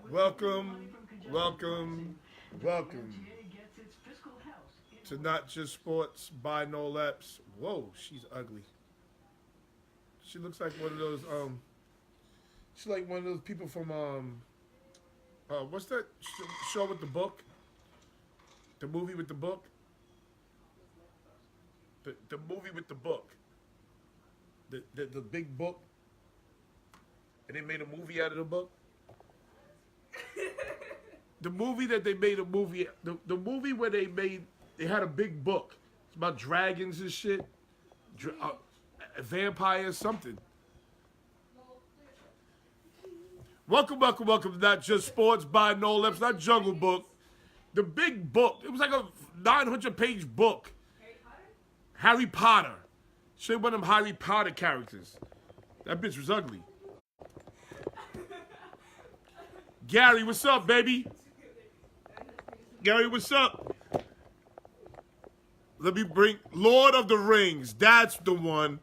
Welcome, welcome, welcome to Not Just Sports by No Leps. Whoa, she's ugly. She looks like one of those she's like one of those people from what's that show with the book? The movie with the book? The movie with the book. The big book. And they made a movie out of the book. The movie that they made a movie, the movie where they had a big book. It's about dragons and shit. Vampires, something. Welcome to Not Just Sports by No Lips, not Jungle Book. The big book. It was like a 900-page book. Harry Potter. She one of them Harry Potter characters. That bitch was ugly. Gary, what's up, baby? Gary, what's up? Let me bring Lord of the Rings. That's the one.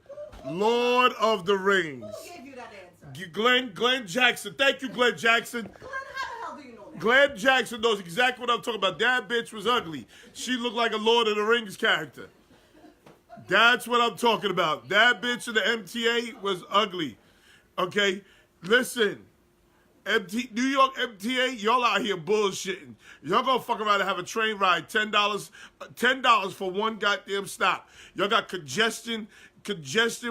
Lord of the Rings. Who gave you that answer? Glenn Jackson. Thank you, Glenn Jackson. Glenn, how the hell do you know that? Glenn Jackson knows exactly what I'm talking about. That bitch was ugly. She looked like a Lord of the Rings character. That's what I'm talking about. That bitch in the MTA was ugly. Okay? Listen. New York MTA, y'all out here bullshitting. Y'all gonna fuck around and have a train ride, $10 for one goddamn stop. Y'all got congestion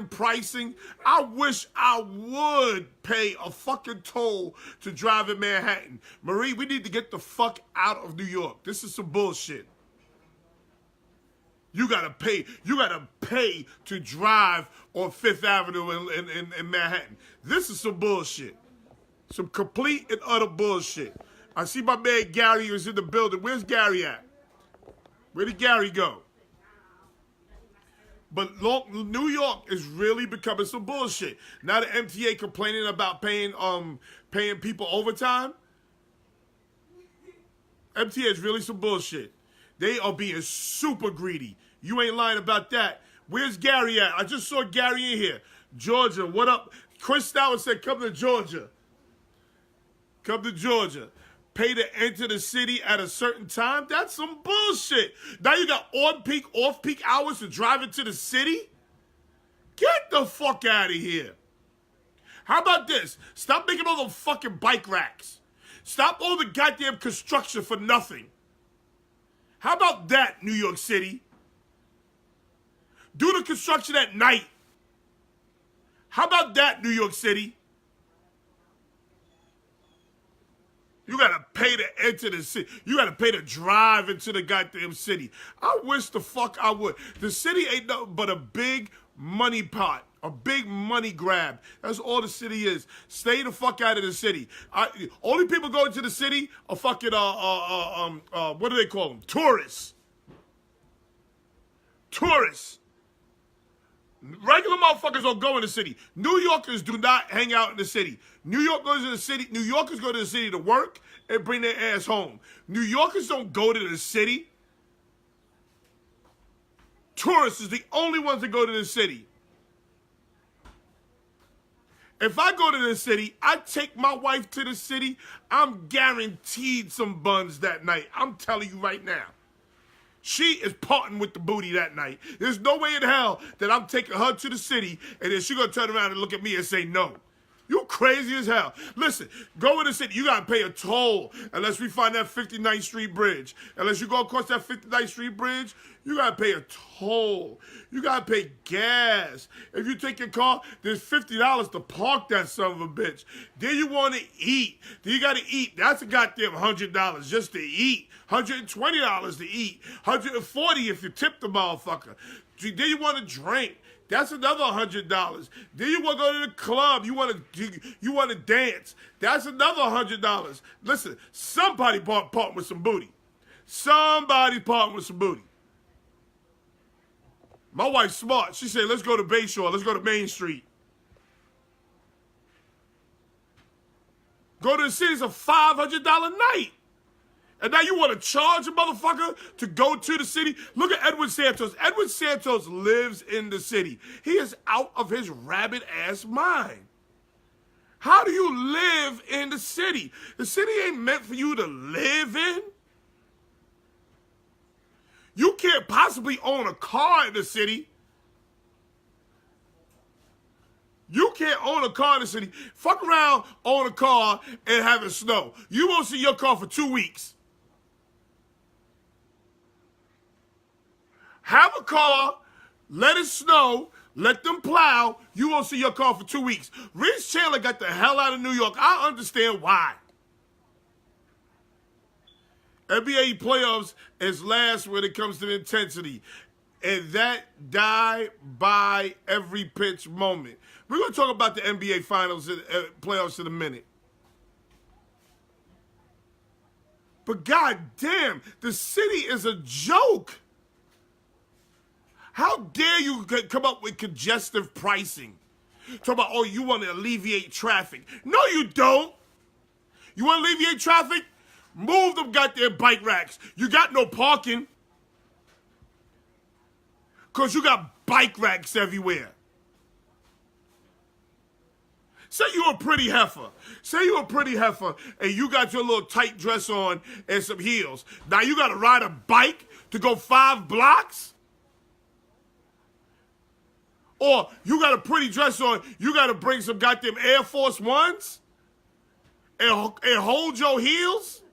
pricing. I wish I would pay a fucking toll to drive in Manhattan. Marie, we need to get the fuck out of New York. This is some bullshit. You gotta pay to drive on Fifth Avenue in Manhattan. This is some bullshit. Some complete and utter bullshit. I see my man Gary is in the building. Where's Gary at? Where did Gary go? But New York is really becoming some bullshit. Now the MTA complaining about paying people overtime. MTA is really some bullshit. They are being super greedy. You ain't lying about that. Where's Gary at? I just saw Gary in here. Georgia, what up? Chris Stowers said, come to Georgia. Come to Georgia. Pay to enter the city at a certain time? That's some bullshit. Now you got on-peak, off-peak hours to drive into the city? Get the fuck out of here. How about this? Stop making all those fucking bike racks. Stop all the goddamn construction for nothing. How about that, New York City? Do the construction at night. How about that, New York City? You gotta pay to enter the city. You gotta pay to drive into the goddamn city. I wish the fuck I would. The city ain't nothing but a big money pot. A big money grab. That's all the city is. Stay the fuck out of the city. Only people going to the city are fucking, what do they call them? Tourists. Tourists. Regular motherfuckers don't go in the city. New Yorkers do not hang out in the city. New York goes to the city. New Yorkers go to the city to work and bring their ass home. New Yorkers don't go to the city. Tourists is the only ones that go to the city. If I go to the city, I take my wife to the city, I'm guaranteed some buns that night. I'm telling you right now. She is parting with the booty that night. There's no way in hell that I'm taking her to the city and then she's going to turn around and look at me and say no. You crazy as hell. Listen, go in the city. You got to pay a toll unless we find that 59th Street Bridge. Unless you go across that 59th Street Bridge, you got to pay a toll. You got to pay gas. If you take your car, there's $50 to park that son of a bitch. Then you want to eat. Then you got to eat. That's a goddamn $100 just to eat. $120 to eat. $140 if you tip the motherfucker. Then you want to drink. That's another $100. Then you want to go to the club. You want to dance. That's another $100. Listen, somebody parting with some booty. Somebody's parting with some booty. My wife's smart. She said, let's go to Bayshore. Let's go to Main Street. Go to the city. It's a $500 night. And now you want to charge a motherfucker to go to the city? Look at Edwin Santos. Edwin Santos lives in the city. He is out of his rabbit-ass mind. How do you you live in the city. The city ain't meant for you to live in. You can't possibly own a car in the city. You can't own a car in the city. Fuck around, own a car, and have it snow. You won't see your car for 2 weeks. Have a car, let it snow, let them plow. You won't see your car for 2 weeks. Reese Chandler got the hell out of New York. I understand why. NBA playoffs is last when it comes to the intensity. And that die by every pitch moment. We're going to talk about the NBA finals and playoffs in a minute. But goddamn, the city is a joke. How dare you come up with congestive pricing? Talk about, oh, you want to alleviate traffic. No, you don't. You want to alleviate traffic? Move them goddamn bike racks. You got no parking. Because you got bike racks everywhere. Say you're a pretty heifer. Say you're a pretty heifer and you got your little tight dress on and some heels. Now you got to ride a bike to go 5 blocks? Or you got a pretty dress on, you got to bring some goddamn Air Force Ones and hold your heels?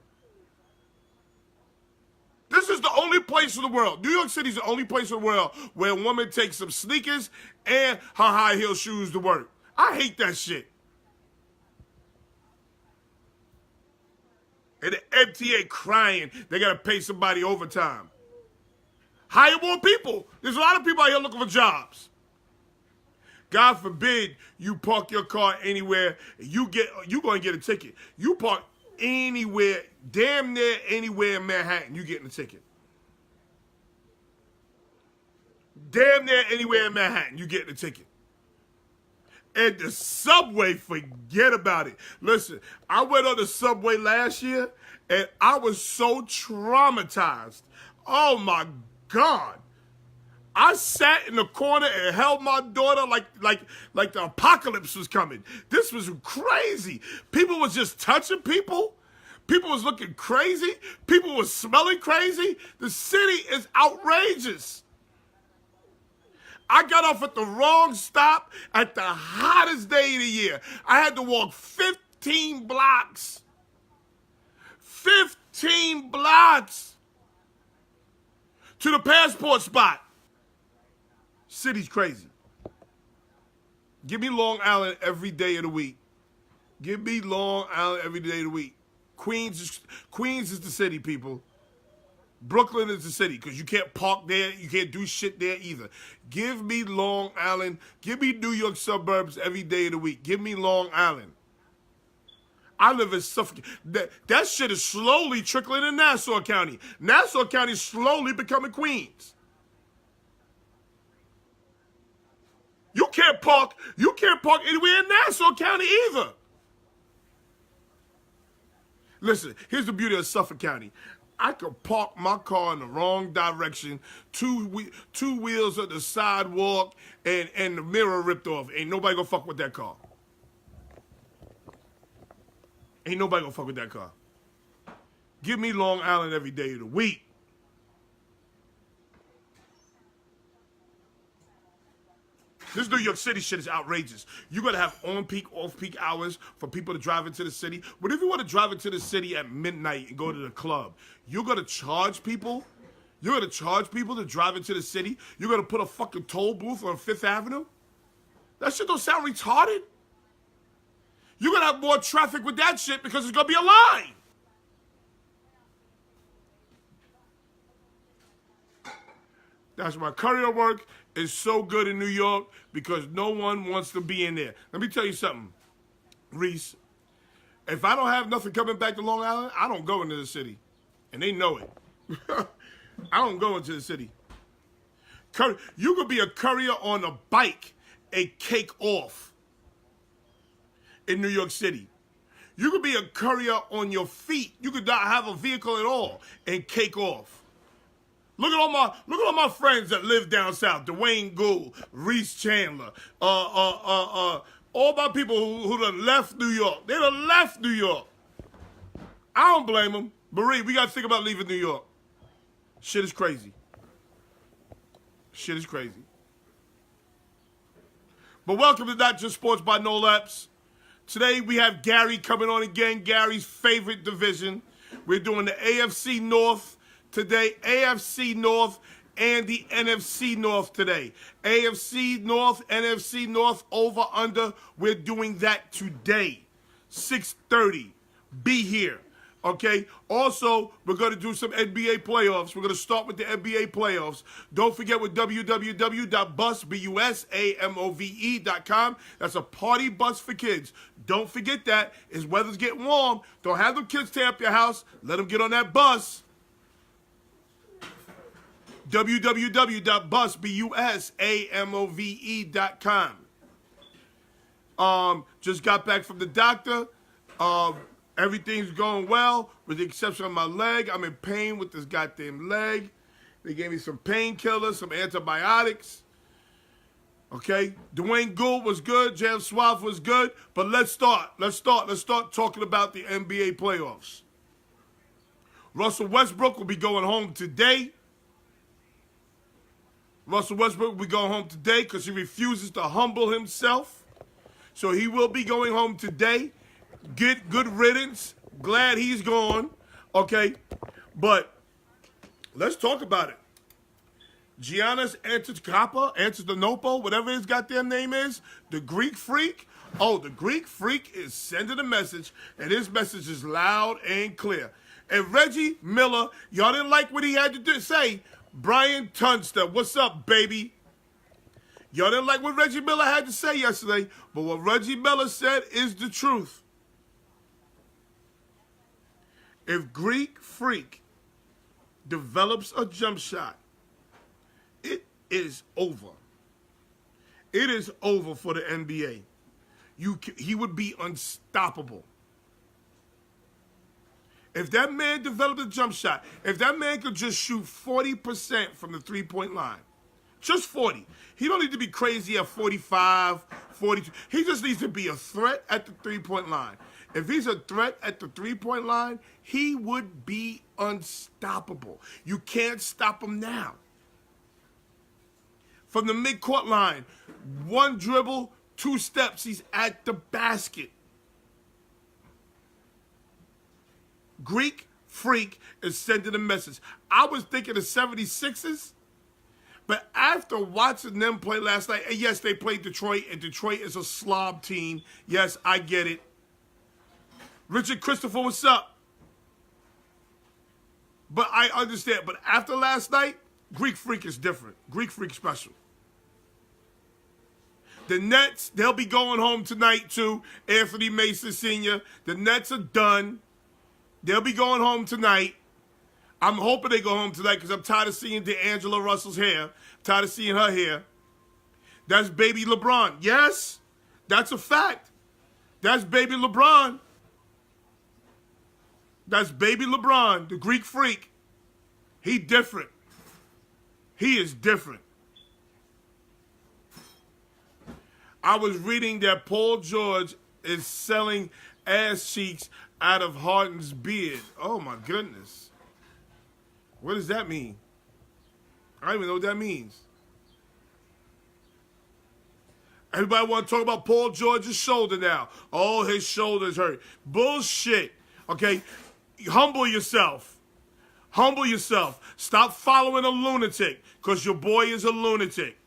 This is the only place in the world. New York City is the only place in the world where a woman takes some sneakers and her high heel shoes to work. I hate that shit. And the MTA crying they got to pay somebody overtime. Hire more people. There's a lot of people out here looking for jobs. God forbid you park your car anywhere, you going to get a ticket. You park anywhere, damn near anywhere in Manhattan, you getting a ticket. Damn near anywhere in Manhattan, you getting a ticket. And the subway, forget about it. Listen, I went on the subway last year, and I was so traumatized. Oh, my God. I sat in the corner and held my daughter like the apocalypse was coming. This was crazy. People was just touching people. People was looking crazy. People was smelling crazy. The city is outrageous. I got off at the wrong stop at the hottest day of the year. I had to walk 15 blocks. 15 blocks to the passport spot. City's crazy. Give me Long Island every day of the week. Give me Long Island every day of the week. Queens is the city, people. Brooklyn is the city because you can't park there. You can't do shit there either. Give me Long Island. Give me New York suburbs every day of the week. Give me Long Island. I live in Suffolk. That shit is slowly trickling in Nassau County. Nassau County is slowly becoming Queens. You can't park anywhere in Nassau County either. Listen, here's the beauty of Suffolk County. I could park my car in the wrong direction, two wheels at the sidewalk, and the mirror ripped off. Ain't nobody gonna fuck with that car. Ain't nobody gonna fuck with that car. Give me Long Island every day of the week. This New York City shit is outrageous. You gotta have on-peak, off-peak hours for people to drive into the city. But if you want to drive into the city at midnight and go to the club, you're gonna charge people? You're gonna charge people to drive into the city? You're gonna put a fucking toll booth on Fifth Avenue? That shit don't sound retarded. You're gonna have more traffic with that shit because it's gonna be a line. That's why courier work is so good in New York because no one wants to be in there. Let me tell you something, Reese. If I don't have nothing coming back to Long Island, I don't go into the city. And they know it. I don't go into the city. You could be a courier on a bike and cake off in New York City. You could be a courier on your feet. You could not have a vehicle at all and cake off. Look at all my friends that live down south. Dwayne Gould, Reese Chandler, All my people who done left New York. They done left New York. I don't blame them. Marie, we got to think about leaving New York. Shit is crazy. Shit is crazy. But welcome to Not Just Sports by No Laps. Today we have Gary coming on again, Gary's favorite division. We're doing the AFC North today, AFC North and the NFC North today. AFC North, NFC North, over, under. We're doing that today, 6:30. Be here. Okay. Also, we're going to do some NBA playoffs. We're going to start with the NBA playoffs. Don't forget with www.busbusAMOVE.com. That's a party bus for kids. Don't forget that. As weather's getting warm, don't have them kids tear up your house. Let them get on that bus. www.busbusAMOVE.com. Just got back from the doctor. Everything's going well, with the exception of my leg. I'm in pain with this goddamn leg. They gave me some painkillers, some antibiotics. Okay? Dwayne Gould was good. J.F. Swaff was good. But let's start. Let's start talking about the NBA playoffs. Russell Westbrook will be going home today. Russell Westbrook will be going home today because he refuses to humble himself. So he will be going home today. Get good riddance. Glad he's gone. Okay. But let's talk about it. Giannis Antetokounmpo, whatever his goddamn name is, the Greek Freak. Oh, the Greek Freak is sending a message, and his message is loud and clear. And Reggie Miller, y'all didn't like what he had to say. Brian Tunster, what's up, baby? Y'all didn't like what Reggie Miller had to say yesterday, but what Reggie Miller said is the truth. If Greek Freak develops a jump shot, it is over. It is over for the NBA. He would be unstoppable. If that man developed a jump shot, if that man could just shoot 40% from the three-point line, just 40. He don't need to be crazy at 45, 42. He just needs to be a threat at the three-point line. If he's a threat at the three-point line, he would be unstoppable. You can't stop him now. From the midcourt line, one dribble, 2 steps, he's at the basket. Greek Freak is sending a message. I was thinking the 76ers, but after watching them play last night, and yes, they played Detroit, and Detroit is a slob team. Yes, I get it. Richard Christopher, what's up? But I understand. But after last night, Greek Freak is different. Greek Freak special. The Nets, they'll be going home tonight too. Anthony Mason Sr. The Nets are done. They'll be going home tonight. I'm hoping they go home tonight because I'm tired of seeing D'Angelo Russell's hair. Tired of seeing her hair. That's baby LeBron. Yes, that's a fact. That's baby LeBron. That's baby LeBron, the Greek Freak. He different. He is different. I was reading that Paul George is selling ass cheeks out of Harden's beard. Oh, my goodness. What does that mean? I don't even know what that means. Everybody want to talk about Paul George's shoulder now. Oh, his shoulder's hurt. Bullshit. Okay? Humble yourself. Humble yourself. Stop following a lunatic because your boy is a lunatic.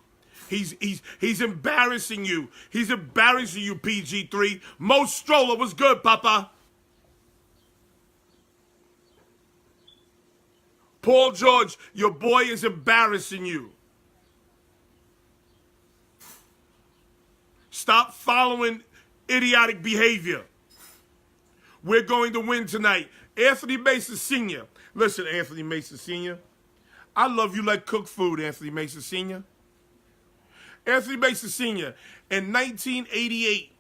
He's embarrassing you. He's embarrassing you, PG3. Mo Stroller was good, Papa. Paul George, your boy is embarrassing you. Stop following idiotic behavior. We're going to win tonight. Anthony Mason Sr. Listen, Anthony Mason Sr. I love you like cooked food, Anthony Mason Sr. Anthony Mason Sr. In 1988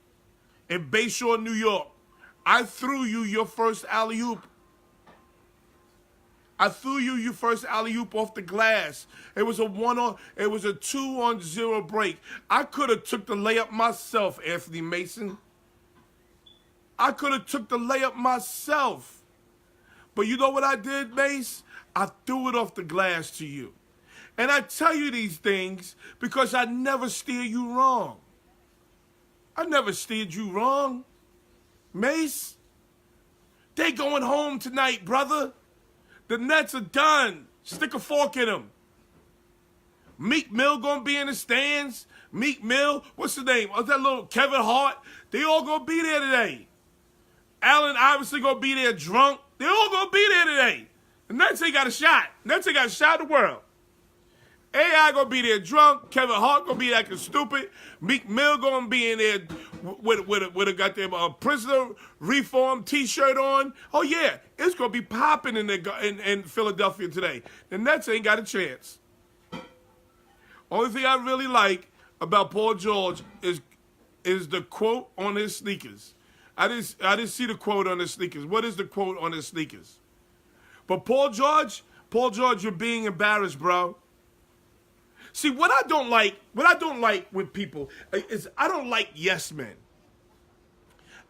in Bayshore, New York, I threw you your first alley-oop. I threw you your first alley-oop off the glass. It was a 2-on-0 break. I could have took the layup myself, Anthony Mason. I could have took the layup myself. But you know what I did, Mace? I threw it off the glass to you. And I tell you these things because I never steer you wrong. I never steered you wrong. Mace, they going home tonight, brother. The Nets are done. Stick a fork in them. Meek Mill gonna be in the stands. Meek Mill, what's the name? Oh, that little Kevin Hart. They all gonna be there today. Allen Iverson gonna be there drunk. They all gonna be there today. The Nets ain't got a shot. Nets ain't got a shot in the world. AI gonna be there drunk. Kevin Hart gonna be acting stupid. Meek Mill gonna be in there with a goddamn prisoner reform T-shirt on. Oh yeah, it's gonna be popping in Philadelphia today. The Nets ain't got a chance. Only thing I really like about Paul George is the quote on his sneakers. I didn't see the quote on his sneakers. What is the quote on his sneakers? But Paul George, you're being embarrassed, bro. See, what I don't like with people is I don't like yes men.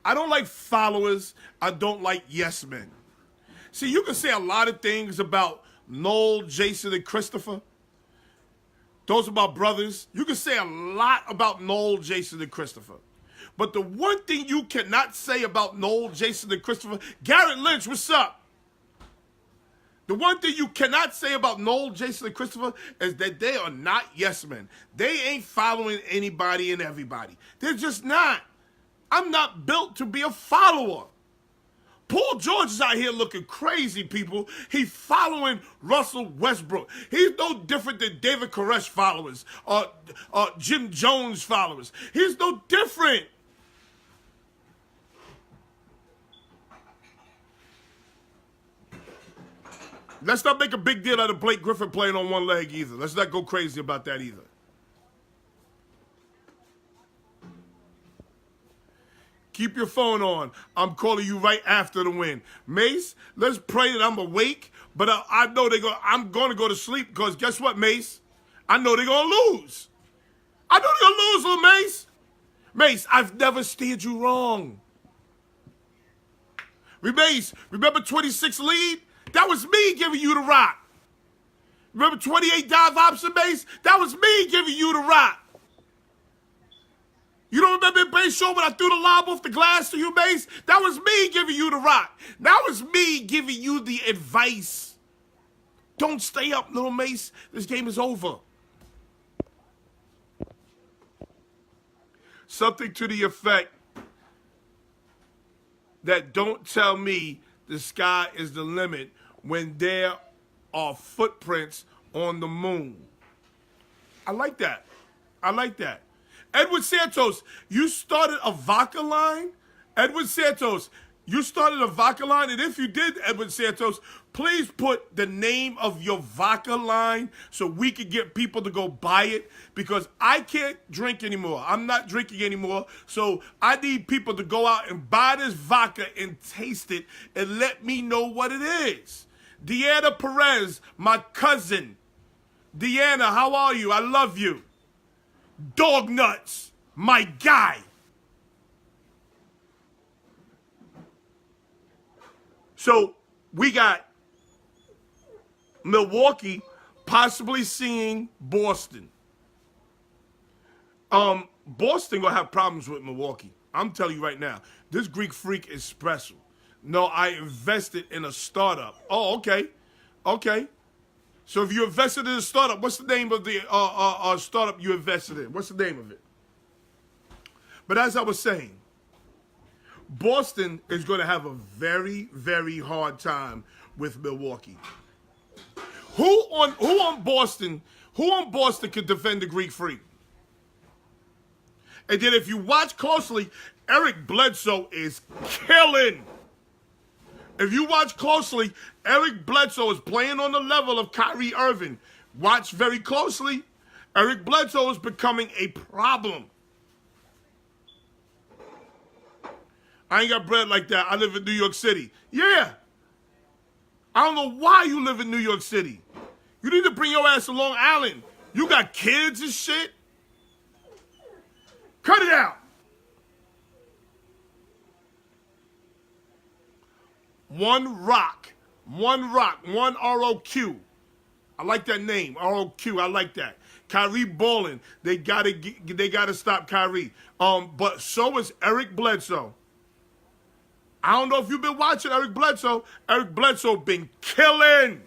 I don't like followers. I don't like yes men. See, you can say a lot of things about Noel, Jason, and Christopher. Those are my brothers. You can say a lot about Noel, Jason, and Christopher. But the one thing you cannot say about Noel, Jason, and Christopher, Garrett Lynch, what's up? The one thing you cannot say about Noel, Jason, and Christopher is that they are not yes men. They ain't following anybody and everybody. They're just not. I'm not built to be a follower. Paul George is out here looking crazy, people. He's following Russell Westbrook. He's no different than David Koresh followers or Jim Jones followers. He's no different. Let's not make a big deal out of Blake Griffin playing on one leg either. Let's not go crazy about that either. Keep your phone on. I'm calling you right after the win. Mace, let's pray that I'm awake, but I know I'm going to go to sleep because guess what, Mace? I know they're going to lose. I know they're going to lose, little Mace. Mace, I've never steered you wrong. Mace, remember 26 lead? That was me giving you the rock. Remember 28 dive option, Mace? That was me giving you the rock. You don't remember in base show when I threw the lob off the glass to you, Mace? That was me giving you the rock. That was me giving you the advice. Don't stay up, little Mace. This game is over. Something to the effect that don't tell me the sky is the limit when there are footprints on the moon. I like that. I like that. Edward Santos, you started a vodka line? Edward Santos, you started a vodka line, and if you did, Edward Santos, please put the name of your vodka line so we can get people to go buy it because I can't drink anymore. I'm not drinking anymore, so I need people to go out and buy this vodka and taste it and let me know what it is. Deanna Perez, my cousin. Deanna, how are you? I love you. Dog Nuts, my guy. So we got Milwaukee possibly seeing Boston. Boston gonna have problems with Milwaukee. I'm telling you right now, this Greek freak is special. No, I invested in a startup. Oh, okay. Okay. So if you invested in a startup, what's the name of the startup you invested in? What's the name of it? But as I was saying, Boston is going to have a very, very hard time with Milwaukee. Who on Boston could defend the Greek Freak? And then if you watch closely, Eric Bledsoe is killing. If you watch closely, Eric Bledsoe is playing on the level of Kyrie Irving. Watch very closely. Eric Bledsoe is becoming a problem. I ain't got bread like that. I live in New York City. Yeah. I don't know why you live in New York City. You need to bring your ass to Long Island. You got kids and shit. Cut it out. One Rock, one ROQ. I like that name, ROQ. I like that. Kyrie balling. They gotta stop Kyrie. But so is Eric Bledsoe. I don't know if you've been watching Eric Bledsoe. Eric Bledsoe been killing.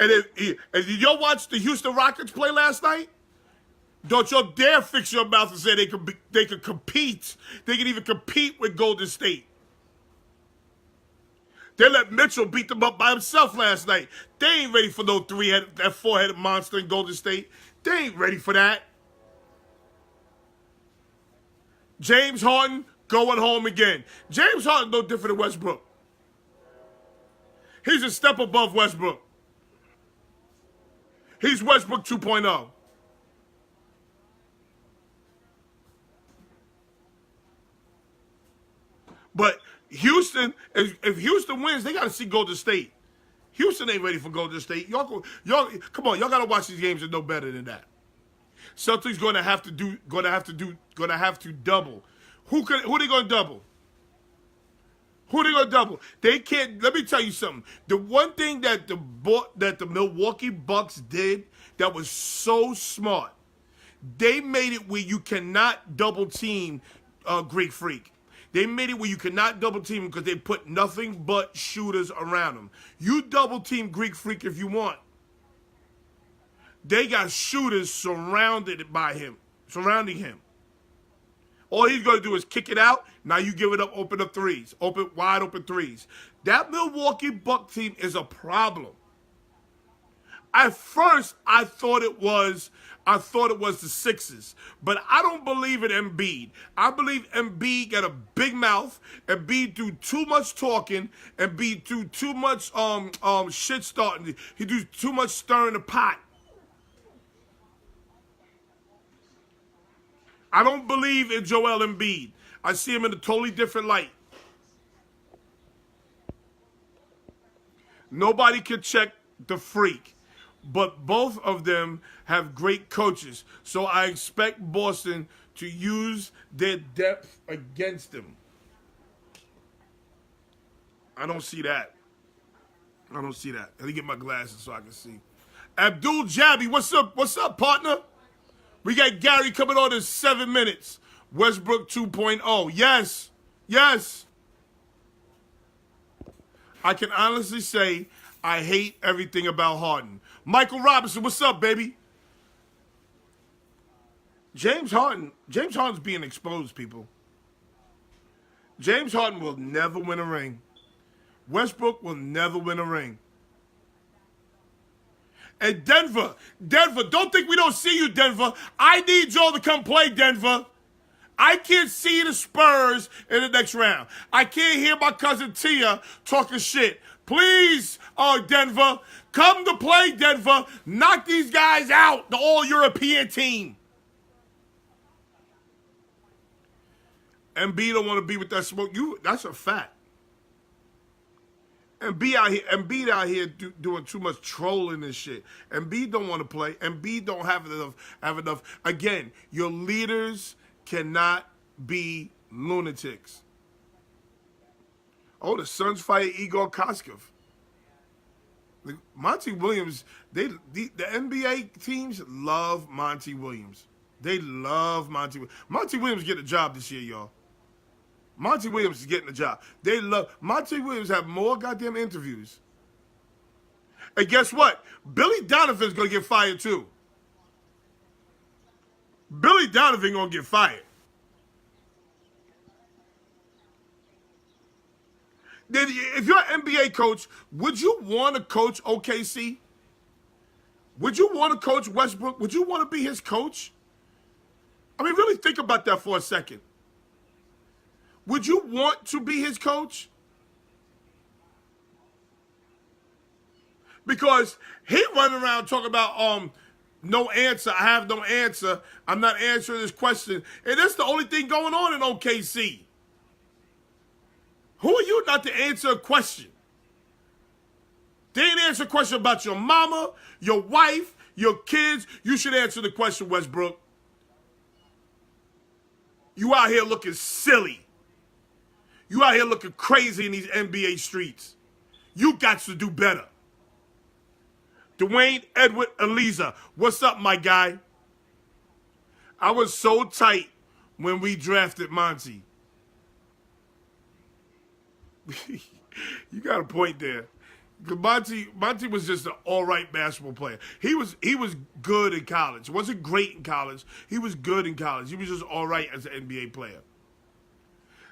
And if y'all watched the Houston Rockets play last night, don't y'all dare fix your mouth and say they could compete. They can even compete with Golden State. They let Mitchell beat them up by himself last night. They ain't ready for no that four-headed monster in Golden State. They ain't ready for that. James Harden going home again. James Harden no different than Westbrook. He's a step above Westbrook. He's Westbrook 2.0. But Houston, if Houston wins, they got to see Golden State. Houston ain't ready for Golden State. Y'all, come on, y'all got to watch these games and know better than that. Celtics going to have to double. Who they going to double? Who they going to double? They can't. Let me tell you something. The one thing that the Milwaukee Bucks did that was so smart, they made it where you cannot double team Greek Freak. They made it where you cannot double team him because they put nothing but shooters around him. You double team Greek Freak if you want. They got shooters surrounding him. All he's going to do is kick it out. Now you give it up, open up threes. Wide open threes. That Milwaukee Bucks team is a problem. At first, I thought it was the Sixers, but I don't believe in Embiid. I believe Embiid got a big mouth. Embiid do too much talking. Embiid do too much shit starting. He do too much stirring the pot. I don't believe in Joel Embiid. I see him in a totally different light. Nobody can check the Freak. But both of them have great coaches. So I expect Boston to use their depth against them. I don't see that. Let me get my glasses so I can see. Abdul Jabby, what's up? What's up, partner? We got Gary coming on in 7 minutes. Westbrook 2.0. Yes. I can honestly say I hate everything about Harden. Michael Robinson, what's up, baby? James Harden's being exposed, people. James Harden will never win a ring. Westbrook will never win a ring. And Denver, don't think we don't see you, Denver. I need y'all to come play, Denver. I can't see the Spurs in the next round. I can't hear my cousin Tia talking shit. Please, Denver, come to play, Denver. Knock these guys out, the all-European team. Embiid don't want to be with that smoke. That's a fact. Embiid out here doing too much trolling and shit. Embiid don't want to play. Embiid don't have enough. Again, your leaders cannot be lunatics. Oh, the Suns fired Igor Koskov. Monty Williams, the NBA teams love Monty Williams. They love Monty Williams. Monty Williams get a job this year, y'all. Monty Williams is getting a job. Monty Williams have more goddamn interviews. And guess what? Billy Donovan's going to get fired too. Billy Donovan going to get fired. Then if you're an NBA coach, would you want to coach OKC? Would you want to coach Westbrook? Would you want to be his coach? I mean, really think about that for a second. Would you want to be his coach? Because he running around talking about no answer. I have no answer. I'm not answering this question. And that's the only thing going on in OKC. Who are you not to answer a question? They ain't answer a question about your mama, your wife, your kids. You should answer the question, Westbrook. You out here looking silly. You out here looking crazy in these NBA streets. You got to do better. Dwayne Edward Eliza, what's up, my guy? I was so tight when we drafted Monty. You got a point there. Monty was just an all right basketball player. He was good in college. Wasn't great in college. He was good in college. He was just all right as an NBA player.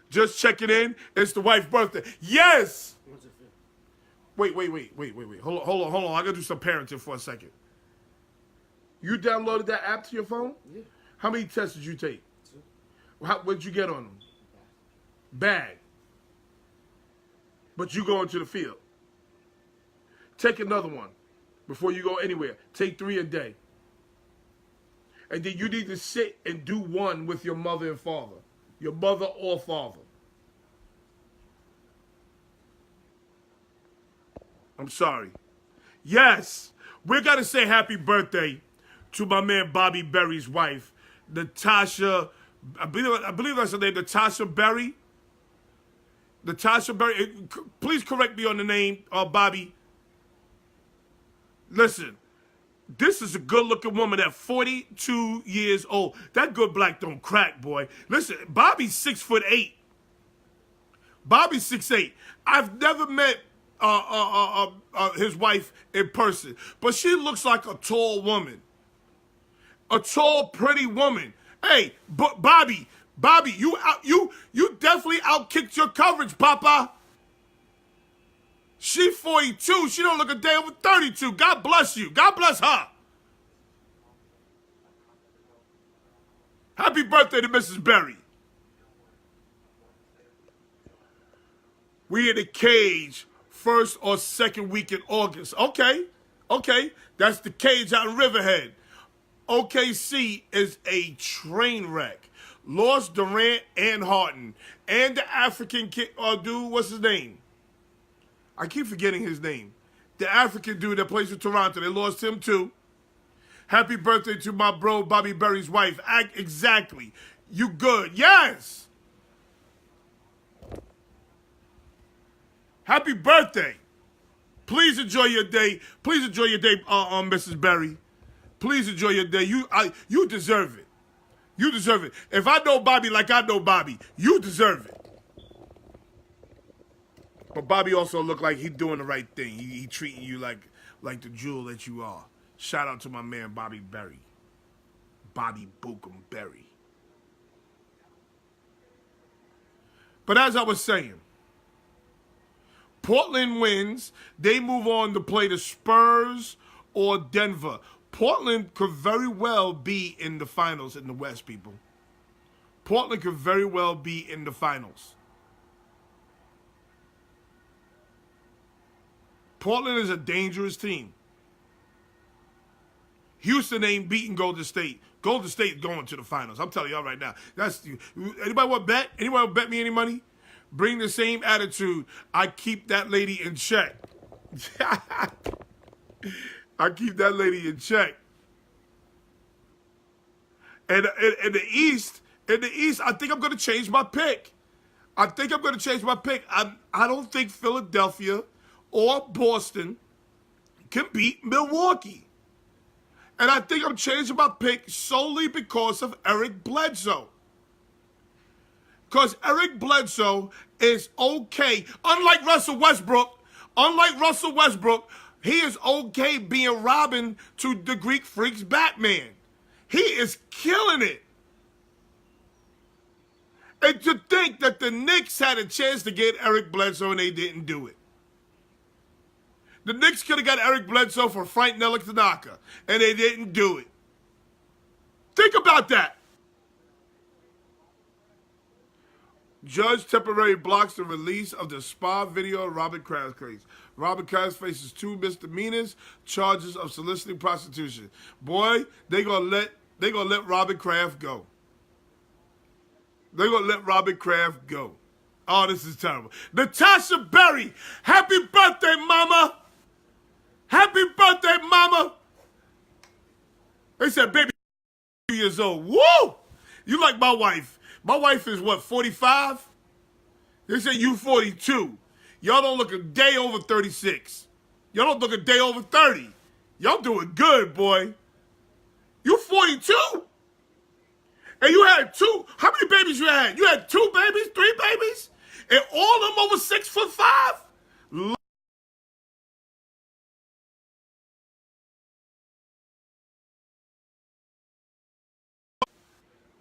Just checking in. It's the wife's birthday. Yes. Wait. Hold on. I gotta do some parenting for a second. You downloaded that app to your phone? Yeah. How many tests did you take? 2. What'd you get on them? Bad. But you go into the field. Take another one before you go anywhere. Take 3 a day. And then you need to sit and do one with your mother and father. Your mother or father. I'm sorry. Yes, we're going to say happy birthday to my man Bobby Berry's wife, Natasha. I believe that's her name, Natasha Berry. Natasha Berry. Please correct me on the name, Bobby. Listen, this is a good-looking woman at 42 years old. That good black don't crack, boy. Listen, Bobby's 6'8". Bobby's 6'8". I've never met his wife in person, but she looks like a tall woman. A tall, pretty woman. Hey, Bobby, you definitely outkicked your coverage, Papa. She 42. She don't look a day over 32. God bless you. God bless her. Happy birthday to Mrs. Berry. We in the cage first or second week in August. Okay. That's the cage out in Riverhead. OKC is a train wreck. Lost Durant and Harden. And the African kid, dude, what's his name? I keep forgetting his name. The African dude that plays for Toronto. They lost him too. Happy birthday to my bro, Bobby Berry's wife. Exactly. You good. Yes. Happy birthday. Please enjoy your day. Please enjoy your day, Mrs. Berry. Please enjoy your day. You deserve it. You deserve it. If I know Bobby like I know Bobby, you deserve it. But Bobby also looked like he's doing the right thing. He treating you like the jewel that you are. Shout out to my man Bobby Berry. Bobby Bookham Berry. But as I was saying, Portland wins. They move on to play the Spurs or Denver. Portland could very well be in the finals in the West, people. Portland could very well be in the finals. Portland is a dangerous team. Houston ain't beating Golden State. Golden State going to the finals. I'm telling y'all right now. Anybody want to bet? Anybody want to bet me any money? Bring the same attitude. I keep that lady in check. I keep that lady in check. And in the East, I think I'm going to change my pick. I don't think Philadelphia or Boston can beat Milwaukee. And I think I'm changing my pick solely because of Eric Bledsoe. Because Eric Bledsoe is okay. Unlike Russell Westbrook, he is okay being Robin to the Greek Freak's Batman. He is killing it. And to think that the Knicks had a chance to get Eric Bledsoe and they didn't do it. The Knicks could have got Eric Bledsoe for Frank Ntilikina, and they didn't do it. Think about that. Judge temporarily blocks the release of the spa video of Robert Kraft's case. Robert Kraft faces 2 misdemeanors, charges of soliciting prostitution. Boy, they gonna let Robert Kraft go. They're gonna let Robert Kraft go. Oh, this is terrible. Natasha Berry, happy birthday, mama. Happy birthday, mama. They said, baby, 2 years old. Woo! You like my wife. My wife is what, 45? They said you 42. Y'all don't look a day over 36. Y'all don't look a day over 30. Y'all doing good, boy. You 42? And you had two. How many babies you had? You had 2 babies, 3 babies? And all of them over 6'5"?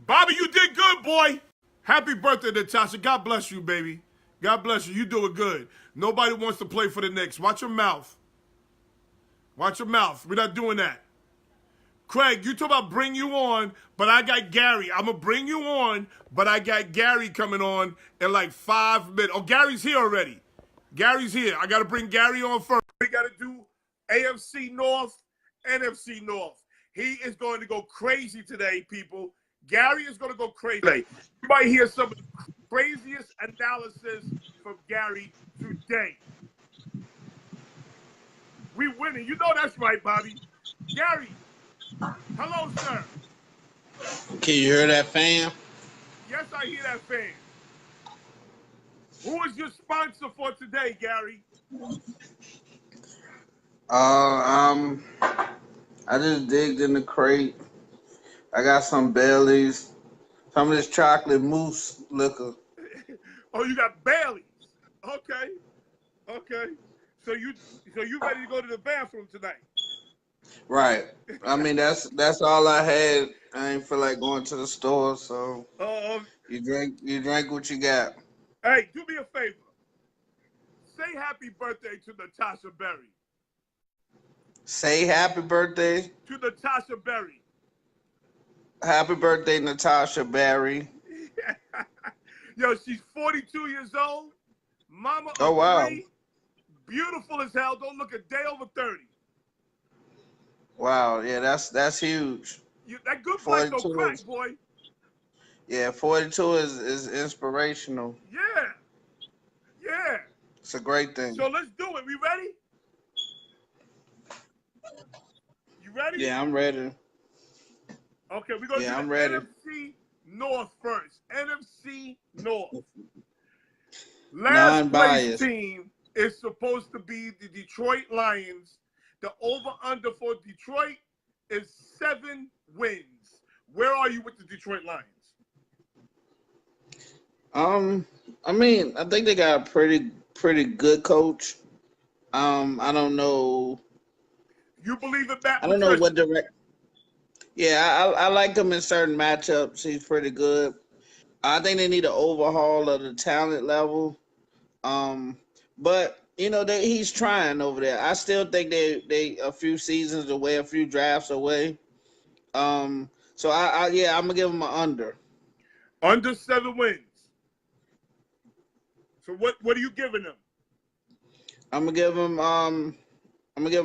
Bobby, you did good, boy. Happy birthday, Natasha. God bless you, baby. God bless you. You doing good. Nobody wants to play for the Knicks. Watch your mouth. Watch your mouth. We're not doing that. Craig, you talk about bring you on, but I got Gary. I'm going to bring you on, but I got Gary coming on in like 5 minutes. Oh, Gary's here already. Gary's here. I got to bring Gary on first. We got to do AFC North, NFC North. He is going to go crazy today, people. Gary is going to go crazy today. You might hear some of the craziest analysis from Gary today. We winning. You know that's right, Bobby. Gary, hello, sir. Can you hear that, fam? Yes, I hear that, fan. Who is your sponsor for today, Gary? I just digged in the crate. I got some Baileys, some of this chocolate mousse liquor. Oh, you got Bailey's. Okay. Okay. So you ready to go to the bathroom tonight? Right. I mean, that's all I had. I ain't feel like going to the store, so you drink what you got. Hey, do me a favor. Say happy birthday to Natasha Berry. Say happy birthday. To Natasha Berry. Happy birthday, Natasha Berry. Yo, she's 42 years old. Mama Oh, of wow. 3. Beautiful as hell. Don't look a day over 30. Wow, yeah, that's huge. That good blood don't 42 crack, is, boy. yeah, 42 is inspirational. Yeah. Yeah. It's a great thing. So let's do it. We ready? You ready? Yeah, I'm ready. Okay, we're going to do I'm the ready. NFC North first. NFC North. Last place Non-biased. team is supposed to be the Detroit Lions. The over-under for Detroit is 7 wins. Where are you with the Detroit Lions? I mean, I think they got a pretty good coach. I don't know. You believe in Matt I don't know Patricia? what direct. Yeah, I like him in certain matchups. He's pretty good. I think they need an overhaul of the talent level. But you know, he's trying over there. I still think they a few seasons away, a few drafts away. So I'm gonna give him an under. Under 7 wins. So what are you giving them? I'm gonna give him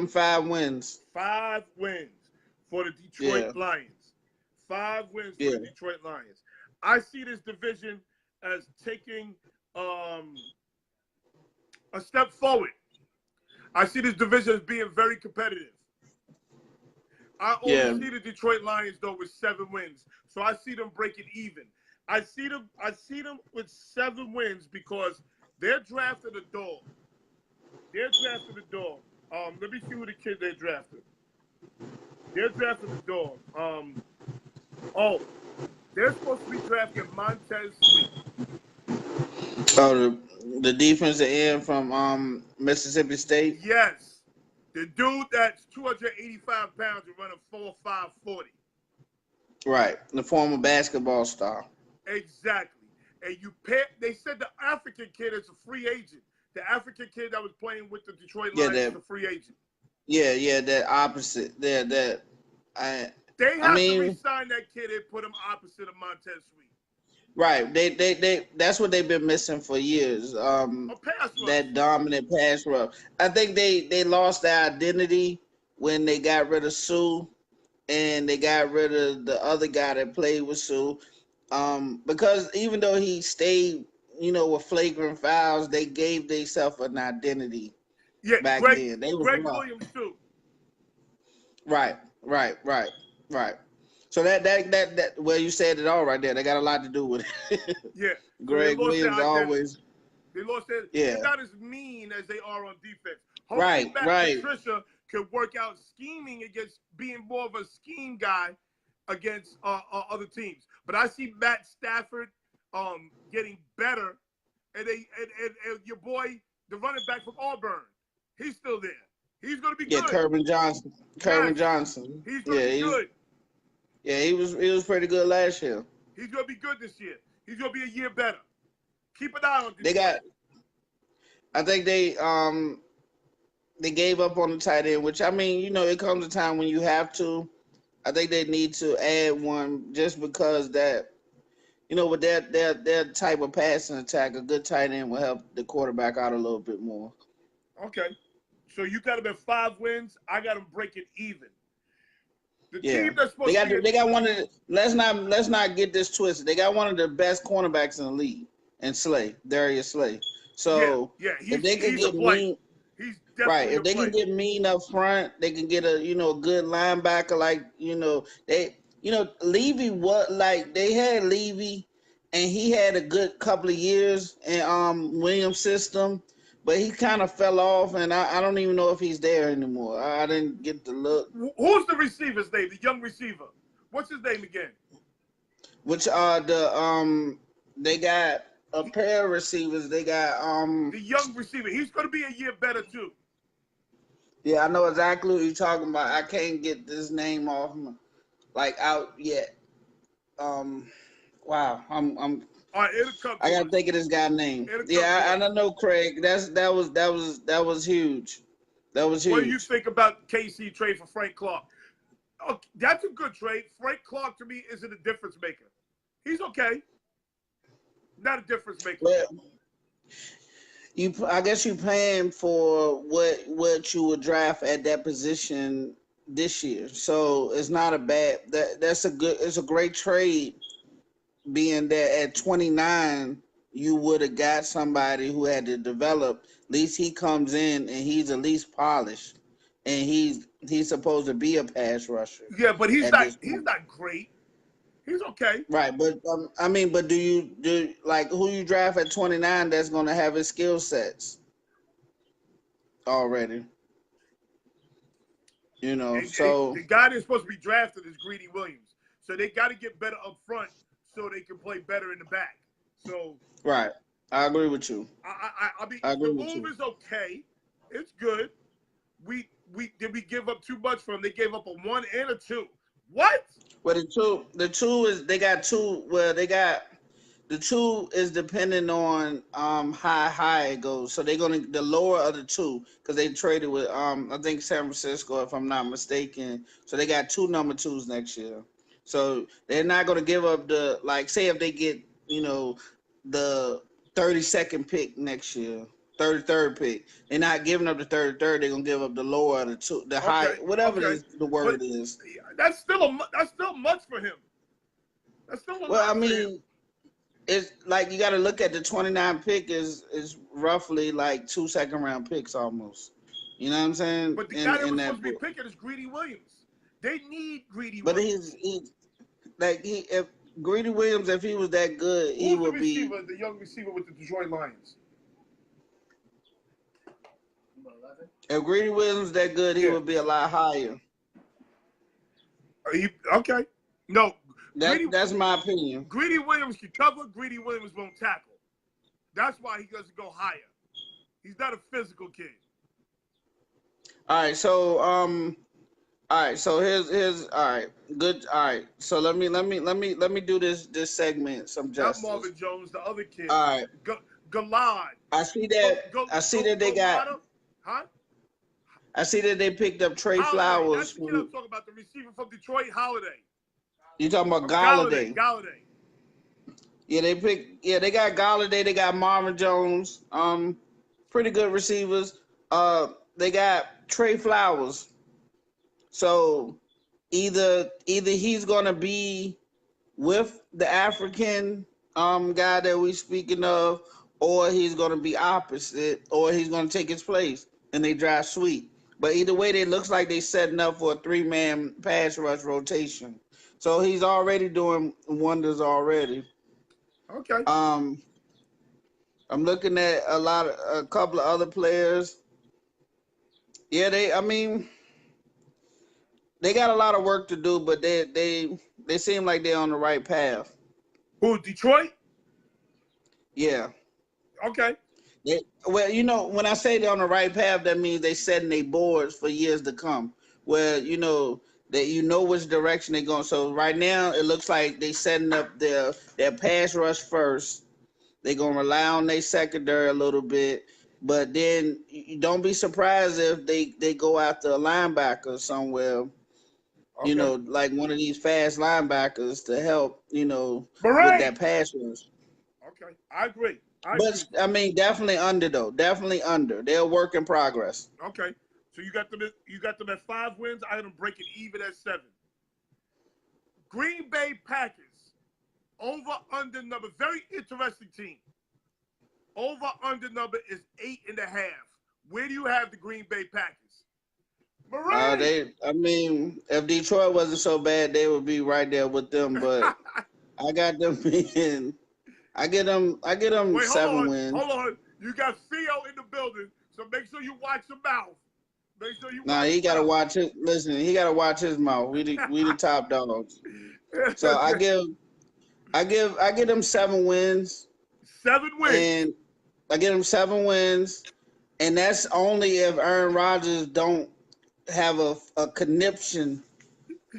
5 wins. 5 wins for the Detroit Lions. 5 wins for the Detroit Lions. I see this division as taking a step forward. I see this division as being very competitive. I only see the Detroit Lions though with 7 wins, so I see them breaking even. I see them with 7 wins because they're drafting a dog. They're drafting a dog. Let me see who the kid they drafted. They're drafting a dog. They're supposed to be drafting Montez Sweet. Oh, the defensive end from Mississippi State. Yes, the dude that's 285 pounds and running 4.5 40. Right, the former basketball star. Exactly. And they said the African kid is a free agent. The African kid that was playing with the Detroit Lions is a free agent. Yeah, that opposite. They have to re-sign that kid and put him opposite of Montez Sweet. Right. They that's what they've been missing for years. That dominant pass rush. I think they lost their identity when they got rid of Sue and they got rid of the other guy that played with Sue. Because even though he stayed with flagrant fouls, they gave themselves an identity. Yeah, Back then, they was Greg rough. Williams too. Right. So that well, you said it all right there. They got a lot to do with it. Yeah, so Greg Williams always. They lost their. Yeah. They're not as mean as they are on defense. Right. Hopefully, Matt Patricia could work out scheming against being more of a scheme guy against other teams. But I see Matt Stafford getting better, and your boy, the running back from Auburn, he's still there. He's going to be good. Yeah, Kervin Johnson. He's going to be good. Yeah, he was pretty good last year. He's going to be good this year. He's going to be a year better. Keep an eye on this. I think they gave up on the tight end, which, I mean, it comes a time when you have to. I think they need to add one just because that, with their type of passing attack, a good tight end will help the quarterback out a little bit more. Okay. So you got them at 5 wins. I got them breaking even. The team that's supposed to be they got one of the, let's not get this twisted. They got one of the best cornerbacks in the league, and Darius Slay. So if they can get mean, he's definitely if they can get mean up front, they can get a good linebacker Levy. They had Levy, and he had a good couple of years in Williams' system. But he kind of fell off, and I don't even know if he's there anymore. I didn't get the look. Who's the receiver's name? The young receiver. What's his name again? Which are they got a pair of receivers. They got the young receiver. He's going to be a year better too. Yeah, I know exactly what you're talking about. I can't get this name off out yet. Wow, I'm. All right, it'll come. I gotta think of this guy's name. I don't know, Craig. That was huge. That was huge. What do you think about KC trade for Frank Clark? Oh, that's a good trade. Frank Clark to me isn't a difference maker. He's okay. Not a difference maker. Well, I guess you're paying for what you would draft at that position this year. So it's not a bad. It's a great trade. Being that at 29, you would have got somebody who had to develop. At least he comes in and he's at least polished, and he's supposed to be a pass rusher. Yeah, but he's not great. He's okay. Right, but but do you who you draft at 29 that's going to have his skill sets already? So the guy that's supposed to be drafted is Greedy Williams. So they got to get better up front so they can play better in the back. So right, I agree with you. I mean, the move is okay. It's good. Did we give up too much for them? They gave up a 1 and a 2. What? Well, the two is they got two. Well, they got the 2 is depending on how high it goes. So they're gonna the lower of the 2 because they traded with I think San Francisco, if I'm not mistaken. So they got 2 number 2s next year. So they're not going to give up the, say if they get, the 32nd pick next year, 33rd pick. They're not giving up the 33rd. They're going to give up the lower of the 2, the high, whatever the word is. That's still much for him. That's still a lot. Well, I mean, it's you got to look at the 29 pick is roughly 2 second-round picks almost. You know what I'm saying? But the guy that was supposed to be picking is Greedy Williams. They need Greedy Williams. But if Greedy Williams, if he was that good, he would be the young receiver with the Detroit Lions. If Greedy Williams that good, he would be a lot higher. Okay. No. That's my opinion. Greedy Williams can cover. Greedy Williams won't tackle. That's why he doesn't go higher. He's not a physical kid. All right, so here's all right, good. All right, so let me do this segment some justice. Not Marvin Jones, the other kid. All right, Galad. I see that they got. Huh? I see that they picked up Trey Flowers. That's the kid I'm talking about, the receiver from Detroit, Holiday. You talking about Galladay? Galladay. Yeah, they got Galladay. They got Marvin Jones. Pretty good receivers. They got Trey Flowers. So either he's gonna be with the African guy that we speaking of, or he's gonna be opposite, or he's gonna take his place and they draft Sweet. But either way, it looks like they setting up for a 3-man pass rush rotation. So he's already doing wonders already. Okay. I'm looking at a couple of other players. Yeah, I mean, they got a lot of work to do, but they seem like they're on the right path. Who, Detroit? Yeah. Okay. Well, you know, when I say they're on the right path, that means they setting their boards for years to come. Where you know that which direction they're going. So right now, it looks like they setting up their pass rush first. They're gonna rely on their secondary a little bit, but then you don't be surprised if they go after a linebacker somewhere. Okay. You know, like one of these fast linebackers to help. You know, with that pass rush. Okay, I agree. But I mean, definitely under though. Definitely under. They're a work in progress. Okay, so you got them at 5 wins. I got them breaking even at 7. Green Bay Packers over under number, very interesting team. Over under number is 8.5. Where do you have the Green Bay Packers? I mean, if Detroit wasn't so bad, they would be right there with them. But I got them in. I get them. Wait, 7 wins. Hold on. You got Theo in the building, so make sure you watch your mouth. Make sure you. He gotta watch it. Listen, he gotta watch his mouth. We the top dogs. So I give them 7 wins. 7 wins. And I give them 7 wins, and that's only if Aaron Rodgers don't have a conniption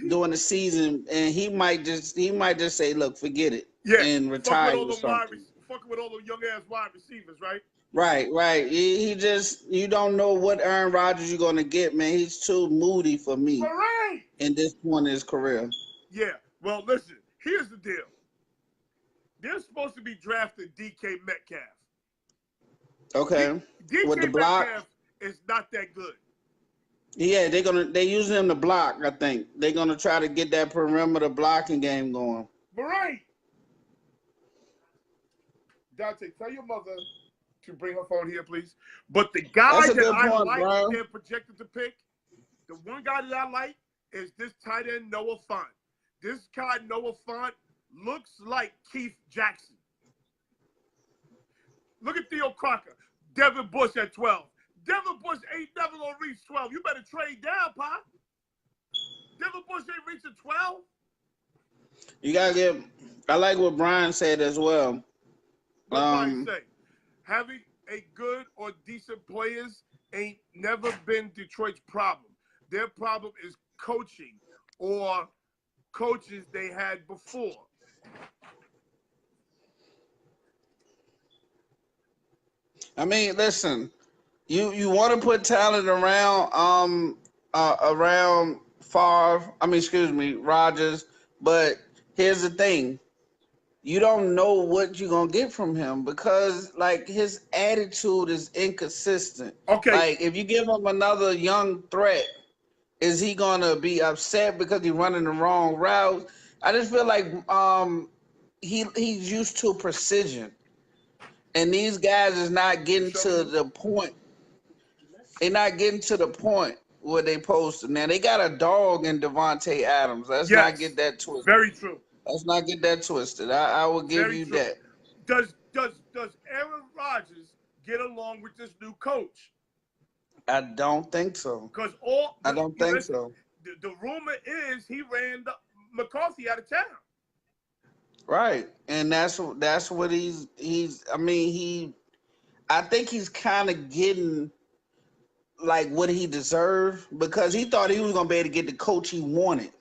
during the season, and he might just say, "Look, forget it." Yeah, and retire or something. Fucking with all those young ass wide receivers, right? Right. He just, you don't know what Aaron Rodgers you're gonna get, man. He's too moody for me. Right. In this point in his career. Yeah. Well, listen. Here's the deal. They're supposed to be drafting DK Metcalf. Okay. DK with the block. Metcalf is not that good. Yeah, they're using him to block. I think they're gonna try to get that perimeter blocking game going. Right. Dante, tell your mother to bring her phone here, please. But the guy that I like they're projected to pick, the one guy that I like is this tight end Noah Fant. This guy Noah Fant looks like Keith Jackson. Look at Theo Crocker. Devin Bush at 12. Devin Bush ain't never gonna reach 12. You better trade down, Pa. Devin Bush ain't reaching 12. You gotta get. I like what Brian said as well. What Brian say? Having a good or decent players ain't never been Detroit's problem. Their problem is coaching or coaches they had before. I mean, listen, you want to put talent around Rodgers, but here's the thing. You don't know what you're gonna get from him because like his attitude is inconsistent. Okay. Like if you give him another young threat, is he gonna be upset because he's running the wrong route? I just feel like he's used to precision. And these guys is not getting to the point. They're not getting to the point where they supposed to. Now they got a dog in Devontae Adams. Let's not get that twisted. Very true. Let's not get that twisted. I will give you that. Does Aaron Rodgers get along with this new coach? I don't think so. I don't think so. The rumor is he ran McCarthy out of town. Right, and that's what he's. I think he's kind of getting like what he deserved because he thought he was gonna be able to get the coach he wanted.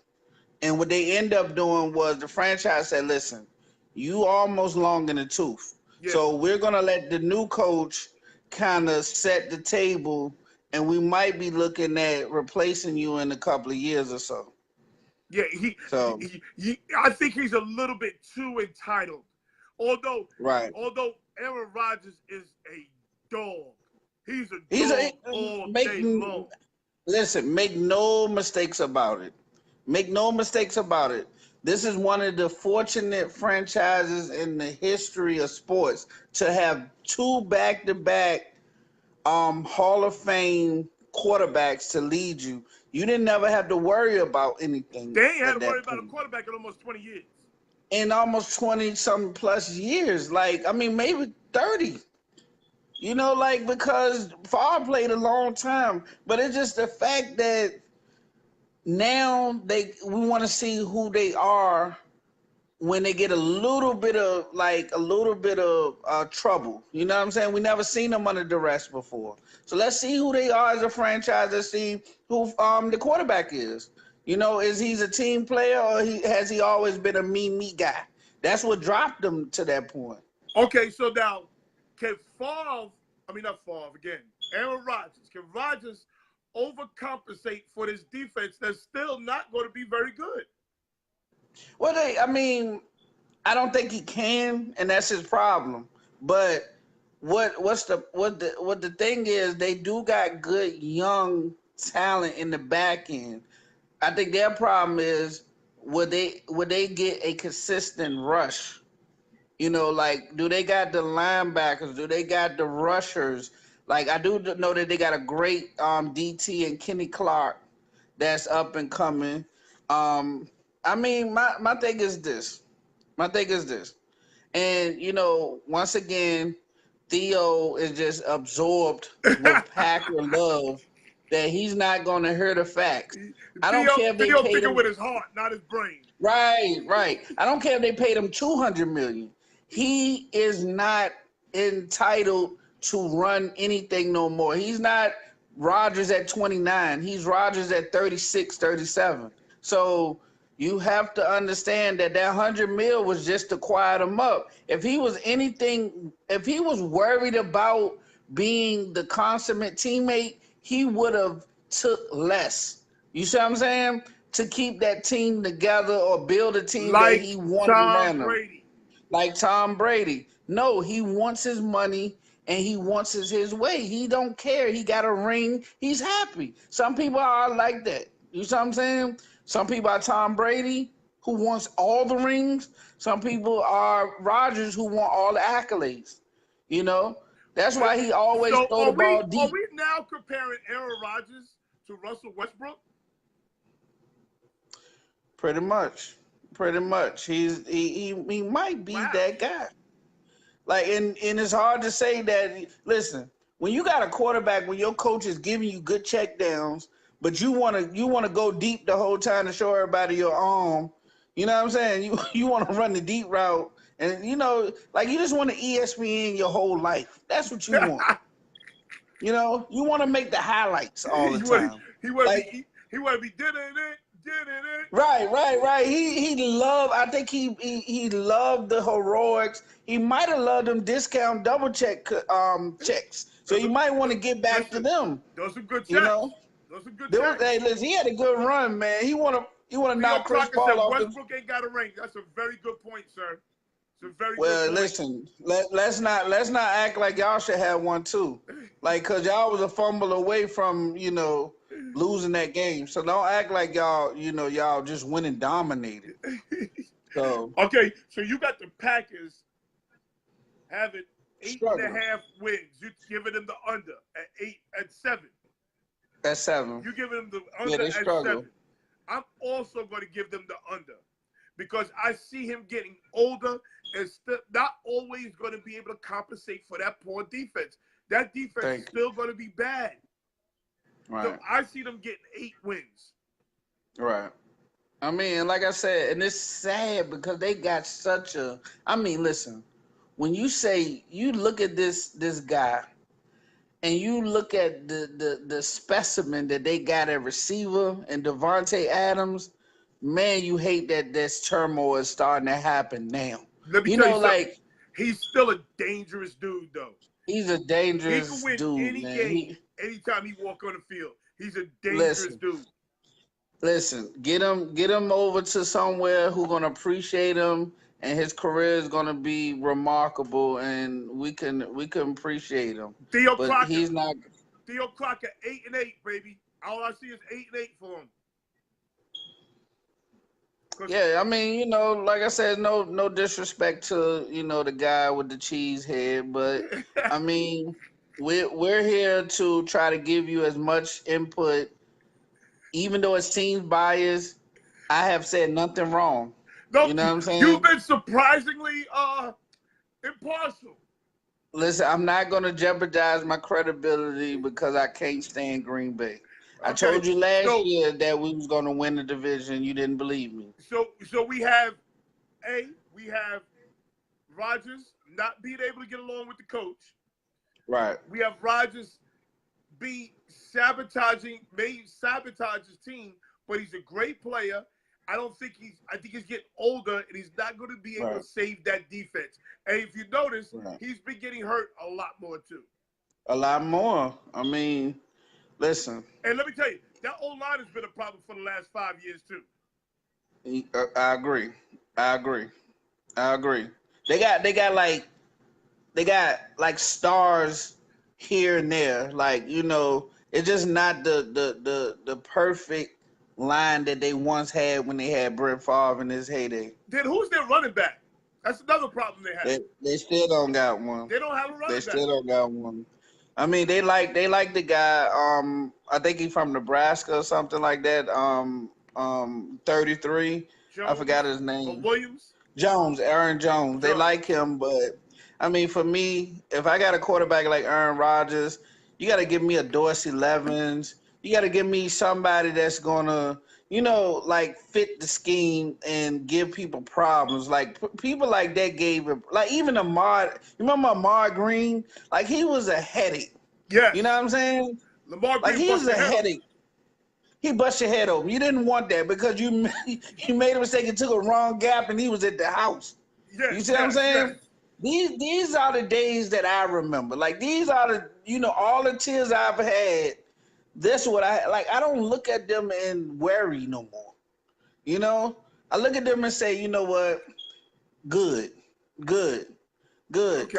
And what they end up doing was the franchise said, listen, you almost long in the tooth. Yeah. So we're going to let the new coach kind of set the table, and we might be looking at replacing you in a couple of years or so. Yeah, I think he's a little bit too entitled. Although Aaron Rodgers is a dog. He's a dog all day long. Listen, make no mistakes about it. Make no mistakes about it. This is one of the fortunate franchises in the history of sports to have two back-to-back Hall of Fame quarterbacks to lead you. You didn't never have to worry about anything. They ain't had to worry about a quarterback in almost 20 years. In almost 20-something plus years. Like, I mean, maybe 30. You know, like, because Favre played a long time. But it's just the fact that now we want to see who they are when they get a little bit of trouble. You know what I'm saying? We never seen them under duress before. So let's see who they are as a franchise. Let's see who the quarterback is. You know, is he's a team player or has he always been a me guy? That's what dropped them to that point. Okay, so now can Aaron Rodgers, can Rodgers overcompensate for this defense that's still not going to be very good? Well, I don't think he can, and that's his problem. But what the thing is, they do got good young talent in the back end. I think their problem is would they get a consistent rush? You know, like, do they got the linebackers? Do they got the rushers? Like, I do know that they got a great DT and Kenny Clark that's up and coming. My thing is this. And, you know, once again, Theo is just absorbed with Packer love that he's not going to hear the facts. I don't care if they paid him with his heart, not his brain. Right. I don't care if they paid him $200 million. He is not entitled to run anything no more. He's not Rodgers at 29. He's Rodgers at 36, 37. So you have to understand that $100 million was just to quiet him up. If he was worried about being the consummate teammate, he would have took less. You see what I'm saying? To keep that team together or build a team that he wanted around him. Like Tom Brady. No, he wants his money and he wants his way. He don't care. He got a ring. He's happy. Some people are like that. You see what I'm saying? Some people are Tom Brady, who wants all the rings. Some people are Rodgers, who want all the accolades. You know? That's why he always throw the ball deep. Are we now comparing Aaron Rodgers to Russell Westbrook? Pretty much. He might be that guy. Like, and it's hard to say that. Listen, when you got a quarterback, when your coach is giving you good check downs, but you wanna go deep the whole time to show everybody your arm. You know what I'm saying? You want to run the deep route, and you know, like, you just want to ESPN your whole life. That's what you want. You know, you want to make the highlights all the time. He want to be did it. Right. I think he loved the heroics. He might have loved them discount double check checks. So you might want to get back to them. Those are good checks. You know, those are good checks. Hey, listen, he had a good run, man. He want to knock Chris Paul off. Westbrook ain't got a ring. That's a very good point, sir. It's a very well, good point. Listen, let's not act like y'all should have one too. Like, cause y'all was a fumble away from, you know, losing that game. So don't act like y'all just went and dominated. So okay, so you got the Packers having 8.5 wins. You're giving them the under at 7. At 7. You're giving them the under at 7. I'm also going to give them the under because I see him getting older and not always going to be able to compensate for that poor defense. That defense is still going to be bad. Right. So I see them getting 8 wins. Right. I mean, like I said, and it's sad because they got such a. I mean, listen, when you look at this guy, and you look at the specimen that they got at receiver and Devontae Adams, man, you hate that this turmoil is starting to happen now. Let me tell you like, he's still a dangerous dude, though. He's a dangerous dude. He can win any game, anytime he walk on the field. He's a dangerous dude. Listen, get him over to somewhere who's gonna appreciate him, and his career is gonna be remarkable, and we can appreciate him. Theo but Crocker, he's not. Theo Crocker, 8-8, baby. All I see is 8-8 for him. Yeah, I mean, you know, like I said, no disrespect to, you know, the guy with the cheese head, but I mean, we're here to try to give you as much input, even though it seems biased. I have said nothing wrong. No, You know what I'm you've saying? been surprisingly impartial. Listen, I'm not gonna jeopardize my credibility because I can't stand Green Bay. I Okay, told you last so year that we was gonna win the division. You didn't believe me. so we have Rodgers not being able to get along with the coach. Right. We have Rodgers may sabotage his team, but he's a great player. I think he's getting older and he's not going to be able to Right. save that defense. And if you notice, Right. he's been getting hurt a lot more too. A lot more. I mean, listen. And let me tell you, that O-line has been a problem for the last 5 years too. I agree. I agree. I agree. They got like stars here and there. Like, you know, it's just not the perfect line that they once had when they had Brett Favre in his heyday. Then who's their running back? That's another problem they have. They still don't got one. They don't have a running back. They still don't got one. I mean, they like the guy. I think he's from Nebraska or something like that. 33. Jones, I forgot his name. Williams. Jones, Aaron Jones. They like him, but I mean, for me, if I got a quarterback like Aaron Rodgers, you got to give me a Dorsey Levens. You got to give me somebody that's gonna, you know, like fit the scheme and give people problems. Like people like that gave him, like even Ahmad. You remember Ahmad Green? Like he was a headache. Yeah. You know what I'm saying? Lamar Green, like he was a headache. He bust your head open. You didn't want that because you made a mistake and took a wrong gap and he was at the house. Yes, you see what I'm saying? Yes. These are the days that I remember. Like these are the, you know, all the tears I've had. This what I like. I don't look at them and worry no more. You know, I look at them and say, you know what? Good. Because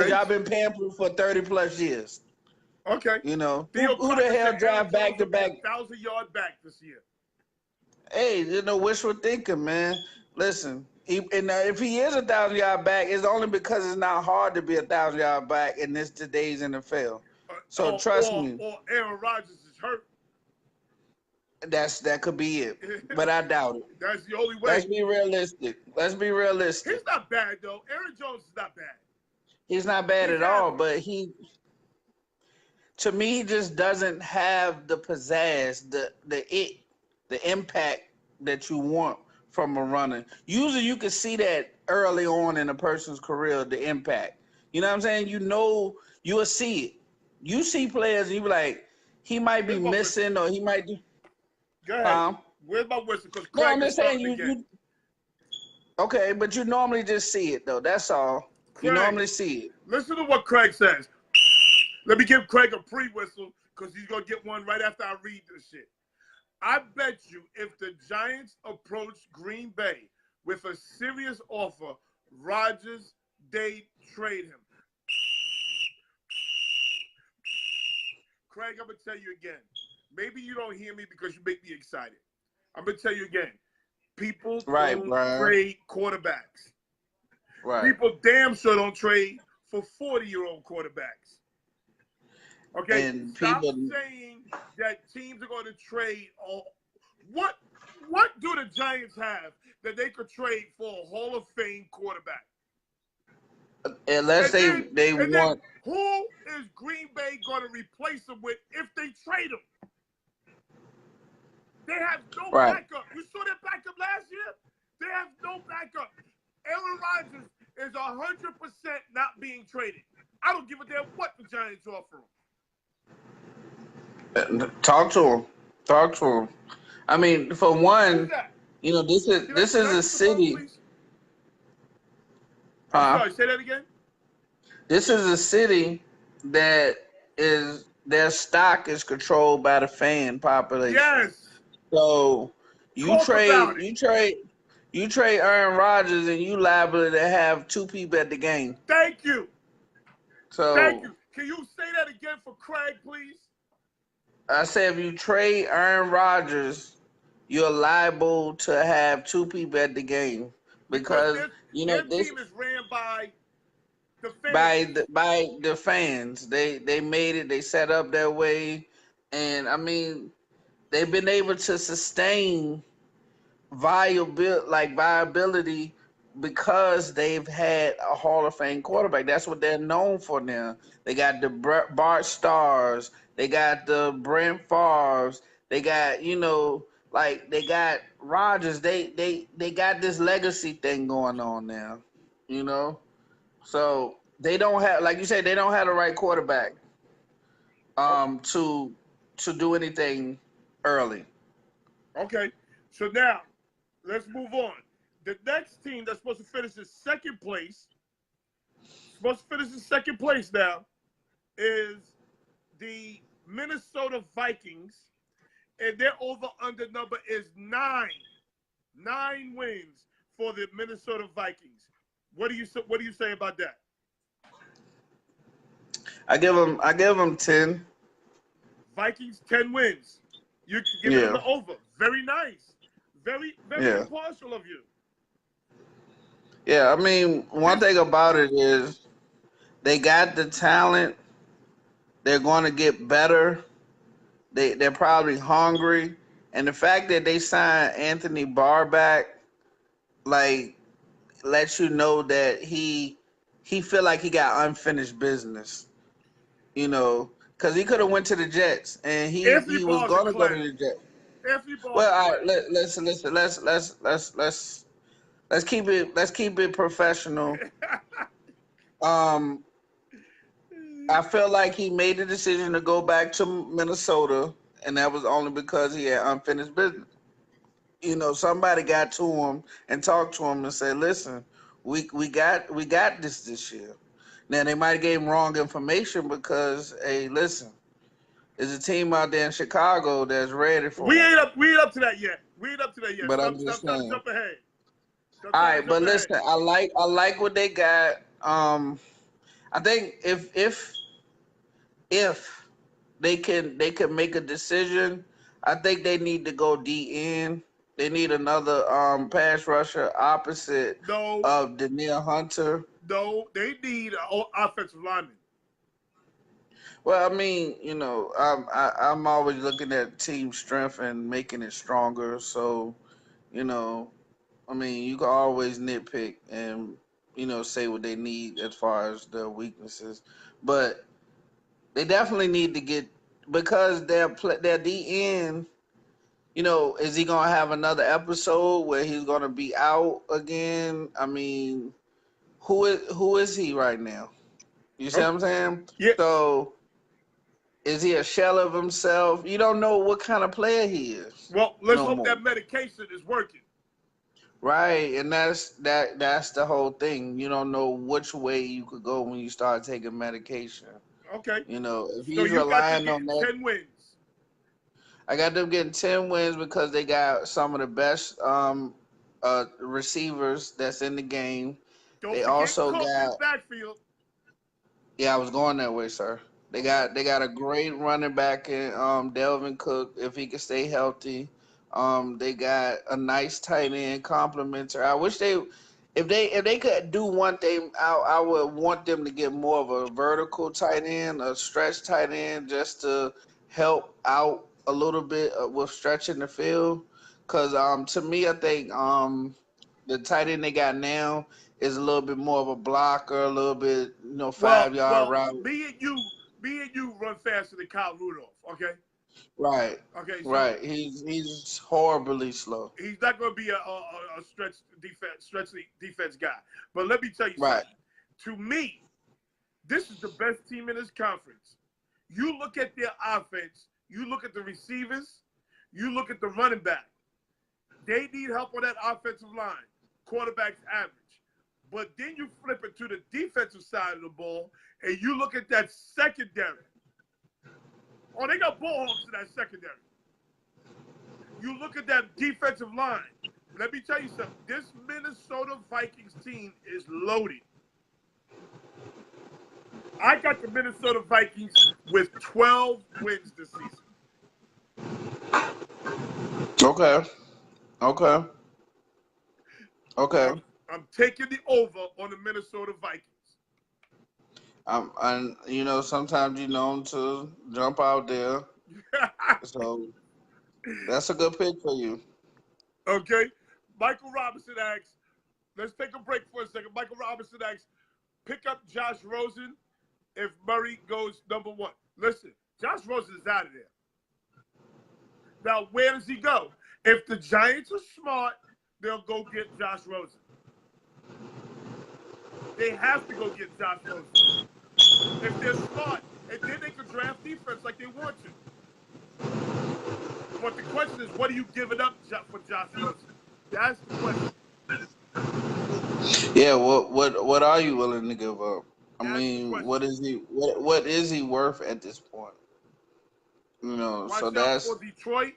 y'all been pampered for 30 plus years. Okay. You know, who the hell drive back to back? 1,000-yard back this year. Hey, you know, wishful thinking, man. Listen, if he is 1,000-yard back, it's only because it's not hard to be 1,000-yard back in today's NFL. So trust me. Or Aaron Rodgers is hurt. That could be it, but I doubt it. That's the only way. Let's be realistic. He's not bad though. Aaron Jones is not bad. He's not bad at all, but to me, he just doesn't have the pizzazz, the impact that you want from a runner. Usually you can see that early on in a person's career, the impact. You know what I'm saying? You know, you'll see it. You see players and you be like, he might be missing or he might do. Go ahead. Where's my whistle? No, I'm just saying you. Okay, but you normally just see it though. That's all. Craig, you normally see it. Listen to what Craig says. Let me give Craig a pre-whistle because he's going to get one right after I read this shit. I bet you if the Giants approach Green Bay with a serious offer, Rodgers, they trade him. Craig, I'm going to tell you again. Maybe you don't hear me because you make me excited. I'm going to tell you again. People don't trade quarterbacks. Right. People damn sure don't trade for 40-year-old quarterbacks. Okay, and stop saying that teams are going to trade. What do the Giants have that they could trade for a Hall of Fame quarterback? Unless they want. Who is Green Bay going to replace him with if they trade him? They have no backup. You saw their backup last year? They have no backup. Aaron Rodgers is 100% not being traded. I don't give a damn what the Giants offer him. Talk to him. I mean, for one, you know, this is a city. Sorry, say that again. This is a city that is their stock is controlled by the fan population. Yes. So you trade Aaron Rodgers and you liable to have two people at the game. Thank you. Thank you. Can you say that again for Craig, please? I said if you trade Aaron Rodgers you're liable to have two people at the game because because you know their this team is ran by the fans. by the fans. They made it. They set up their way, and I mean they've been able to sustain viability because they've had a Hall of Fame quarterback. That's what they're known for now. They got the Bart Starrs, they got the Brent Favres, they got like they got Rodgers. They got this legacy thing going on now, you know. So they don't have, like you said, they don't have the right quarterback to do anything early. Okay, so now let's move on. The next team that's supposed to finish in second place now, is the Minnesota Vikings, and their over/under number is 9. 9 wins for the Minnesota Vikings. What do you say about that? I give them 10. Vikings 10 wins. You're giving them the over. Very nice. Very impartial of you. Yeah, I mean, one thing about it is they got the talent. They're going to get better. They're probably hungry, and the fact that they signed Anthony Barr back, like, lets you know that he feel like he got unfinished business. You know, because he could have went to the Jets, and Anthony he was Barr's a going to go to clown. the Jets. Anthony Barr's Well, a all clown. right, let's keep it professional. I feel like he made the decision to go back to Minnesota, and that was only because he had unfinished business. You know, somebody got to him and talked to him and said, "Listen, we got this year." Now they might have gave him wrong information because, hey, listen, there's a team out there in Chicago that's ready for We him. ain't up to that yet. But Stop I'm just trying to saying. jump ahead. All right, but listen, I like what they got. I think if they can make a decision, I think they need to go DN. They need another pass rusher opposite of Danielle Hunter. No, they need an offensive lineman. Well, I mean, you know, I'm always looking at team strength and making it stronger. So, you know, I mean, you can always nitpick and say what they need as far as their weaknesses, but they definitely need to get, because their DN. You know, is he gonna have another episode where he's gonna be out again? I mean, who is he right now? You see what I'm saying? Yeah. So is he a shell of himself? You don't know what kind of player he is. Well, let's hope that medication is working. Right, and that's the whole thing. You don't know which way you could go when you start taking medication. Okay. You know, if So he's you got relying to on get that. 10 wins. I got them getting 10 wins because they got some of the best receivers that's in the game. Don't They forget also Cook in got. the backfield. Yeah, I was going that way, sir. They got a great running back in Delvin Cook if he can stay healthy. They got a nice tight end complimenter. I wish if they could do one thing, I would want them to get more of a vertical tight end, a stretch tight end, just to help out a little bit with stretching the field. Cause to me, I think the tight end they got now is a little bit more of a blocker, a little bit, 5-yard route. Me and you run faster than Kyle Rudolph. Okay. Right. Okay. So Right. He's horribly slow. he's not going to be a stretch defense guy. But let me tell you Right. something. To me, this is the best team in this conference. You look at their offense. You look at the receivers. You look at the running back. They need help on that offensive line. Quarterback's average. But then you flip it to the defensive side of the ball, and you look at that secondary. Oh, they got ball hawks in that secondary. You look at that defensive line. Let me tell you something. This Minnesota Vikings team is loaded. I got the Minnesota Vikings with 12 wins this season. Okay. Okay. Okay. I'm taking the over on the Minnesota Vikings. And sometimes you know to jump out there. So that's a good pick for you. Okay. Michael Robinson asks, let's take a break for a second. Michael Robinson asks, pick up Josh Rosen if Murray goes number 1. Listen, Josh Rosen is out of there. Now, where does he go? If the Giants are smart, they'll go get Josh Rosen. They have to go get Josh Rosen. If they're smart, and then they can draft defense like they want to. But the question is, what are you giving up for Josh Rosen? That's the question. Yeah, what are you willing to give up? I That's mean, what is he worth at this point? Watch So out that's for Detroit.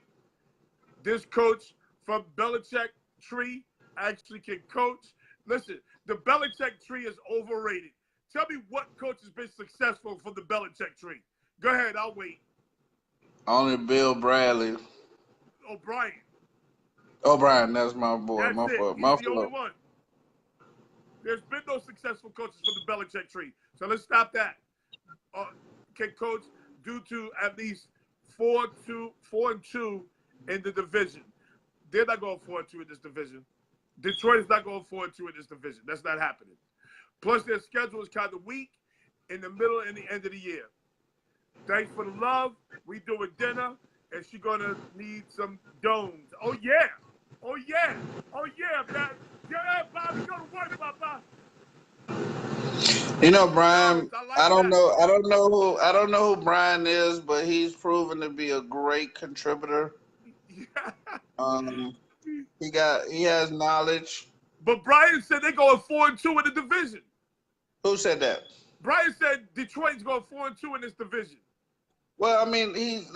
This coach from Belichick tree actually can coach. Listen, the Belichick tree is overrated. Tell me what coach has been successful from the Belichick tree. Go ahead, I'll wait. only Bill Bradley. O'Brien, that's my boy. That's My it. fault. He's the only one. There's been no successful coaches from the Belichick tree. So let's stop that. Can coach due to at least 4-2 in the division. They're not going 4-2 in this division. Detroit is not going 4-2 in this division. That's not happening. Plus, their schedule is kind of weak in the middle and the end of the year. Thanks for the love. We doing dinner, and she's going to need some domes. Oh, yeah. Oh, yeah. Oh, yeah, man. Yeah, Bobby, go to work, Papa. Brian, I don't know who Brian is, but he's proven to be a great contributor. He has knowledge. But Brian said they're going 4-2 in the division. Who said that? Brian said Detroit's going 4-2 in this division. Well, I mean, he's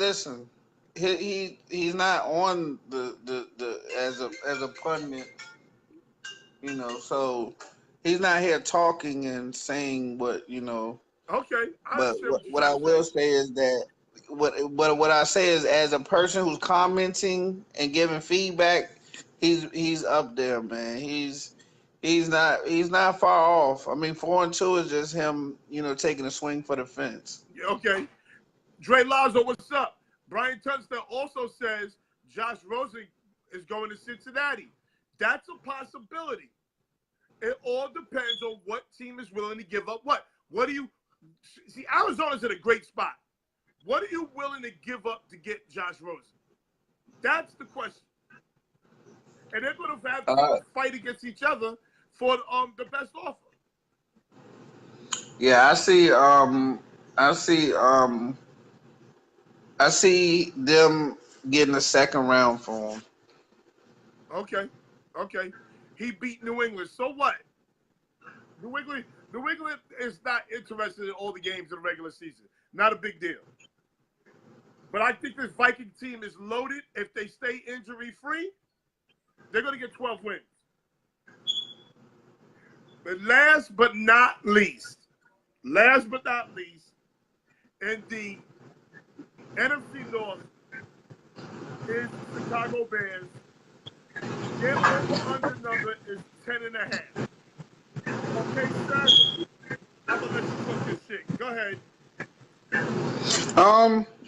not on the as a pundit, so he's not here talking and saying what. Okay, but what I will say is that what I say is, as a person who's commenting and giving feedback, he's up there, man. He's not far off. I mean, 4-2 is just him, taking a swing for the fence. Okay. Dre Lazo, what's up? Brian Tunstall also says Josh Rosen is going to Cincinnati. That's a possibility. It all depends on what team is willing to give up what. What do you see? Arizona's in a great spot. What are you willing to give up to get Josh Rosen? That's the question. And they're going to have to fight against each other for the best offer. Yeah, I see them getting a second round for him. Okay. He beat New England. So what? New England is not interested in all the games in the regular season. Not a big deal. But I think this Viking team is loaded. If they stay injury-free, they're going to get 12 wins. But last but not least, in the NFC North is the Chicago Bears. Their over-under number is 10.5. Okay, sir? I'm going to let you cook this shit. Go ahead.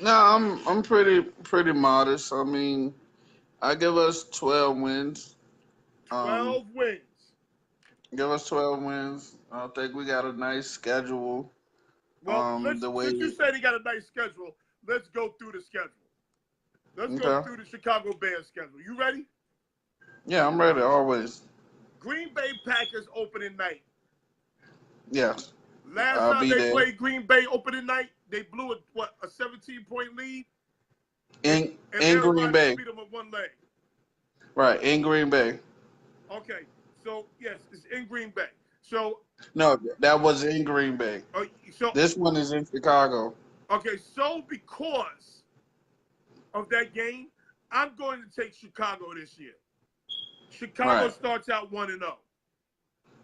No, I'm pretty modest. I mean, I give us 12 wins. 12 wins. Give us 12 wins. I think we got a nice schedule. Well, since you said he got a nice schedule, let's go through the schedule. Let's go through the Chicago Bears schedule. You ready? Yeah, I'm ready, always. Green Bay Packers opening night. Yeah. Last time they played Green Bay opening night, they blew a 17-point lead? In Green Bay. Beat them with one leg. Right, in Green Bay. Okay, so yes, it's in Green Bay. So no, that was in Green Bay. So this one is in Chicago. Okay, so because of that game, I'm going to take Chicago this year. Chicago starts out 1-0.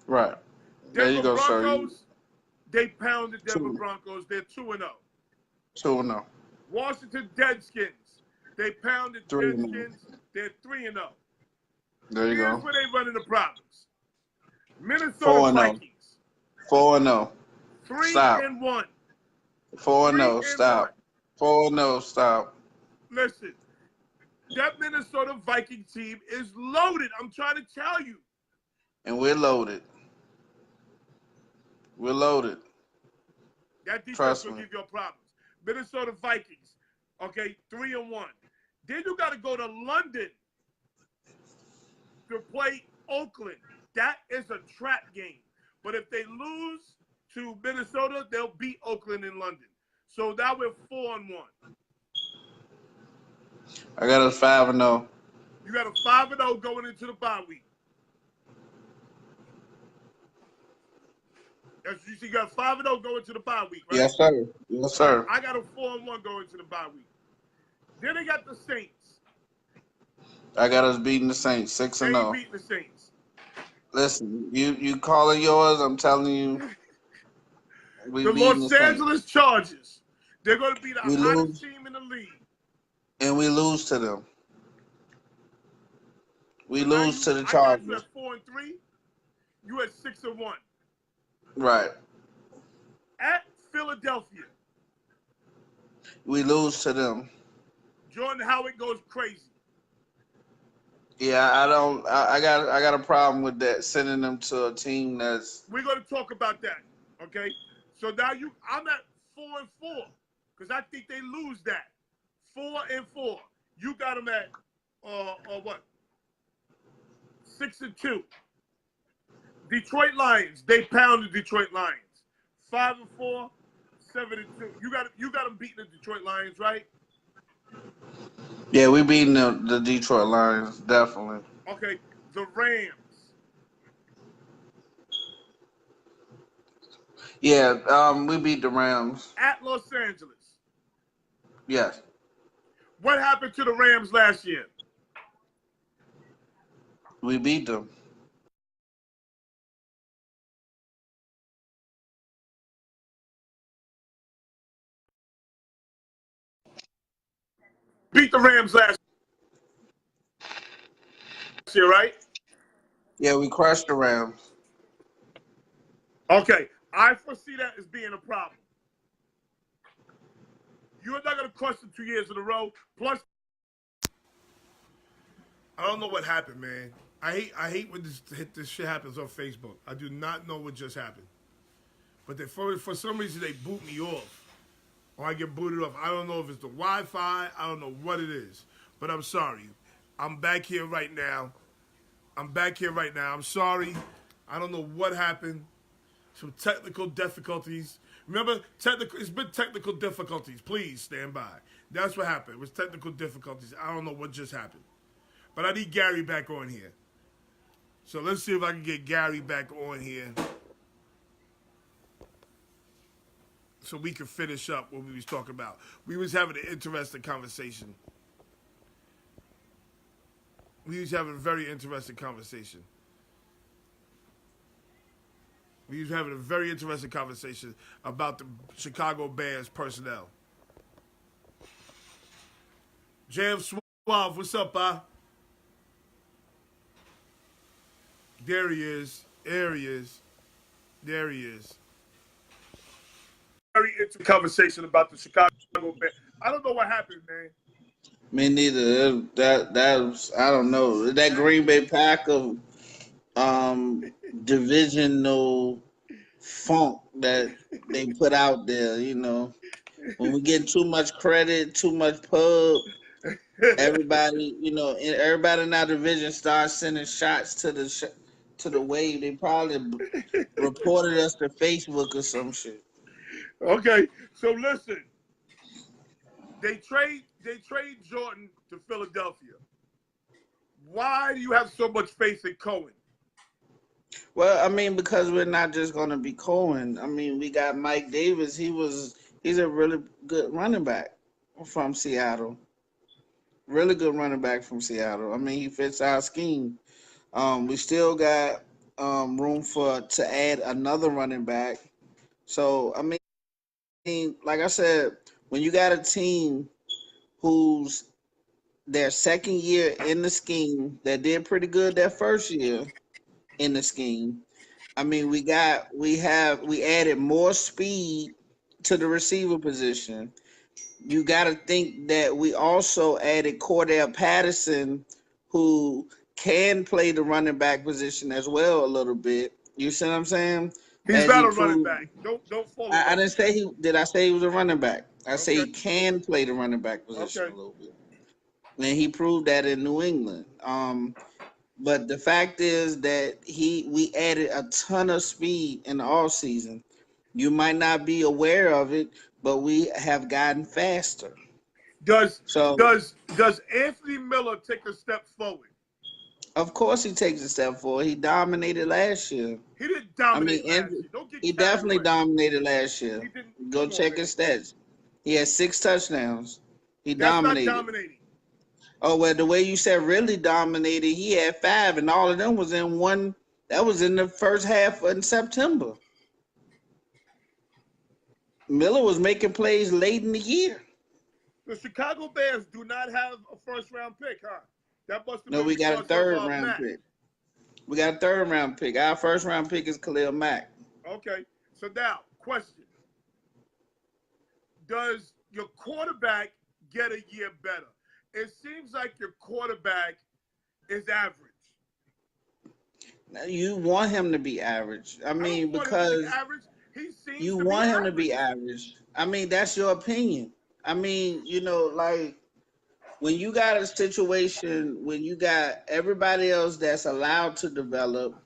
Right. There you go, Broncos, sir. They pounded Denver Broncos. They're 2-0. 2-0. Washington Redskins, they pounded Redskins. They're 3-0. There you Here's go. where they run into problems. Minnesota 4-0. Vikings. 4-0. 3-1. 4-0. Stop. 4-0. Stop. Listen, that Minnesota Viking team is loaded. I'm trying to tell you. And we're loaded. We're loaded. That defense Trust will me. give you problems. Minnesota Vikings, okay, 3-1. Then you got to go to London to play Oakland. That is a trap game. But if they lose to Minnesota, they'll beat Oakland in London. So now we're 4-1. I got us 5-0. You got a 5-0 going into the bye week. You see, you got 5-0 going to the bye week, right? Yes, sir. Yes, sir. I got a 4-1 going to the bye week. Then they got the Saints. I got us beating the Saints 6-0. They ain't beating the Saints. Listen, you calling yours? I'm telling you, we the beating Los the Angeles Saints. Chargers. They're going to be the We hottest lose. team in the league. And we lose to them. We So lose to the I got Chargers. you at 4-3. You at 6-1. Right. At Philadelphia. We lose to them. Jordan Howard goes crazy. Yeah, I got a problem with that, sending them to a team that's. We're going to talk about that, okay? So now I'm at 4-4 because I think they lose that. 4-4. You got them at what? 6-2. Detroit Lions. They pounded Detroit Lions. 5-4, 7-2. You got them beating the Detroit Lions, right? Yeah, we beating the Detroit Lions, definitely. Okay, the Rams. Yeah, we beat the Rams. At Los Angeles. Yes. What happened to the Rams last year? We beat them. Beat the Rams last year, right? Yeah, we crushed the Rams. Okay, I foresee that as being a problem. You're not going to crush them 2 years in a row. Plus, I don't know what happened, man. I hate when this shit happens on Facebook. I do not know what just happened. But for some reason, they boot me off. Or I get booted off. I don't know if it's the Wi-Fi. I don't know what it is. But I'm sorry. I'm back here right now. I'm sorry. I don't know what happened. Some technical difficulties. Remember, it's been technical difficulties. Please stand by. That's what happened. It was technical difficulties. I don't know what just happened. But I need Gary back on here. So let's see if I can get Gary back on here. So we can finish up what we was talking about. We was having an interesting conversation. We was having a very interesting conversation. We was having a very interesting conversation about the Chicago Bears personnel. Jam Suave, what's up, Ba? There he is. There he is. There he is. Very interesting conversation about the Chicago Bears. I don't know what happened, man. Me neither. That was, I don't know. That Green Bay Packer divisional funk that they put out there, you know. When we get too much credit, too much pub, everybody, you know, everybody in our division starts sending shots to the wave. They probably reported us to Facebook or some shit. Okay, so listen. They trade Jordan to Philadelphia. Why do you have so much faith in Cohen? Well, I mean, because we're not just gonna be Cohen. I mean, we got Mike Davis. He's a really good running back from Seattle. Really good running back from Seattle. I mean, he fits our scheme. We still got room to add another running back. So I mean, like I said, when you got a team whose their second year in the scheme that did pretty good that first year in the scheme. I mean, we added more speed to the receiver position. You got to think that we also added Cordell Patterson, who can play the running back position as well a little bit. You see what I'm saying? He's not a running back. Don't follow. I didn't say he. Did I say he was a running back? I say he Okay. can play the running back position Okay. a little bit, and he proved that in New England. But the fact is that we added a ton of speed in the off season. You might not be aware of it, but we have gotten faster. Does Anthony Miller take a step forward? Of course, he takes a step forward. He dominated last year. He didn't dominate last year. Don't get he carried definitely away. dominated last year. He didn't. Go check his stats. He had 6 touchdowns. He That's dominated. not dominating. Oh, well, the way you said really dominated, he had 5, and all of them was in one. That was in the first half in September. Miller was making plays late in the year. The Chicago Bears do not have a first-round pick, huh? That must have No, we got a third-round pick. We got a third-round pick. Our first-round pick is Khalil Mack. Okay. So now, question. Does your quarterback get a year better? It seems like your quarterback is average. Now, you want him to be average. I mean, because you want him to be average. I mean, that's your opinion. I mean, you know, like when you got a situation when you got everybody else that's allowed to develop,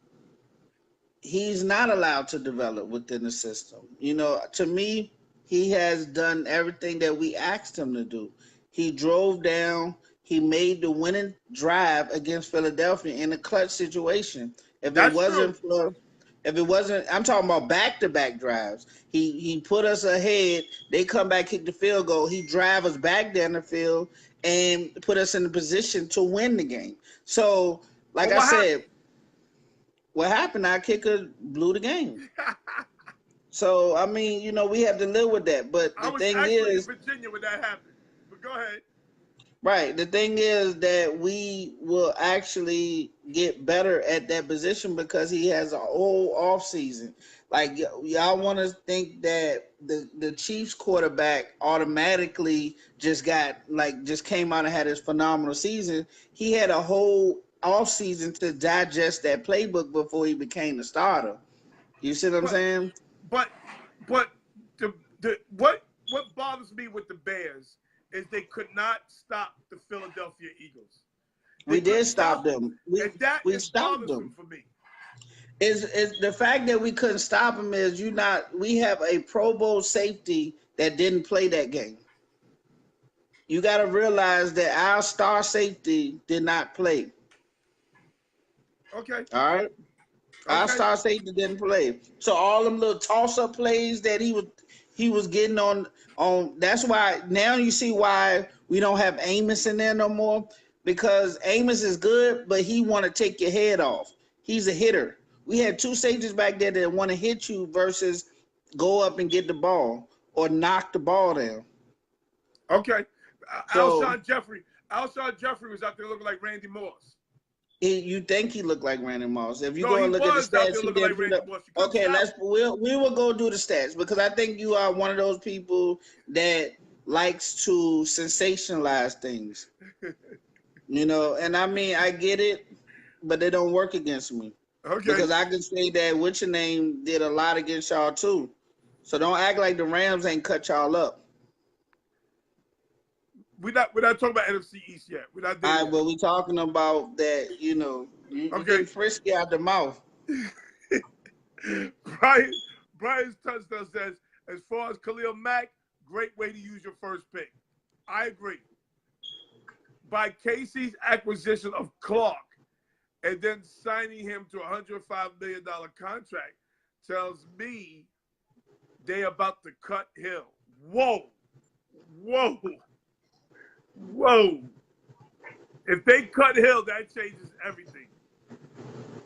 he's not allowed to develop within the system. You know, to me, he has done everything that we asked him to do. He drove down, he made the winning drive against Philadelphia in a clutch situation. If it wasn't, I'm talking about back-to-back drives. He put us ahead. They come back, kick the field goal. He drive us back down the field and put us in the position to win the game. So, like I said, what happened? Our kicker blew the game. So, I mean, you know, we have to live with that. But the thing is, in Virginia when that happened. But go ahead. Right. The thing is that we will actually get better at that position because he has a whole off season. Like y'all want to think that the Chiefs quarterback automatically just came out and had his phenomenal season. He had a whole off season to digest that playbook before he became the starter. You see what I'm saying? But what bothers me with the Bears is they could not stop the Philadelphia Eagles. We did stop them. We stopped them. For me. Is the fact that we couldn't stop them is we have a Pro Bowl safety that didn't play that game. You got to realize that our star safety did not play. Okay. All right. Okay. Our star safety didn't play. So all them little toss-up plays that he was getting on that's why now you see why we don't have Amos in there no more, because Amos is good, but he want to take your head off. He's a hitter. We had 2 safeties back there that want to hit you versus go up and get the ball or knock the ball down. Okay. Alshon Jeffrey was out there looking like Randy Moss. You think he looked like Randy Moss? If you go and look at the stats, he didn't put up. Okay, we will go do the stats because I think you are one of those people that likes to sensationalize things. You know, and I mean I get it, but they don't work against me. Okay. Because I can say that what's your name did a lot against y'all too. So don't act like the Rams ain't cut y'all up. We're not talking about NFC East yet. We're not there. All right, but we're talking about that, you know, you get frisky out the mouth. Brian's touchdown says, as far as Khalil Mack, great way to use your first pick. I agree. By Casey's acquisition of Clark and then signing him to a $105 million contract tells me they about to cut Hill. Whoa. If they cut Hill, that changes everything.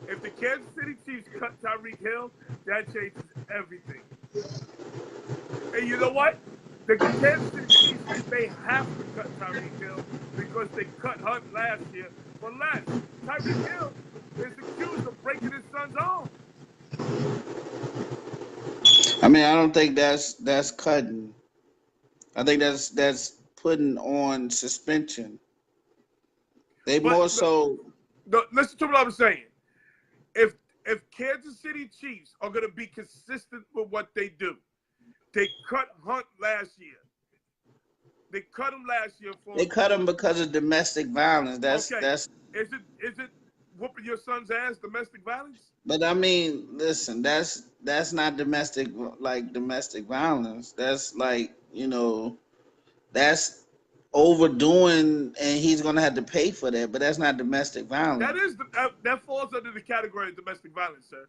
If the Kansas City Chiefs cut Tyreek Hill, that changes everything. And you know what? The Kansas City Chiefs They have to cut Tyreek Hill because they cut Hunt last year for less. Tyreek Hill is accused of breaking his son's arm. I mean, I don't think that's cutting. I think that's putting on suspension. They But more so. listen to what I'm saying. If Kansas City Chiefs are going to be consistent with what they do, they cut Hunt last year. They cut him last year for. They cut him because of domestic violence. That's okay. that's. Is it whooping your son's ass domestic violence? But I mean, listen, that's not domestic violence. That's like, that's overdoing, and he's gonna have to pay for that. But that's not domestic violence. That falls under the category of domestic violence, sir.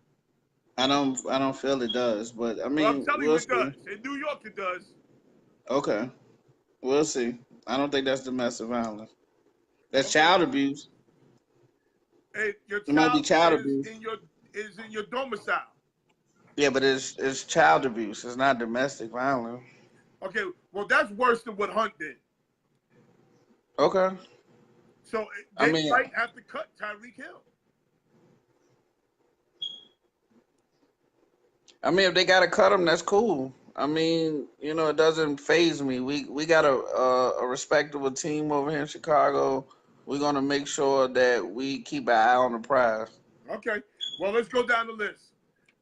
I don't feel it does, but I mean, well, I'm telling you, we'll it see. does. In New York, it does. Okay, we'll see. I don't think that's domestic violence. That's child abuse. Hey, your It might be child child abuse. is in your domicile. Yeah, but it's child abuse. It's not domestic violence. Okay, well, that's worse than what Hunt did. Okay. So they might have to cut Tyreek Hill. I mean, if they gotta cut him, that's cool. I mean, it doesn't faze me. We got a respectable team over here in Chicago. We're gonna make sure that we keep an eye on the prize. Okay. Well, let's go down the list.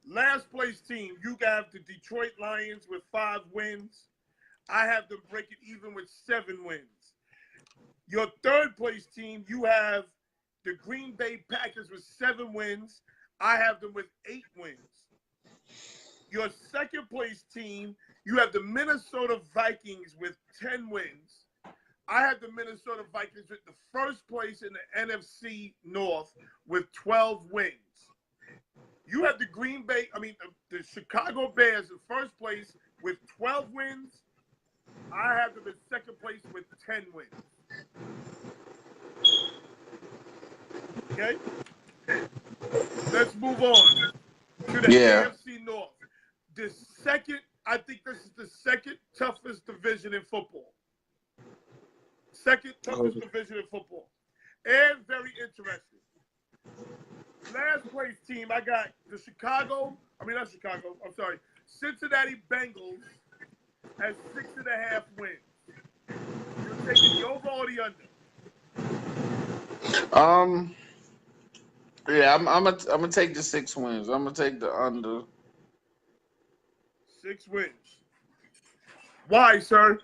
Last place team, you got the Detroit Lions with 5 wins. I have them breaking even with 7 wins. Your third place team, you have the Green Bay Packers with 7 wins. I have them with 8 wins. Your second place team, you have the Minnesota Vikings with 10 wins. I have the Minnesota Vikings with the first place in the NFC North with 12 wins. You have the the Chicago Bears in first place with 12 wins. I have them in second place with 10 wins. Okay? Let's move on to the AFC North. I think this is the second toughest division in football. Second toughest division in football. And very interesting. Last place team, I got the Cincinnati Bengals at 6.5 wins. You're taking the over or the under? Yeah, I'm gonna take the 6 wins. I'm gonna take the under. 6 wins. Why, sir?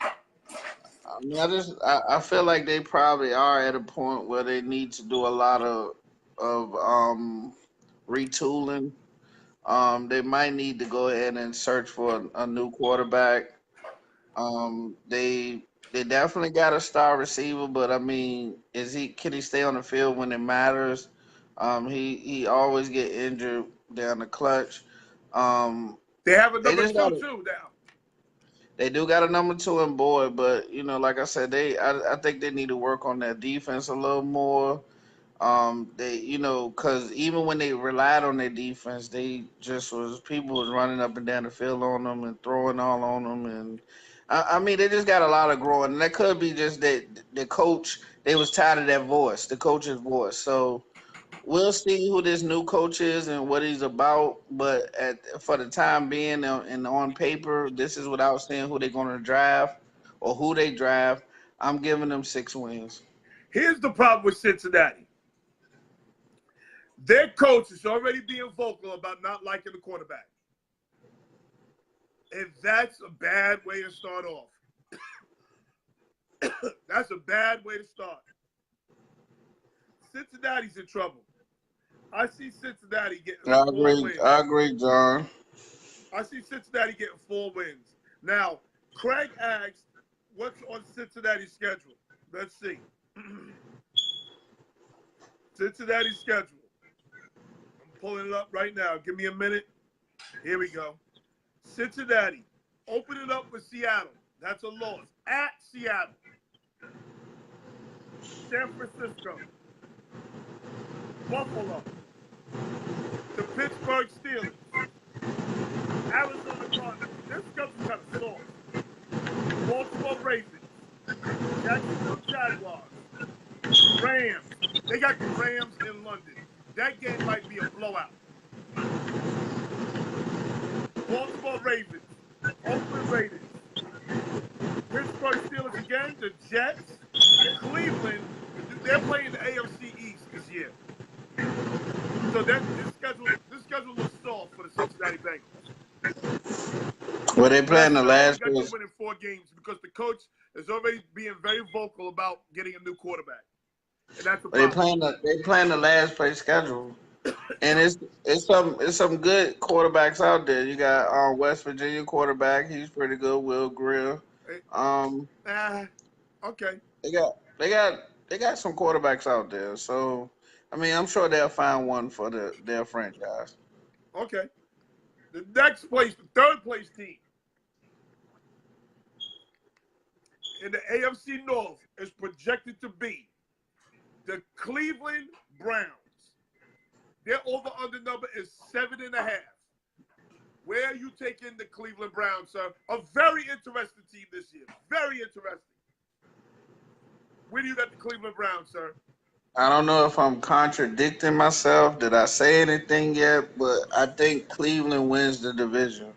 I mean, I feel like they probably are at a point where they need to do a lot of retooling. They might need to go ahead and search for a new quarterback. They definitely got a star receiver, but I mean, can he stay on the field when it matters? He always get injured down the clutch. They have a number 2 too now. They do got a number 2 in Boyd, but like I said, I think they need to work on their defense a little more. Because even when they relied on their defense, people was running up and down the field on them and throwing all on them, and I mean they just got a lot of growing. And that could be just that the coach, they was tired of that voice, the coach's voice. So we'll see who this new coach is and what he's about. But for the time being and on paper, this is without saying who they're going to draft or who they draft. I'm giving them 6 wins. Here's the problem with Cincinnati. Their coach is already being vocal about not liking the quarterback. And that's a bad way to start off. That's a bad way to start. Cincinnati's in trouble. I see Cincinnati getting 4 wins. I agree, John. I see Cincinnati getting 4 wins. Now, Craig asked, what's on Cincinnati's schedule? Let's see. Cincinnati's schedule. I'm pulling it up right now. Give me a minute. Here we go. Cincinnati. Open it up with Seattle. That's a loss. At Seattle. San Francisco. Buffalo. The Pittsburgh Steelers. Arizona Cardinals. This schedule's kind of soft. Jets, Cleveland. They're playing the AFC East this year. So this schedule looks soft for the Cincinnati Bengals. Well, they But I playing the still only last got them place. winning 4 games because the coach is already being very vocal about getting a new quarterback, and that's a problem. They playing the last place schedule, and it's some good quarterbacks out there. You got West Virginia quarterback. He's pretty good. Will Grill. Eh, Um, okay, they got some quarterbacks out there. So I mean, I'm sure they'll find one for their franchise. okay. The next place, the third place team in the AFC North is projected to be the Cleveland Browns. Their over-under number is 7.5. Where are you taking the Cleveland Browns, sir? A very interesting team this year. Very interesting. Where do you got the Cleveland Browns, sir? I don't know if I'm contradicting myself. Did I say anything yet? But I think Cleveland wins the division.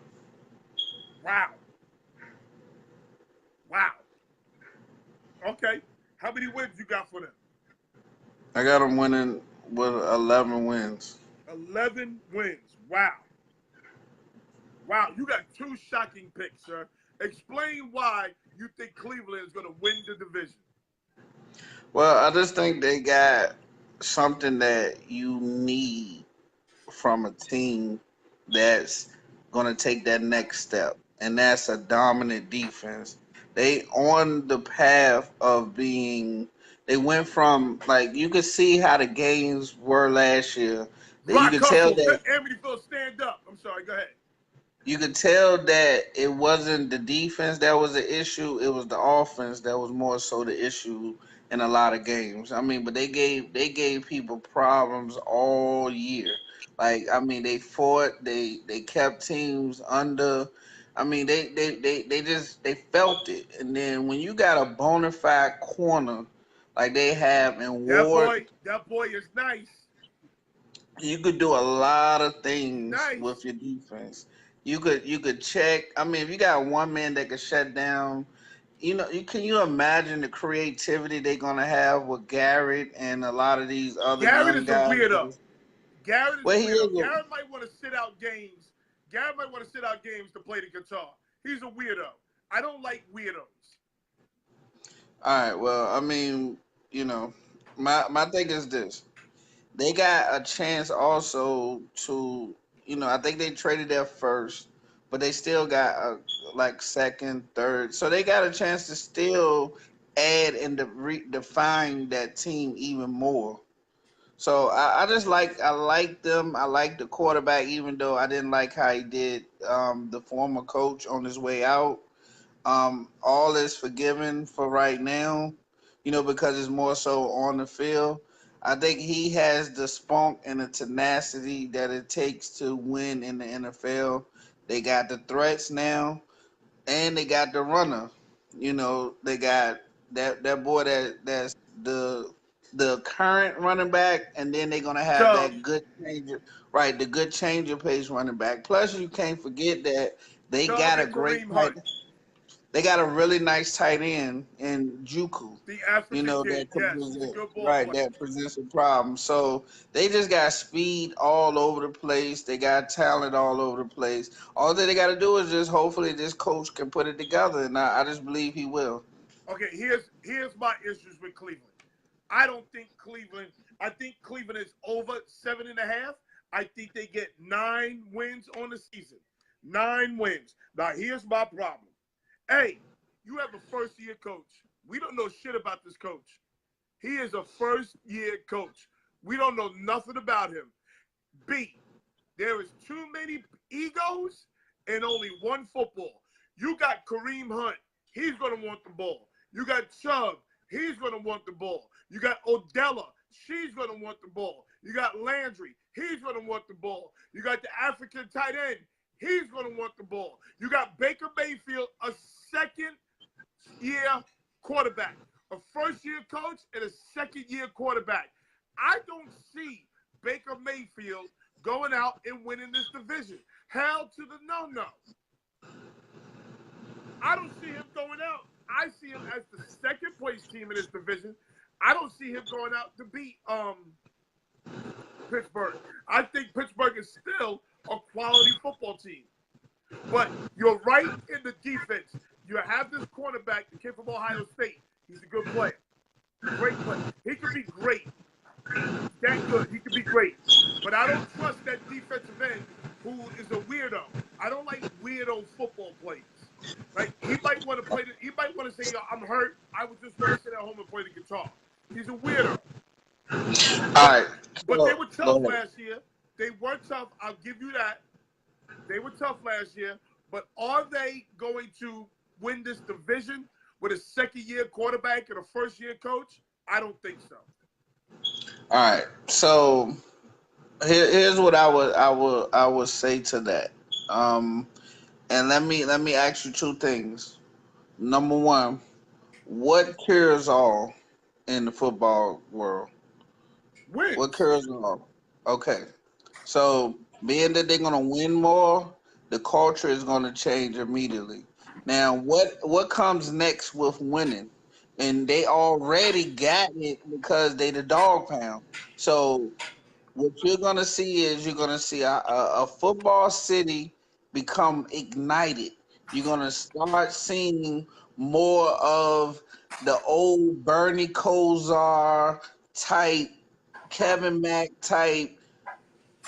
Wow. Wow. Okay. How many wins you got for them? I got them winning with 11 wins. 11 wins. Wow. Wow. You got 2 shocking picks, sir. Explain why you think Cleveland is going to win the division. Well, I just think they got something that you need from a team that's going to take that next step, and that's a dominant defense. They on the path of being. They went from like you could see how the games were last year. That you Rock could tell Hustle. that Amityville, stand up. I'm sorry. Go ahead. it wasn't the defense that was the issue. It was the offense that was more so the issue in a lot of games. I mean, but they gave people problems all year. Like I mean, they fought. They kept teams under. I mean, they felt it. And then when you got a bona fide corner like they have in Ward, That boy is nice. you could do a lot of things Nice. with your defense. You could check. I mean, if you got one man that could shut down, can you imagine the creativity they're gonna have with Garrett and a lot of these other Garrett young is a guys? weirdo. Garrett is a Well, he is. weirdo. Garrett might want to sit out games. Garrett might want to sit out games to play the guitar. He's a weirdo. I don't like weirdos. All right. Well, I mean, my thing is this. They got a chance also to, I think they traded their first, but they still got like second, third. So they got a chance to still add and define that team even more. So I like them. I like the quarterback, even though I didn't like how he did the former coach on his way out. All is forgiven for right now, because it's more so on the field. I think he has the spunk and the tenacity that it takes to win in the NFL. They got the threats now, and they got the runner. They got that boy that's the current running back, and then they're gonna have Chubb. that good changer, right? The good changer pace running back. Plus, you can't forget that they Chubb got a and great Kareem tight. Hunt. They got a really nice tight end in Juku. The African kid. That could Yes, he's a present good ball right player. that presents a problem. So they just got speed all over the place. They got talent all over the place. All that they got to do is just hopefully this coach can put it together, and I just believe he will. Okay, here's my issues with Cleveland. I don't think Cleveland. I think Cleveland is over 7.5. I think they get 9 wins on the season. 9 wins. Now here's my problem. A, you have a first-year coach. We don't know shit about this coach. He is a first-year coach. We don't know nothing about him. B, there is too many egos and only one football. You got Kareem Hunt. He's going to want the ball. You got Chubb. He's going to want the ball. You got Odella. She's going to want the ball. You got Landry. He's going to want the ball. You got the African tight end. He's going to want the ball. You got Baker Mayfield, a second-year quarterback, a first-year coach, and a second-year quarterback. I don't see Baker Mayfield going out and winning this division. Hell to the no-no. I don't see him going out. I see him as the second place team in this division. I don't see him going out to beat Pittsburgh. I think Pittsburgh is still a quality football team. But you're right in the defense. You have this cornerback, the kid from Ohio State. He's a good player. Great player. He could be great. That good. He could be great. But I don't trust that defensive end who is a weirdo. I don't like weirdo football players. Right? He might want to play. He might want to say, "Yo, I'm hurt. I would just want to sit at home and play the guitar." He's a weirdo. All right. But they were tough last year. They were tough. I'll give you that. They were tough last year. But are they going to win this division with a second-year quarterback and a first-year coach? I don't think so. All right. So here's what I would say to that. And let me ask you two things. Number one, what cures all in the football world? Wins. What cures all? Okay. So being that they're gonna win more, the culture is gonna change immediately. Now, what comes next with winning? And they already got it because they the dog pound. So what you're gonna see is you're gonna see a football city become ignited. You're gonna start seeing more of the old Bernie Kosar type, Kevin Mack type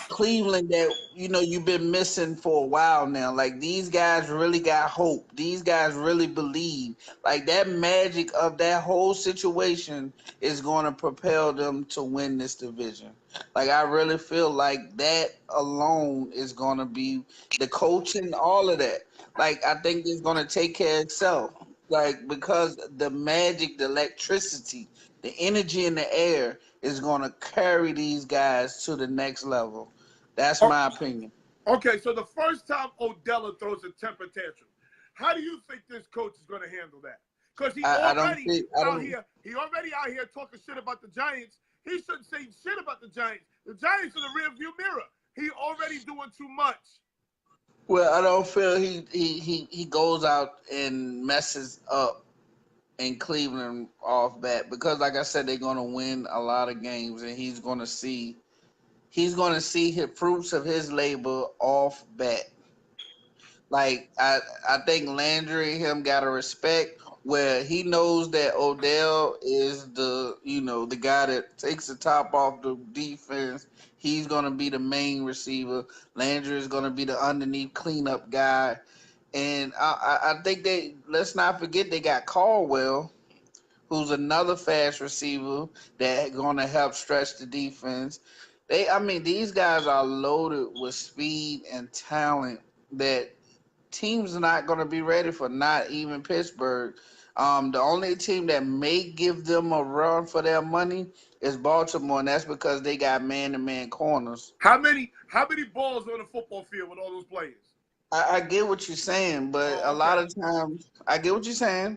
Cleveland that you've been missing for a while now. Like, these guys really got hope. These guys really believe. Like, that magic of that whole situation is going to propel them to win this division. Like, I really feel like that alone is going to be the coaching, all of that. Like, I think it's going to take care of itself. Like, because the magic, the electricity, the energy in the air is going to carry these guys to the next level. That's my opinion. Okay, so the first time Odella throws a temper tantrum, how do you think this coach is going to handle that? Because he already out here talking shit about the Giants. He shouldn't say shit about the Giants. The Giants are the rearview mirror. He already doing too much. Well, I don't feel he goes out and messes up in Cleveland off bat, because, like I said, they're going to win a lot of games, and he's going to see his fruits of his labor off bat. Like, I think Landry and him got a respect where he knows that Odell is the guy that takes the top off the defense. He's going to be the main receiver. Landry is going to be the underneath cleanup guy. And I think let's not forget they got Caldwell, who's another fast receiver that's going to help stretch the defense. These guys are loaded with speed and talent that teams are not going to be ready for, not even Pittsburgh. The only team that may give them a run for their money is Baltimore, and that's because they got man-to-man corners. How many balls on the football field with all those players? I get what you're saying, but a lot of times I get what you're saying.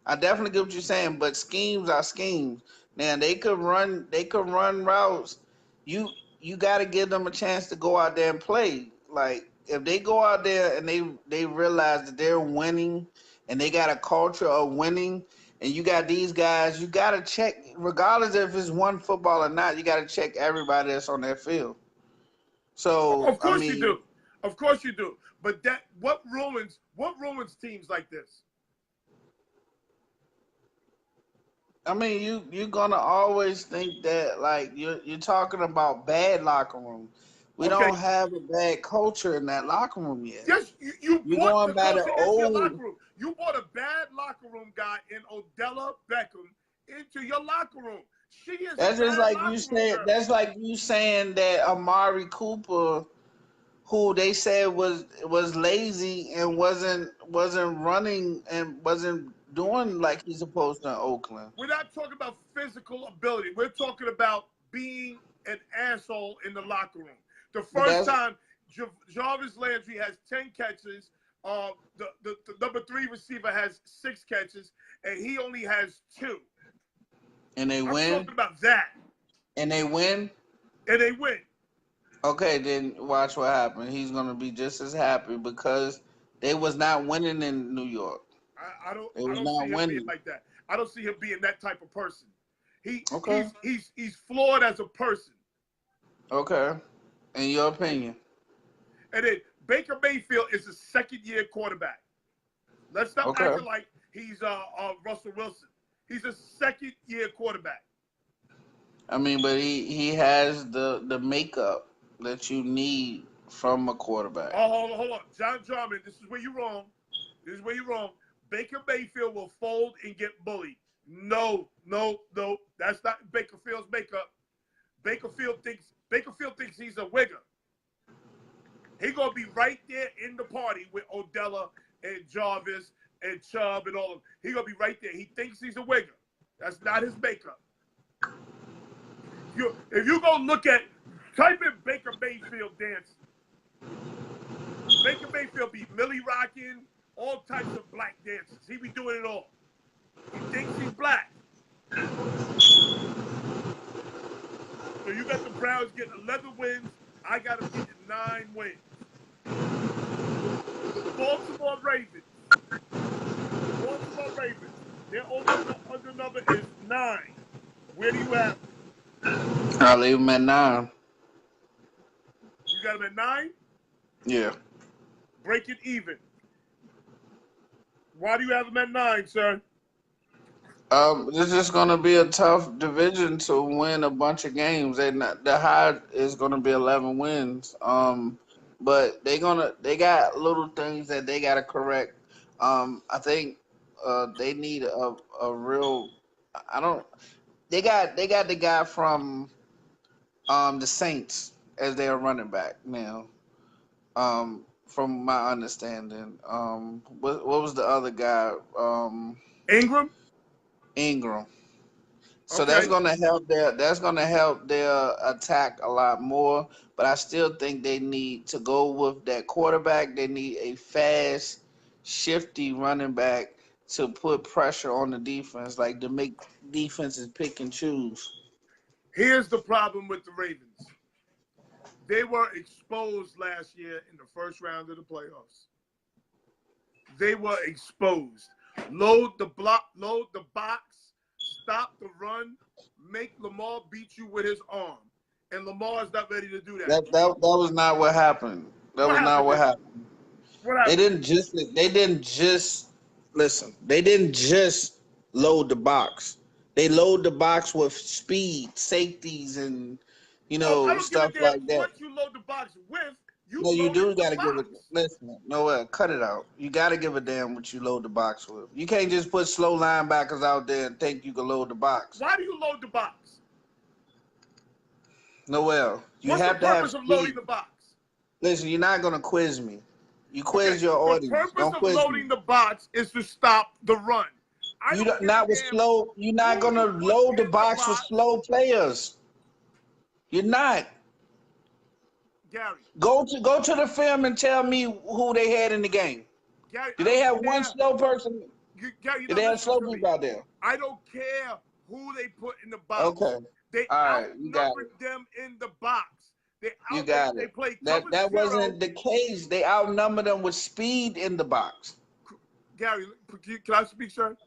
I definitely get what you're saying, but schemes are schemes. Now they could run routes. You got to give them a chance to go out there and play. Like, if they go out there and they realize that they're winning and they got a culture of winning, and you got these guys, you got to check, regardless if it's one football or not, you got to check everybody that's on that field. So of course you do. Of course you do. But what ruins teams like this? You're gonna always think that, like, you're talking about bad locker room. We don't have a bad culture in that locker room yet. Yes, you're going by the old locker room. You brought a bad locker room guy in Odella Beckham into your locker room. She is. That's just like you said. That's like you saying that Amari Cooper, who they said was lazy and wasn't running and wasn't doing like he's supposed to in Oakland. We're not talking about physical ability. We're talking about being an asshole in the locker room. The first time Jarvis Landry has 10 catches, the number 3 receiver has 6 catches, and he only has 2. And they win? I'm talking about that. And they win? And they win. Okay, then watch what happens. He's going to be just as happy because they was not winning in New York. It was don't see not him being winning. like that. I don't see him being that type of person. Okay. He's flawed as a person. Okay. In your opinion. And then Baker Mayfield is a second-year quarterback. Let's stop Okay. acting like he's Russell Wilson. He's a second-year quarterback. I mean, but he has the makeup that you need from a quarterback. Oh, hold on. John Jarman, this is where you're wrong. Baker Mayfield will fold and get bullied. No. That's not Baker Field's makeup. Baker Field thinks he's a wigger. He's gonna be right there in the party with Odella and Jarvis and Chubb and all of them. He's gonna be right there. He thinks he's a wigger. That's not his makeup. If you go look at, type in Baker Mayfield dancing. Baker Mayfield be Millie rocking, all types of black dances. He be doing it all. He thinks he's black. So you got the Browns getting 11 wins. I got them getting 9 wins. The Baltimore Ravens. Their under number is 9. Where do you have them? I'll leave him at 9. You got them at 9? Yeah. Break it even. Why do you have them at 9, sir? This is gonna be a tough division to win a bunch of games. The high is gonna be 11 wins. But they got little things that they gotta correct. I think they need a real. I don't. They got the guy from the Saints as their running back now. From my understanding. What was the other guy? Ingram. So Okay. that's gonna help their attack a lot more. But I still think they need to go with that quarterback. They need a fast, shifty running back to put pressure on the defense, like to make defenses pick and choose. Here's the problem with the Ravens. They were exposed last year in the first round of the playoffs. They were exposed. Load the box, stop the run, make Lamar beat you with his arm. And Lamar is not ready to do that. That was not what happened. That was not what happened. What happened? They didn't just load the box. They load the box with speed, safeties, and stuff like that. What you load the box with? You do gotta give it. Listen, cut it out. You gotta give a damn what you load the box with. You can't just put slow linebackers out there and think you can load the box. Why do you load the box? Noel, you What's have the to have purpose speed. of loading the box? Listen, you're not gonna quiz me. You quiz your audience. The purpose Don't of quiz loading me. the box is to stop the run. You're not gonna load the box with slow players. You're not. Gary. Go to the film and tell me who they had in the game. Gary, Do they have one slow person? Gary, Do they have slow people out there? I don't care who they put in the box. Okay. They outnumbered them in the box. You got it. That wasn't the case. They outnumbered them with speed in the box. Gary, can I speak, sir?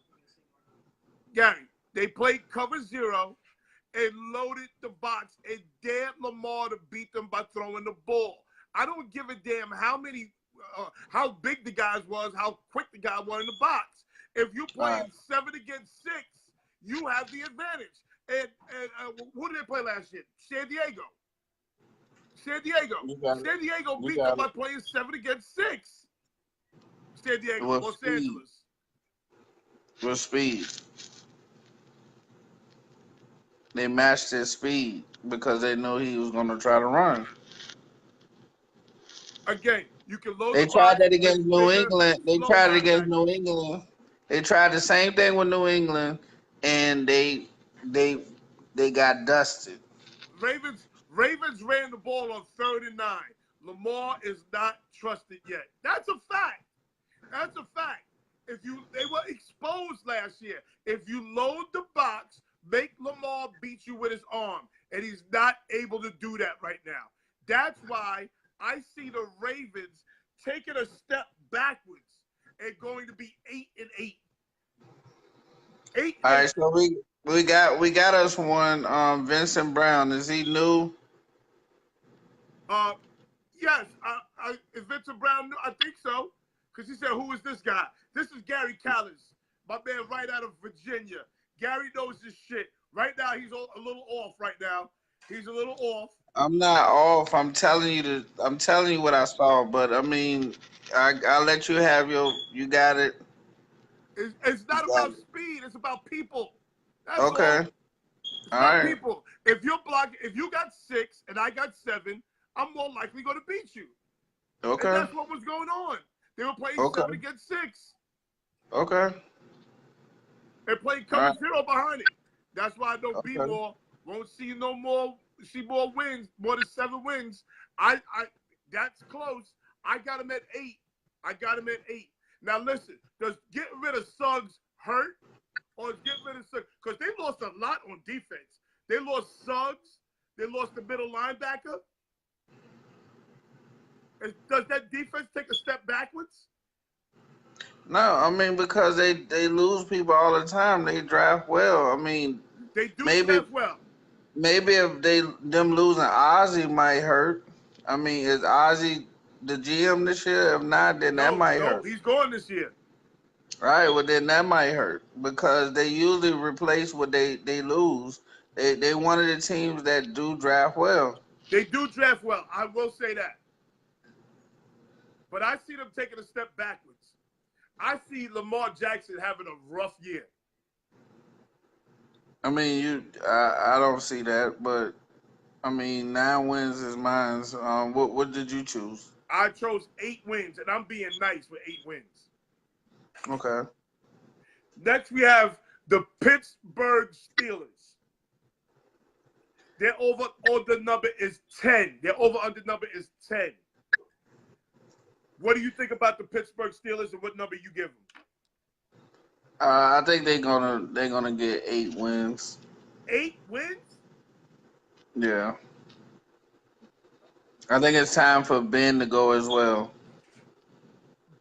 Gary, they played cover 0 and loaded the box and dared Lamar to beat them by throwing the ball. I don't give a damn how big the guys was, how quick the guy was in the box. If you're playing 7 against 6, you have the advantage. And who did they play last year? San Diego beat them by playing 7 against 6. San Diego, Los Angeles. With speed. They matched his speed because they knew he was going to try to run. Again, you can load. They tried that against New England. They tried it against New England. They tried the same thing with New England, and they got dusted. Ravens ran the ball on 3rd and 9. Lamar is not trusted yet. That's a fact. They were exposed last year. If you load the box, make Lamar beat you with his arm, and he's not able to do that right now. That's why I see the Ravens taking a step backwards and going to be 8-8. All right, so we got us one. Vincent Brown, is he new? Uh, yes, is Vincent Brown new? I think so. Because he said, who is this guy? This is Gary Callis, my man right out of Virginia. Gary knows his shit. Right now, he's a little off right now. He's a little off. I'm not off. I'm telling you I'm telling you what I saw. But I mean, I'll let you have your. You got it. It's You not got about it. speed. It's about people. That's Okay. all. It's All about right. people. If you got 6 and I got 7, I'm more likely going to beat you. And Okay. that's what was going on. They were playing Okay. 7 against 6. Okay. And playing All cover right. 0 behind it. That's why I know Okay. B-More won't see no more. See more wins, more than 7 wins. I that's close. I got him at 8. I got him at 8. Now listen, does getting rid of Suggs hurt, or is getting rid of Suggs? Because they lost a lot on defense. They lost Suggs. They lost the middle linebacker. Does that defense take a step backwards? No, I mean because they lose people all the time. They draft well. I mean, They do maybe draft well. maybe if them losing Ozzy might hurt. I mean, is Ozzy the GM this year? If not, then that No, might no, hurt. he's going this year. Right, well then that might hurt because they usually replace what they lose. They one of the teams that do draft well. They do draft well. I will say that. But I see them taking a step backwards. I see Lamar Jackson having a rough year. I mean, I don't see that, but I mean 9 wins is mine. What did you choose? I chose 8 wins, and I'm being nice with 8 wins. Okay. Next, we have the Pittsburgh Steelers. Their over-under number is 10. Their over-under number is 10. What do you think about the Pittsburgh Steelers, and what number you give them? I think they're gonna get 8 wins. 8 wins? Yeah. I think it's time for Ben to go as well.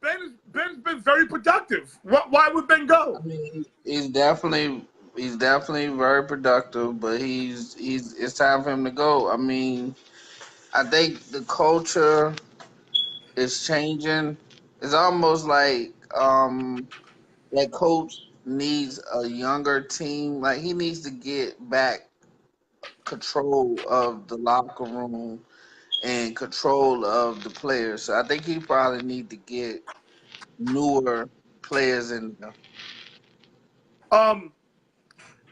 Ben's been very productive. Why would Ben go? I mean, he's definitely very productive, but it's time for him to go. I mean, I think the culture is changing. It's almost like that coach needs a younger team. Like he needs to get back control of the locker room and control of the players. So I think he probably need to get newer players in there. Um,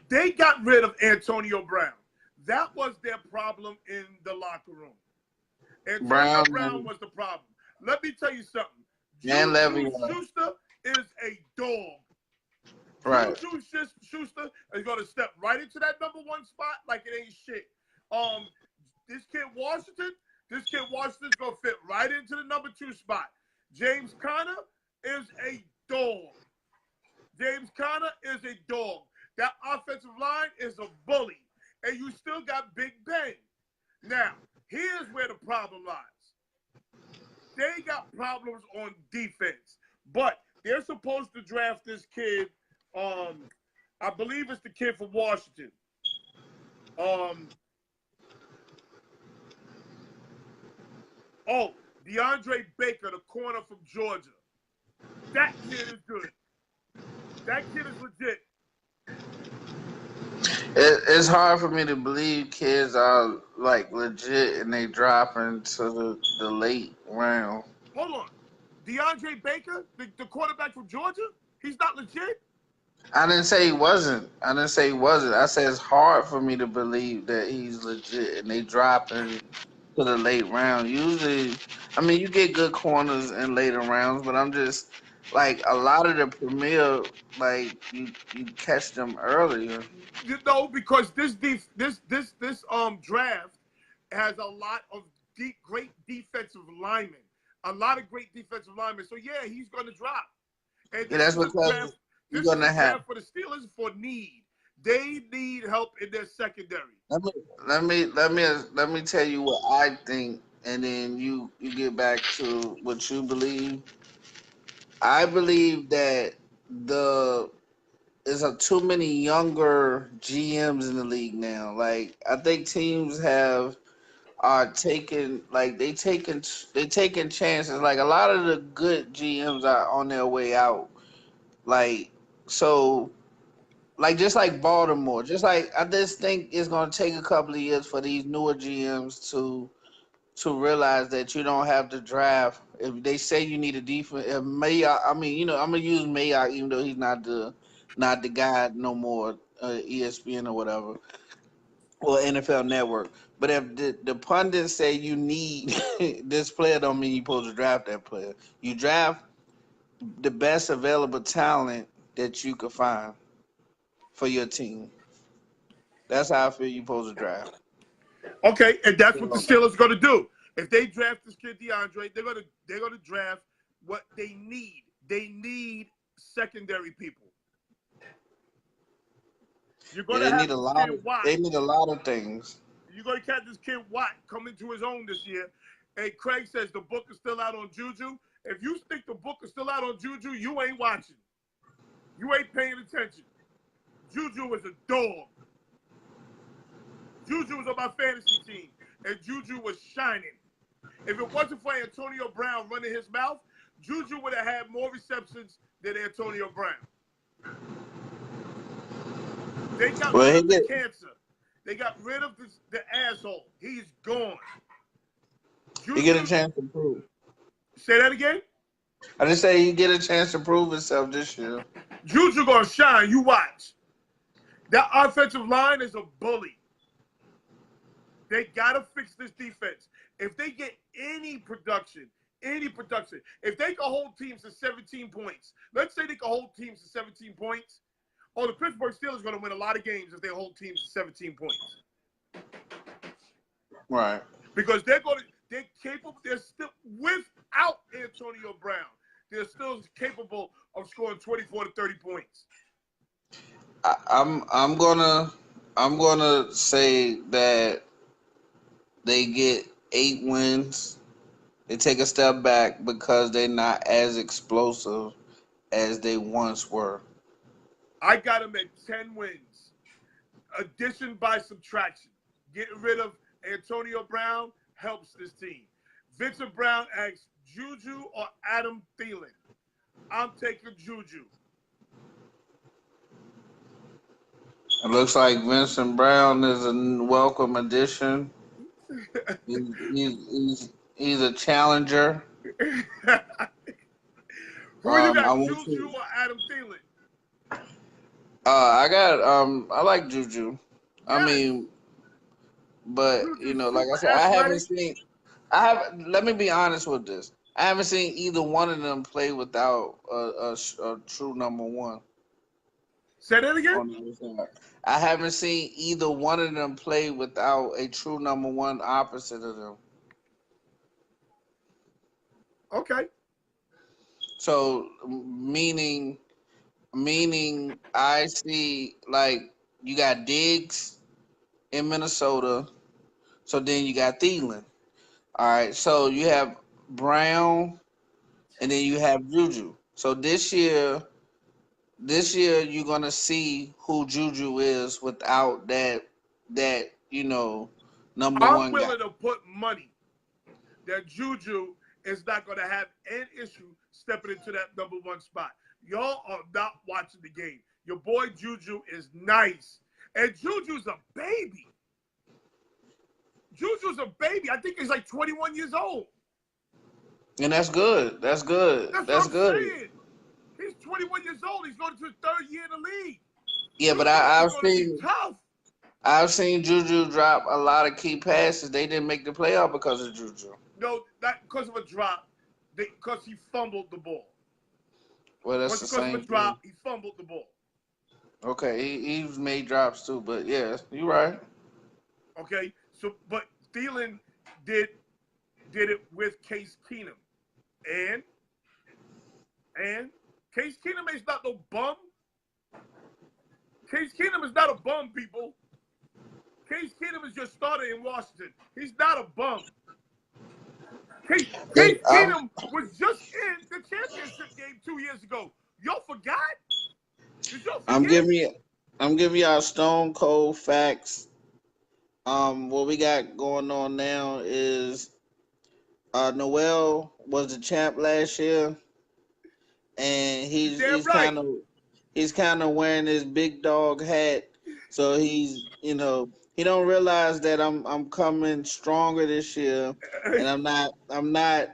they got rid of Antonio Brown. That was their problem in the locker room. Antonio Brown Brown was the problem. Let me tell you something. and Juju Levy. Schuster is a dog. Right. Juju Schuster is going to step right into that number 1 spot like it ain't shit. This kid Washington's going to fit right into the number 2 spot. James Conner is a dog. James Conner is a dog. That offensive line is a bully. And you still got Big Ben. Now, here's where the problem lies. They got problems on defense, but they're supposed to draft this kid. I believe it's the kid from Washington. DeAndre Baker, the corner from Georgia. That kid is good. That kid is legit. It's hard for me to believe kids are like legit and they drop into the late round. Hold on. DeAndre Baker, the quarterback from Georgia, he's not legit? I didn't say he wasn't. I said it's hard for me to believe that he's legit and they drop into the late round. Usually, I mean, you get good corners in later rounds, but I'm just like a lot of the premier, like you catch them earlier. You know, because this draft has a lot of great defensive linemen. A lot of great defensive linemen. So yeah, he's going to drop. And Yeah, this that's is a because draft. you're This is gonna a have. draft for the Steelers for need. They need help in their secondary. Let me tell you what I think, and then you get back to what you believe. I believe that the too many younger GMs in the league now. Like I think teams are taking they taking chances. Like a lot of the good GMs are on their way out. Like so like just like Baltimore, just like I just think it's gonna take a couple of years for these newer GMs to realize that you don't have to draft. If they say you need a defense, if Mayock, I mean, I'm gonna use Mayock even though he's not the guy no more, ESPN or whatever, or NFL Network. But if the pundits say you need this player, don't mean you're supposed to draft that player. You draft the best available talent that you could find for your team. That's how I feel you're supposed to draft. Okay, and that's what the Steelers are going to do. If they draft this kid DeAndre, they're gonna draft what they need. They need secondary people. You're going to have this kid Watt. They need a lot of things. You're going to catch this kid Watt come into his own this year. And Craig says the book is still out on Juju. If you think the book is still out on Juju, you ain't watching. You ain't paying attention. Juju is a dog. Juju was on my fantasy team, and Juju was shining. If it wasn't for Antonio Brown running his mouth, Juju would have had more receptions than Antonio Brown. They got rid of the cancer. They got rid of the asshole. He's gone. Juju, you get a chance to prove. Say that again? I just say you get a chance to prove himself this year. Juju gonna shine. You watch. That offensive line is a bully. They gotta fix this defense. If they get any production, if they can hold teams to 17 points, let's say they can hold teams to 17 points, the Pittsburgh Steelers are going to win a lot of games if they hold teams to 17 points. Right. Because they're capable, they're still, without Antonio Brown, they're still capable of scoring 24 to 30 points. I'm gonna say that they get 8 wins. They take a step back because they're not as explosive as they once were. I got them at 10 wins. Addition by subtraction. Getting rid of Antonio Brown helps this team. Vincent Brown asks Juju or Adam Thielen. I'm taking Juju. It looks like Vincent Brown is a welcome addition. He's a challenger. Who you got, Juju or Adam Thielen? I like Juju. Yes. I mean, but Juju's like I said, let me be honest with this. I haven't seen either one of them play without a true number one. Say that again? I haven't seen either one of them play without a true number one opposite of them. Okay. So meaning I see, like, you got Diggs in Minnesota, so then you got Thielen. All right, so you have Brown, and then you have Juju. So this year you're gonna see who Juju is without that number one guy. I'm willing to put money that Juju is not gonna have an issue stepping into that number one spot. Y'all are not watching the game. Your boy Juju is nice, and Juju's a baby. Juju's a baby. I think he's like 21 years old. And that's good. That's good. That's good. Saying. He's 21 years old. He's going to his 3rd year in the league. Yeah, but I've seen Juju drop a lot of key passes. They didn't make the playoff because of Juju. No, not because of a drop. Because he fumbled the ball. Well, that's the same. Because of a drop, he fumbled the ball. Okay, he's made drops too, but yeah, you're right. Okay, so but Thielen did it with Case Keenum, and Case Keenum is not no bum. Case Keenum is not a bum, people. Case Keenum is your starter in Washington. He's not a bum. Case Keenum was just in the championship game 2 years ago. Y'all forgot? I'm giving you, I'm giving y'all stone cold facts. What we got going on now is Noel was the champ last year, and he's kind of wearing his big dog hat. So he's, he don't realize that I'm coming stronger this year, and I'm not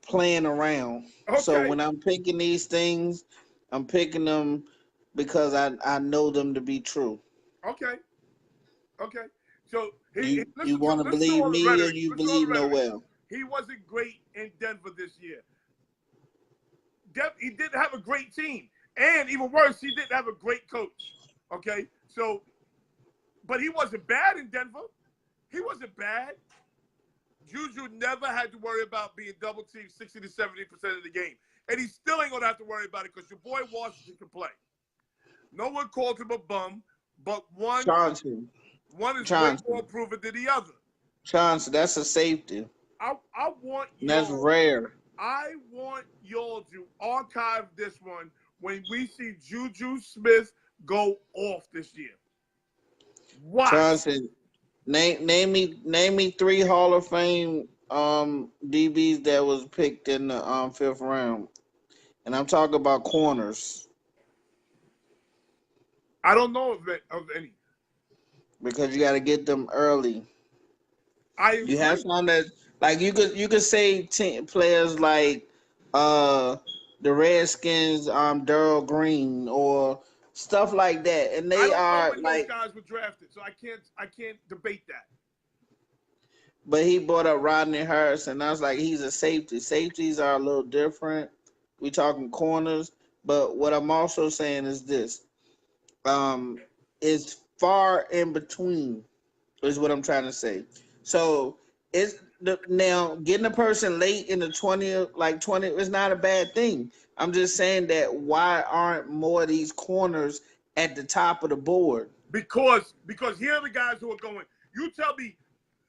playing around. Okay. So when I'm picking these things, I'm picking them because I know them to be true. Okay. So You want to believe me or you believe Noel? He wasn't great in Denver this year. He didn't have a great team. And even worse, he didn't have a great coach. Okay? So, but he wasn't bad in Denver. He wasn't bad. Juju never had to worry about being double teamed 60 to 70% of the game. And he still ain't going to have to worry about it because your boy Washington can play. No one called him a bum, but one is way more proven than the other. Chauncey, that's a safety. I want you. That's rare. I want y'all to archive this one when we see Juju Smith go off this year. Watch. Chauncey, name me 3 Hall of Fame DBs that was picked in the 5th round, and I'm talking about corners. I don't know of any. Because you got to get them early. You have some that, like, you could say players like the Redskins, Darryl Green or stuff like that, and they are when like those guys were drafted, so I can't debate that. But he brought up Rodney Harris, and I was like, he's a safety. Safeties are a little different. We talking corners, but what I'm also saying is this: it's far in between, is what I'm trying to say. So now getting a person late in the 20 is not a bad thing. I'm just saying that why aren't more of these corners at the top of the board? Because here are the guys who are going. You tell me.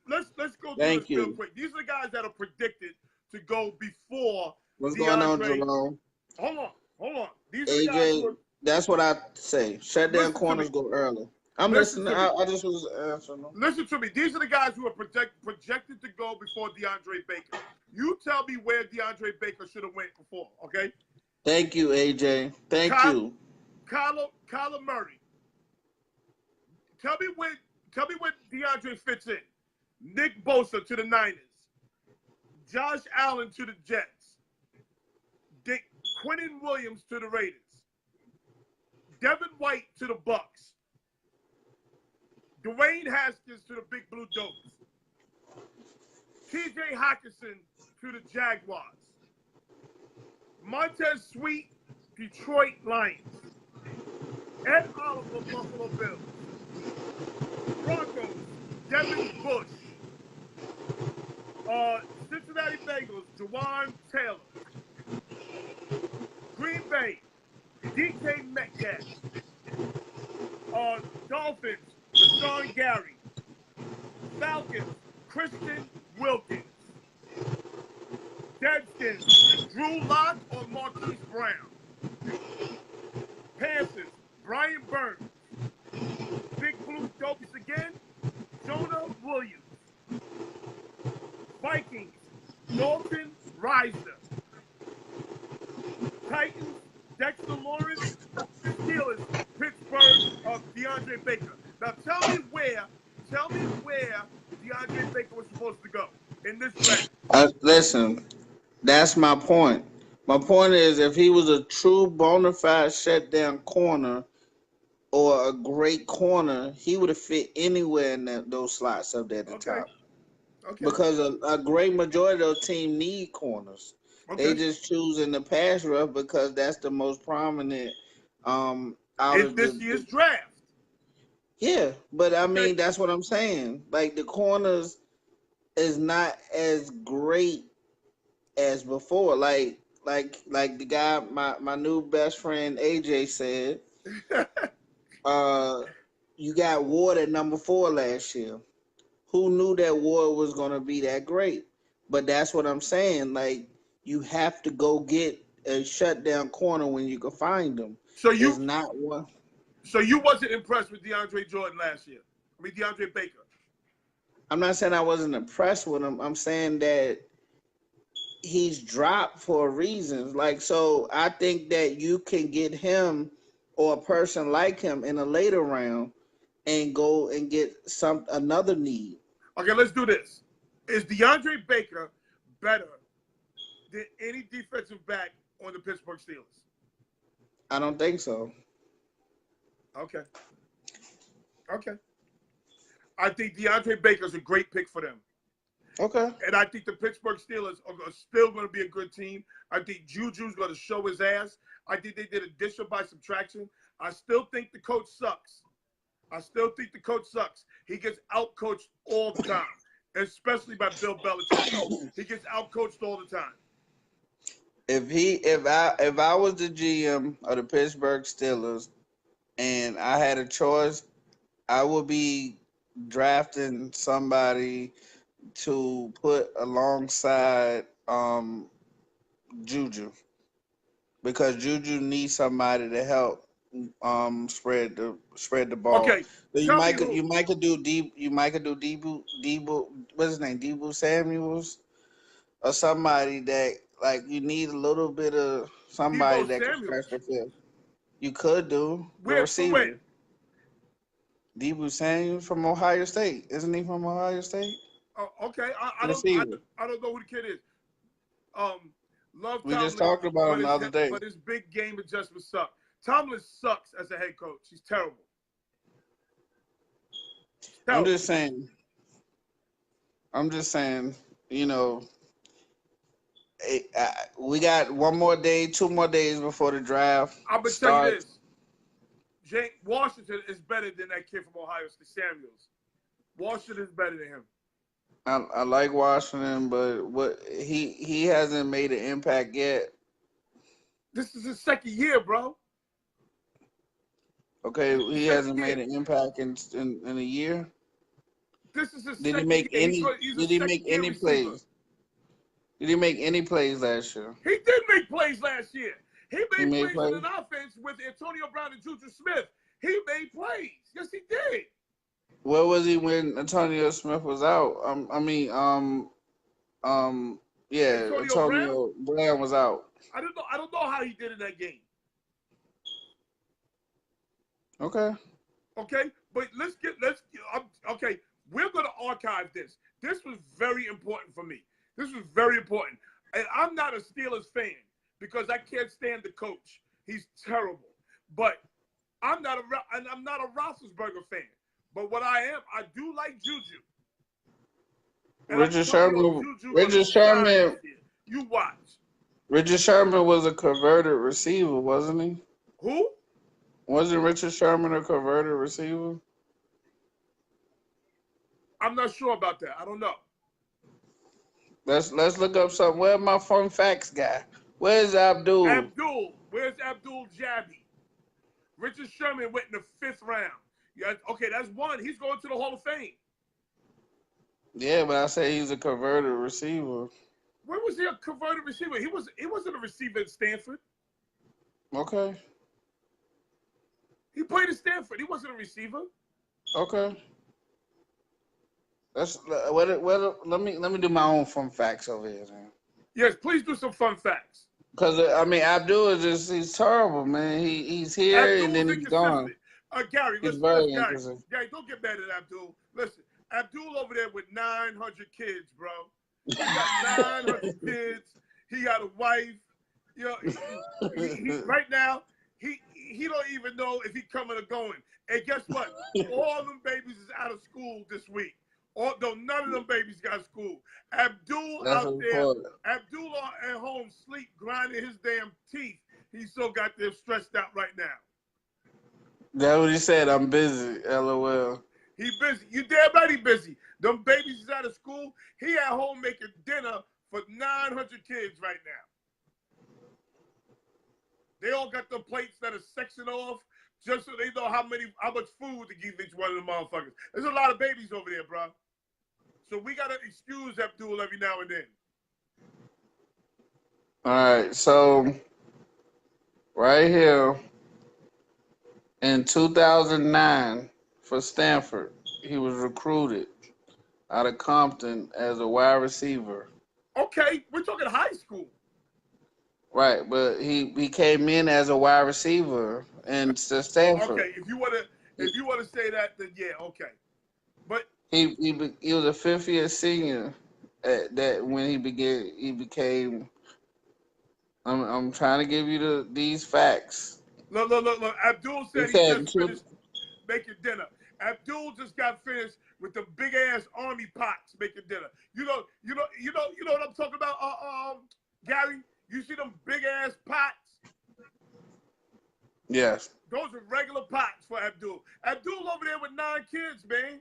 Let's go through this real quick. These are the guys that are predicted to go before. What's going on, Jerome? Hold on. These AJ, are the guys that's what I say. Shut down corners, go early. I'm listening. I just was answering them. Listen to me. These are the guys who are projected to go before DeAndre Baker. You tell me where DeAndre Baker should have went before, okay? Thank you, AJ. Thank you. Kyler Murray. Tell me when DeAndre fits in. Nick Bosa to the Niners. Josh Allen to the Jets. Quinnen Williams to the Raiders. Devin White to the Bucks. Dwayne Haskins to the Big Blue Dopes. TJ Hockenson to the Jaguars. Montez Sweat, Detroit Lions. Ed Oliver, Buffalo Bills. Broncos, Devin Bush. Cincinnati Bengals, Jawan Taylor. Green Bay, DK Metcalf. Dolphins, Rashawn Gary. Falcons, Christian Wilkins. Redskins, Drew Lock or Marquise Brown. Panthers, Brian Burns. Big Blue Dopes again, Jonah Williams. Vikings, Dalton Risner. Titans, Dexter Lawrence. Steelers, Pittsburgh, DeAndre Baker. Now tell me where DeAndre Baker was supposed to go in this draft. Listen, that's my point. My point is, if he was a true bona fide shutdown corner or a great corner, he would have fit anywhere in those slots up there at the top. Okay. Because a great majority of the team need corners. Okay. They just choose in the pass rush because that's the most prominent out in this year's draft. Yeah, but I mean, that's what I'm saying. Like, the corners is not as great as before. Like the guy, my new best friend AJ said, you got Ward at number 4 last year. Who knew that Ward was going to be that great? But that's what I'm saying. Like, you have to go get a shutdown corner when you can find him. So it's not one. So you wasn't impressed with DeAndre Jordan last year? I mean, DeAndre Baker. I'm not saying I wasn't impressed with him. I'm saying that he's dropped for reasons. Like, so I think that you can get him or a person like him in a later round and go and get another need. Okay, let's do this. Is DeAndre Baker better than any defensive back on the Pittsburgh Steelers? I don't think so. Okay. I think DeAndre Baker's a great pick for them. Okay. And I think the Pittsburgh Steelers are still going to be a good team. I think Juju's going to show his ass. I think they did addition by subtraction. I still think the coach sucks. He gets outcoached all the time, especially by Bill Belichick. He gets outcoached all the time. If I was the GM of the Pittsburgh Steelers and I had a choice, I would be drafting somebody to put alongside Juju, because Juju needs somebody to help spread the ball. Okay. So you might could do Debo, what's his name? Debo Samuels, or somebody that, like, you need a little bit of somebody Debo that Samuels. can stretch the field. You could do the Where? receiver. Debo Samuels from Ohio State. Isn't he from Ohio State? Oh, okay. I don't know who the kid is. Love we Tomlin, just talked about him the other day. But his big game adjustment sucks. Tomlin sucks as a head coach. He's terrible. I'm just saying, you know, we got 1 more day, 2 more days before the draft. I'm going to tell you this. Washington is better than that kid from Ohio State, Samuels. Washington is better than him. I like Washington, but he hasn't made an impact yet. This is his second year, bro. Okay, he hasn't made an impact in a year. This is his Did he second make year. any? Did he make any plays? Did he make any plays last year? He did make plays last year. He made plays in an offense with Antonio Brown and Juju Smith. He made plays. Yes, he did. Where was he when Antonio Smith was out? Antonio Brown was out. I don't know how he did in that game. Okay, but okay. We're going to archive this. This was very important for me. This was very important. And I'm not a Steelers fan because I can't stand the coach. He's terrible. But I'm not a Roethlisberger fan. But what I am, I do like Juju. And Richard Sherman. You watch. Richard Sherman was a converted receiver, wasn't he? Who? Wasn't Richard Sherman a converted receiver? I'm not sure about that. I don't know. Let's look up something. Where's my fun facts guy? Where's Abdul? Where's Abdul Jabby? Richard Sherman went in the 5th round. Yeah, okay, that's one. He's going to the Hall of Fame. Yeah, but I say he's a converted receiver. Where was he a converted receiver? He wasn't a receiver at Stanford. Okay. He played at Stanford. He wasn't a receiver. Okay. Let me do my own fun facts over here, man. Yes, please do some fun facts. Because Abdul is he's terrible, man. He's here Abdul's and then he's gone. Gary, listen, Gary, don't get mad at Abdul. Listen, Abdul over there with 900 kids, bro. He got 900 kids. He got a wife. You know, he right now he don't even know if he's coming or going. And guess what? All them babies is out of school this week. Although none of them babies got school. Abdul That's out there, Abdul at home sleep, grinding his damn teeth. He's so goddamn stressed out right now. That's what he said. I'm busy. LOL. He busy. You damn right he busy. Them babies is out of school. He at home making dinner for 900 kids right now. They all got the plates that are sectioned off just so they know how much food to give each one of the motherfuckers. There's a lot of babies over there, bro. So we got to excuse Abdul every now and then. All right. So right here in 2009 for Stanford. He was recruited out of Compton as a wide receiver. Okay, we're talking high school. Right, but he came in as a wide receiver and to Stanford. Okay, if you wanna say that, then yeah, okay. But He was a fifth year senior at that when he became. I'm trying to give you these facts. look. Abdul He said he said just finished making dinner. Abdul just got finished with the big ass army pots making dinner. You know what I'm talking about, Gary? You see them big ass pots? yes. Those are regular pots for Abdul. Abdul over there with 9 kids, man.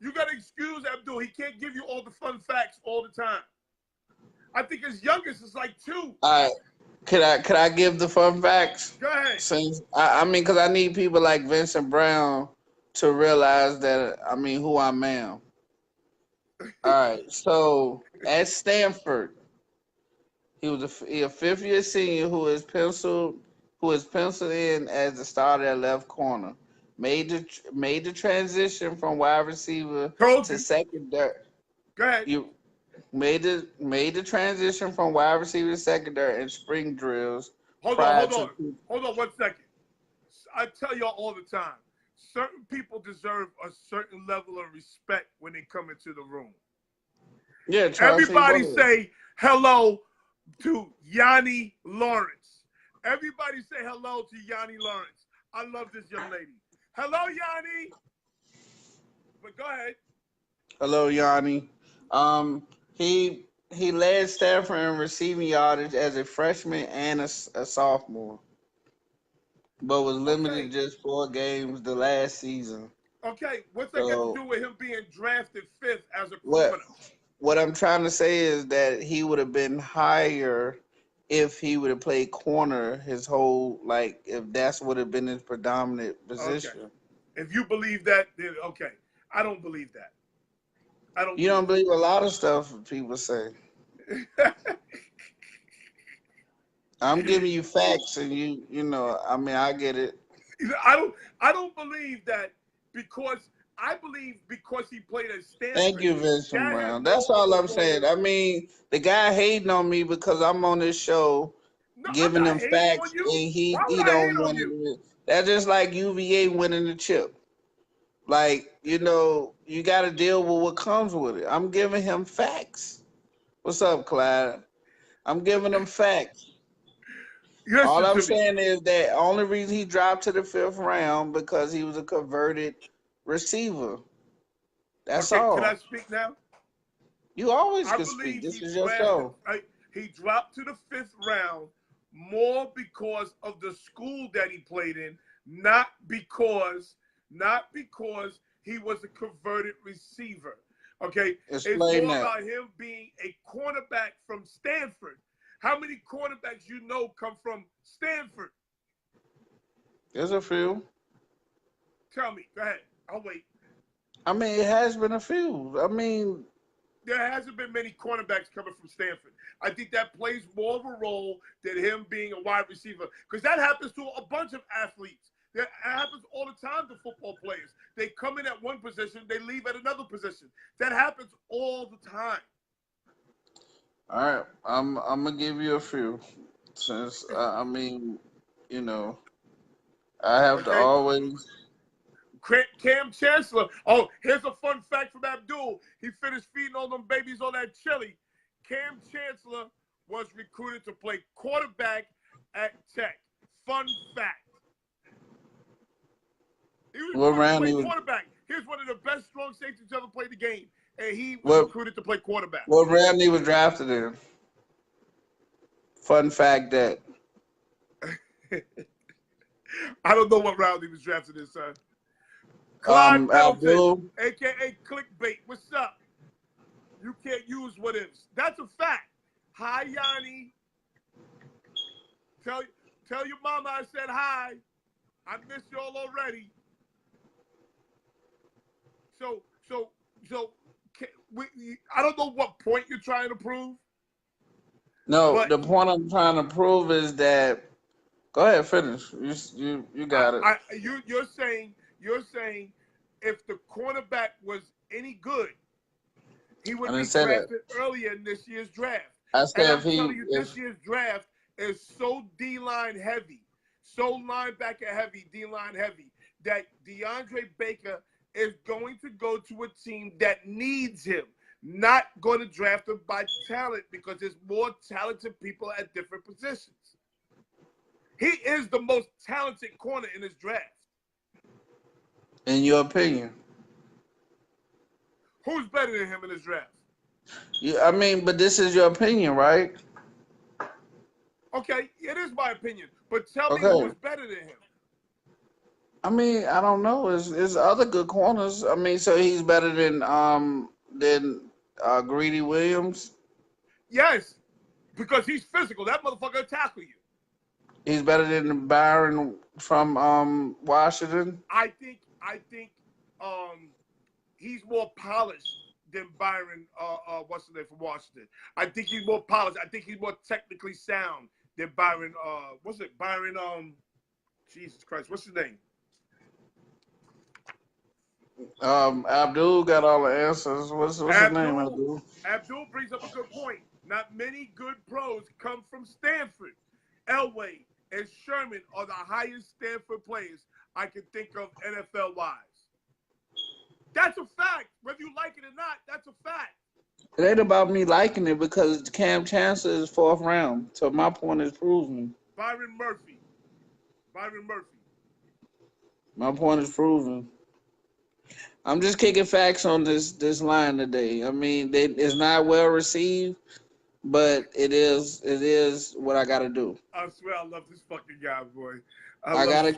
You gotta excuse Abdul. He can't give you all the fun facts all the time. I think his youngest is like 2. All right. Could I give the fun facts? Go ahead. Since I mean, because I need people like Vincent Brown to realize that I mean who I am. All right. So at Stanford, he was a fifth year senior who is penciled in as the starter at left corner. Made the transition from wide receiver Told to you. secondary. Go ahead. You made the transition from wide receiver to secondary in spring drills Hold on, prior hold to. on. Hold on 1 second. I tell y'all all the time, certain people deserve a certain level of respect when they come into the room. Yeah, Charles Everybody say hello to Yanni Lawrence. Everybody say hello to Yanni Lawrence. I love this young lady. Hello, Yanni. But go ahead. Hello, Yanni. He led Stanford in receiving yardage as a freshman and a sophomore, but was limited Okay. to just 4 games the last season. Okay. What's that got to So do with him being drafted 5th as a what corner? what I'm trying to say is that he would have been higher if he would have played corner his whole like if that's would have been his predominant Okay. position. If you believe that, then okay. I don't believe that. I don't You believe don't believe a lot of stuff people say. that. I'm giving you facts, and you know, I mean, I get it. I don't believe that because I believe because he played at Thank Stanford, you, Vincent that has Brown. That's more of all a I'm saying. role. I mean, the guy hating on me because I'm on this show No, I'm giving not him hating on facts, you. and Why he would I don't hate on want you? it. That's just like UVA winning the chip. Like, you know, you got to deal with what comes with it. I'm giving him facts. What's up, Clyde? I'm giving him facts. All Listen I'm to me. saying is that only reason he dropped to the 5th round because he was a converted receiver. That's Okay, can I all. speak now? You always I can speak. believe This he is your drafted. show. He dropped to the 5th round more because of the school that he played in, not because he was a converted receiver. Okay, it's Explain more that. about him being a cornerback from Stanford. How many cornerbacks you know come from Stanford? There's a few. Tell me. Go ahead. I'll wait. I mean, it has been a few. I mean, There hasn't been many cornerbacks coming from Stanford. I think that plays more of a role than him being a wide receiver, because that happens to a bunch of athletes. That happens all the time to football players. They come in at one position, they leave at another position. That happens all the time. all right. I'm gonna give you a few. Since I mean, you know, I have to Okay? always. Cam Chancellor. Oh, here's a fun fact from Abdul. He finished feeding all them babies on that chili. Cam Chancellor was recruited to play quarterback at Tech. Fun fact. He was What recruited to round play he was? quarterback. He's one of the best strong safeties to ever play the game. And he was What recruited to play quarterback. what round he was drafted in? Fun fact that I don't know what round he was drafted in, son. Clyde Middleton, Abdul. a.k.a. Clickbait. What's up? You can't use what ifs. That's a fact. Hi, Yanni. Tell your mama I said hi. I miss y'all already. So, I don't know what point you're trying to prove. No, But the point I'm trying to prove is that. Go ahead, finish. You got it. you're saying if the cornerback was any good, he I would didn't be say that. drafted earlier in this year's draft. I And said I'm if he telling you, if this year's draft is so D-line heavy, so linebacker heavy, D-line heavy, that DeAndre Baker is going to go to a team that needs him, not going to draft him by talent because there's more talented people at different positions. He is the most talented corner in this draft. in your opinion. Who's better than him in this draft? I mean, but this is your opinion, right? Okay, it is my opinion, but tell me who Okay. is better than him. I mean, I don't know. It's other good corners. I mean, so he's better than Greedy Williams. Yes, because he's physical. That motherfucker will tackle you. He's better than Byron from Washington. I think he's more polished than Byron what's the name from Washington. I think he's more polished. I think he's more technically sound than Byron what's it? Byron Jesus Christ, what's his name? Abdul got all the answers. What's his name, Abdul? Abdul brings up a good point. Not many good pros come from Stanford. Elway and Sherman are the highest Stanford players I can think of NFL wise. That's a fact. Whether you like it or not, that's a fact. It ain't about me liking it because Cam Chancellor is 4th round. So my point is proven. Byron Murphy. My point is proven. I'm just kicking facts on this line today. I mean, it's not well received, but it is what I gotta do. I swear I love this fucking guy, boy. I gotta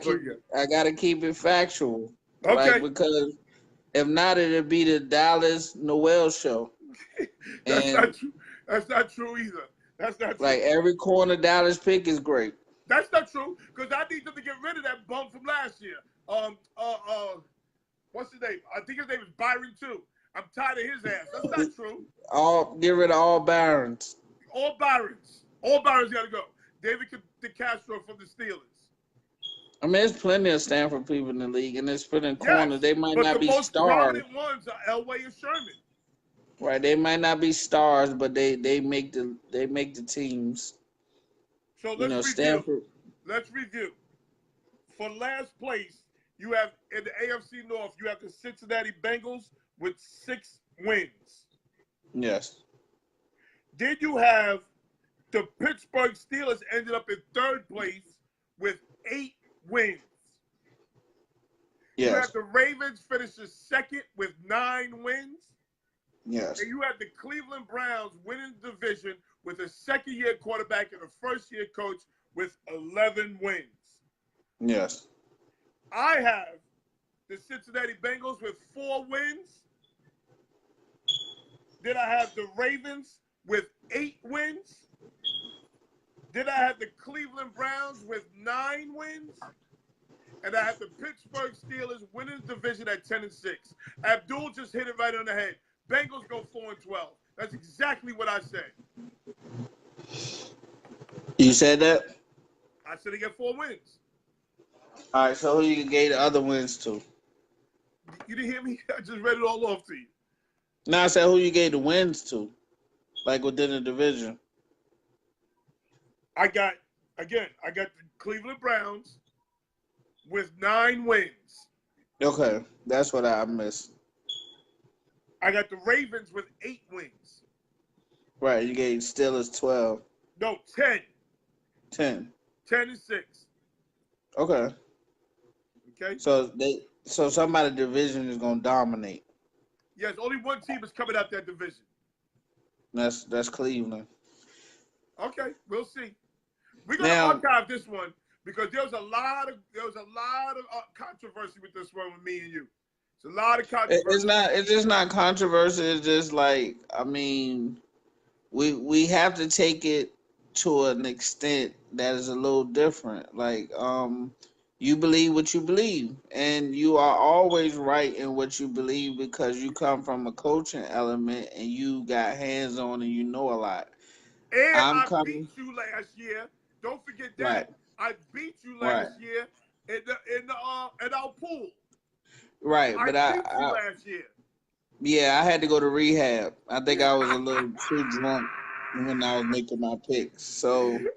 keep it factual. Okay. Like, because if not, it'll be the Dallas Noel show. Not true. That's not true either. That's not true. Like, every corner Dallas pick is great. That's not true, because I need them to get rid of that bum from last year. What's his name? I think his name is Byron too. I'm tired of his ass. That's not true. Get rid of all Byrons. All Byrons. All Byrons got to go. David DeCastro from the Steelers. I mean, there's plenty of Stanford people in the league, and there's plenty of corners. They might not be stars. But the most prominent ones are Elway and Sherman. Right, they might not be stars, but they make the teams. So let's review. Stanford. Let's review. For last place, you have in the AFC North, you have the Cincinnati Bengals with 6 wins. Yes. Then you have the Pittsburgh Steelers ended up in 3rd place with 8 wins. Yes. You have the Ravens finishing 2nd with 9 wins. Yes. And you have the Cleveland Browns winning the division with a 2nd-year quarterback and a 1st-year coach with 11 wins. Yes. I have the Cincinnati Bengals with 4 wins. Then I have the Ravens with 8 wins. Then I have the Cleveland Browns with 9 wins. And I have the Pittsburgh Steelers winning the division at 10-6. Abdul just hit it right on the head. Bengals go 4-12. That's exactly what I said. You said that? I said they get 4 wins. All right, so who you gave the other wins to? You didn't hear me? I just read it all off to you. No, I said who you gave the wins to, like within the division. I got the Cleveland Browns with 9 wins. Okay, that's what I missed. I got the Ravens with 8 wins. Right, you gave Steelers 12. No, 10. 10. 10-6. Okay. Okay. So somebody division is gonna dominate. Yes, only one team is coming out that division. That's Cleveland. Okay, we'll see. We're gonna archive this one because there was a lot of controversy with this one with me and you. It's a lot of controversy. It's just not controversy. It's just like, I mean, we have to take it to an extent that is a little different. Like, you believe what you believe, and you are always right in what you believe because you come from a coaching element and you got hands on and you know a lot. And I'm I beat coming. you last year. Don't forget Right. that. I beat you Right. last year in our pool. Right. I But beat you last year. yeah, I had to go to rehab. I think I was a little too drunk when I was making my picks. So, you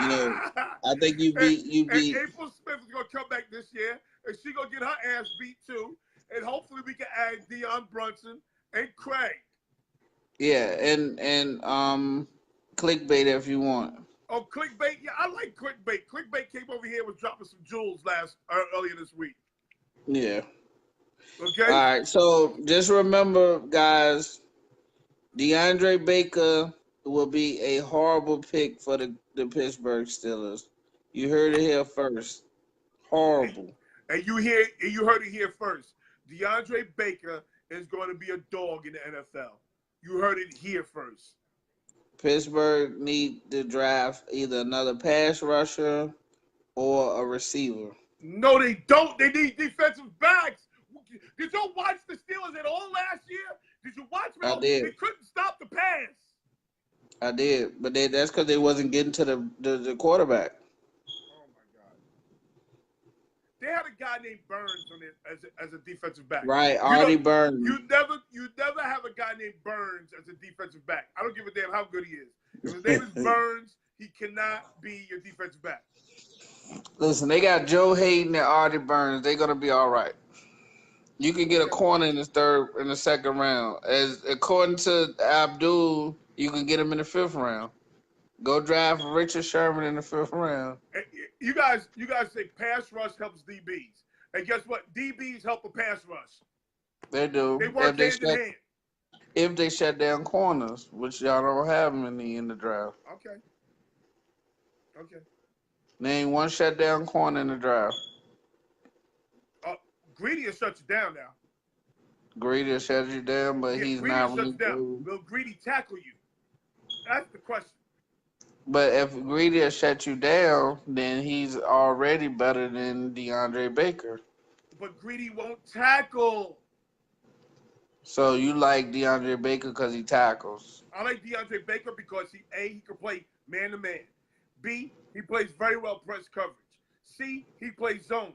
know, I think you and, and beat. April Smith is gonna come back this year, and she gonna get her ass beat too. And hopefully we can add Deion Brunson and Craig. Yeah, and clickbait if you want. Oh, clickbait! Yeah, I like clickbait. Clickbait came over here, was dropping some jewels earlier this week. Yeah. All Okay. right. So just remember, guys, DeAndre Baker will be a horrible pick for the Pittsburgh Steelers. You heard it here first. Horrible. And you heard it here first. DeAndre Baker is going to be a dog in the NFL. You heard it here first. Pittsburgh need to draft either another pass rusher or a receiver. No, they don't. They need defensive backs. Did you watch the Steelers at all last year? Did you watch them? I did. They couldn't stop the pass. I did, but that's because they wasn't getting to the quarterback. Oh my God! They had a guy named Burns on it as a defensive back. Right, Artie Burns. You never have a guy named Burns as a defensive back. I don't give a damn how good he is. If his name is Burns, he cannot be your defensive back. Listen, they got Joe Hayden and Artie Burns. They're gonna be all right. You can get a corner in the second round. As according to Abdul, you can get him in the 5th round. Go draft Richard Sherman in the 5th round. You guys say pass rush helps DBs. And guess what? DBs help a pass rush. They do. They work hand in hand. If they shut down corners, which y'all don't have many in the draft. Okay. Name one shutdown corner in the draft. Greedy will shut you down now. Greedy will shut you down, but he's not really down. Will Greedy tackle you? That's the question. But if Greedy will shut you down, then he's already better than DeAndre Baker. But Greedy won't tackle. So you like DeAndre Baker because he tackles? I like DeAndre Baker because he can play man-to-man. B, he plays very well press coverage. C, he plays zone.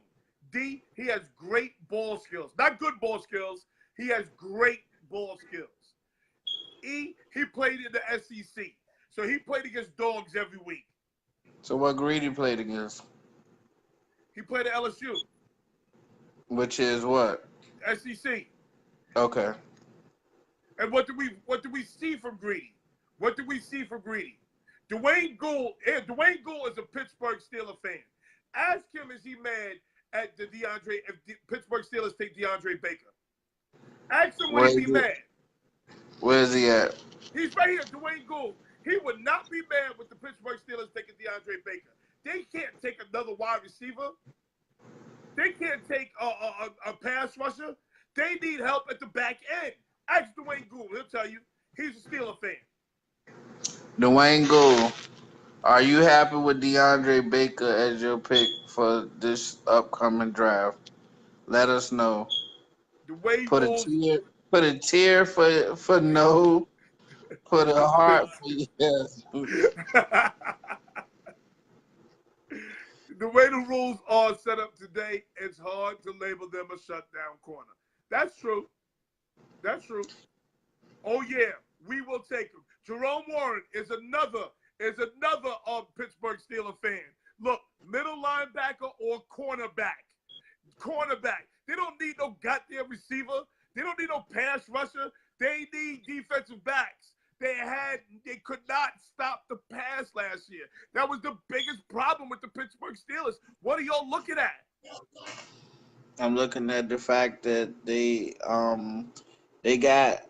D, he has great ball skills. Not good ball skills. He has great ball skills. E, he played in the SEC. So he played against dogs every week. So what Greedy played against? He played at LSU. Which is what? SEC. Okay. And what do we see from Greedy? What do we see from Greedy? Dwayne Gould is a Pittsburgh Steelers fan. Ask him, is he mad at if the Pittsburgh Steelers take DeAndre Baker? Ask him would he be mad. Where is he at? He's right here, Dwayne Gould. He would not be mad with the Pittsburgh Steelers taking DeAndre Baker. They can't take another wide receiver. They can't take a pass rusher. They need help at the back end. Ask Dwayne Gould. He'll tell you. He's a Steelers fan. Dwayne Gould, are you happy with DeAndre Baker as your pick for this upcoming draft? Let us know. Dwayne put a tear for no. Put a heart for yes. The way the rules are set up today, it's hard to label them a shutdown corner. That's true. Oh yeah, we will take him. Jerome Warren is another Pittsburgh Steelers fan. Look, middle linebacker or cornerback. They don't need no goddamn receiver. They don't need no pass rusher. They need defensive backs. They could not stop the pass last year. That was the biggest problem with the Pittsburgh Steelers. What are y'all looking at? I'm looking at the fact that they got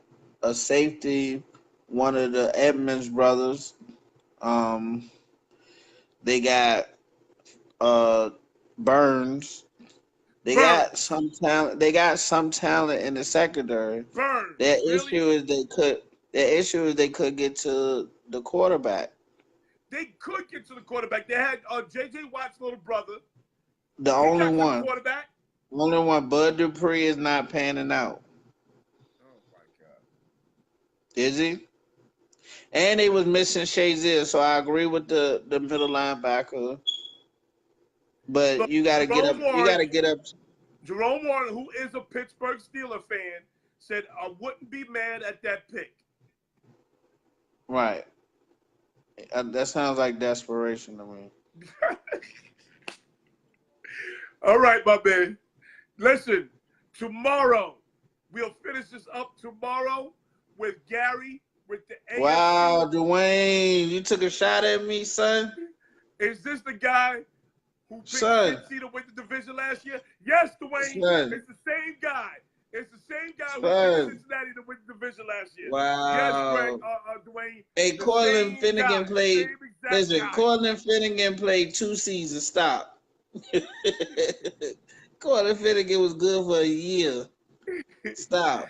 a safety, one of the Edmonds brothers. They got Burns. They got some talent. They got some talent in the secondary. Burns. Their issue is they could get to the quarterback. They could get to the quarterback. They had J.J. Watt's little brother. The only one. Quarterback. Only one. Bud Dupree is not panning out. Oh my God. Is he? And they was missing Shazier, so I agree with the middle linebacker. But Look, you gotta get up. You gotta get up. Jerome Warren, who is a Pittsburgh Steelers fan, said, I wouldn't be mad at that pick. Right. That sounds like desperation to me. All right, my man. Listen, tomorrow, we'll finish this up tomorrow with Gary with the AFC. Wow, Dwayne, you took a shot at me, son. Is this the guy who picked Cincy to win the division last year? Yes, Dwayne. Son. It's the same guy. It's the same guy who picked Cincinnati to win the division last year. Wow. Yes, Dwayne. Hey, Cortland Finnegan played. Listen, Cortland Finnegan played 2 seasons. Stop. Cortland Finnegan was good for a year. Stop.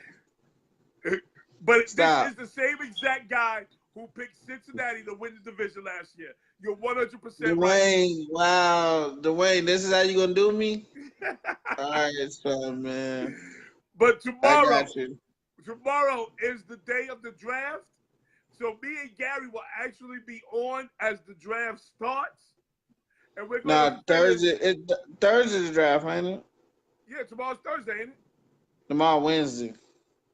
But this is the same exact guy who picked Cincinnati to win the division last year. You're 100% Dwayne, right. wow. Dwayne, this is how you going to do me? All right, son, man. But tomorrow, I got you. Tomorrow is the day of the draft. So me and Gary will actually be on as the draft starts. And we're going Thursday. Thursday's the draft, ain't it? Yeah, tomorrow's Thursday, ain't it? Tomorrow Wednesday.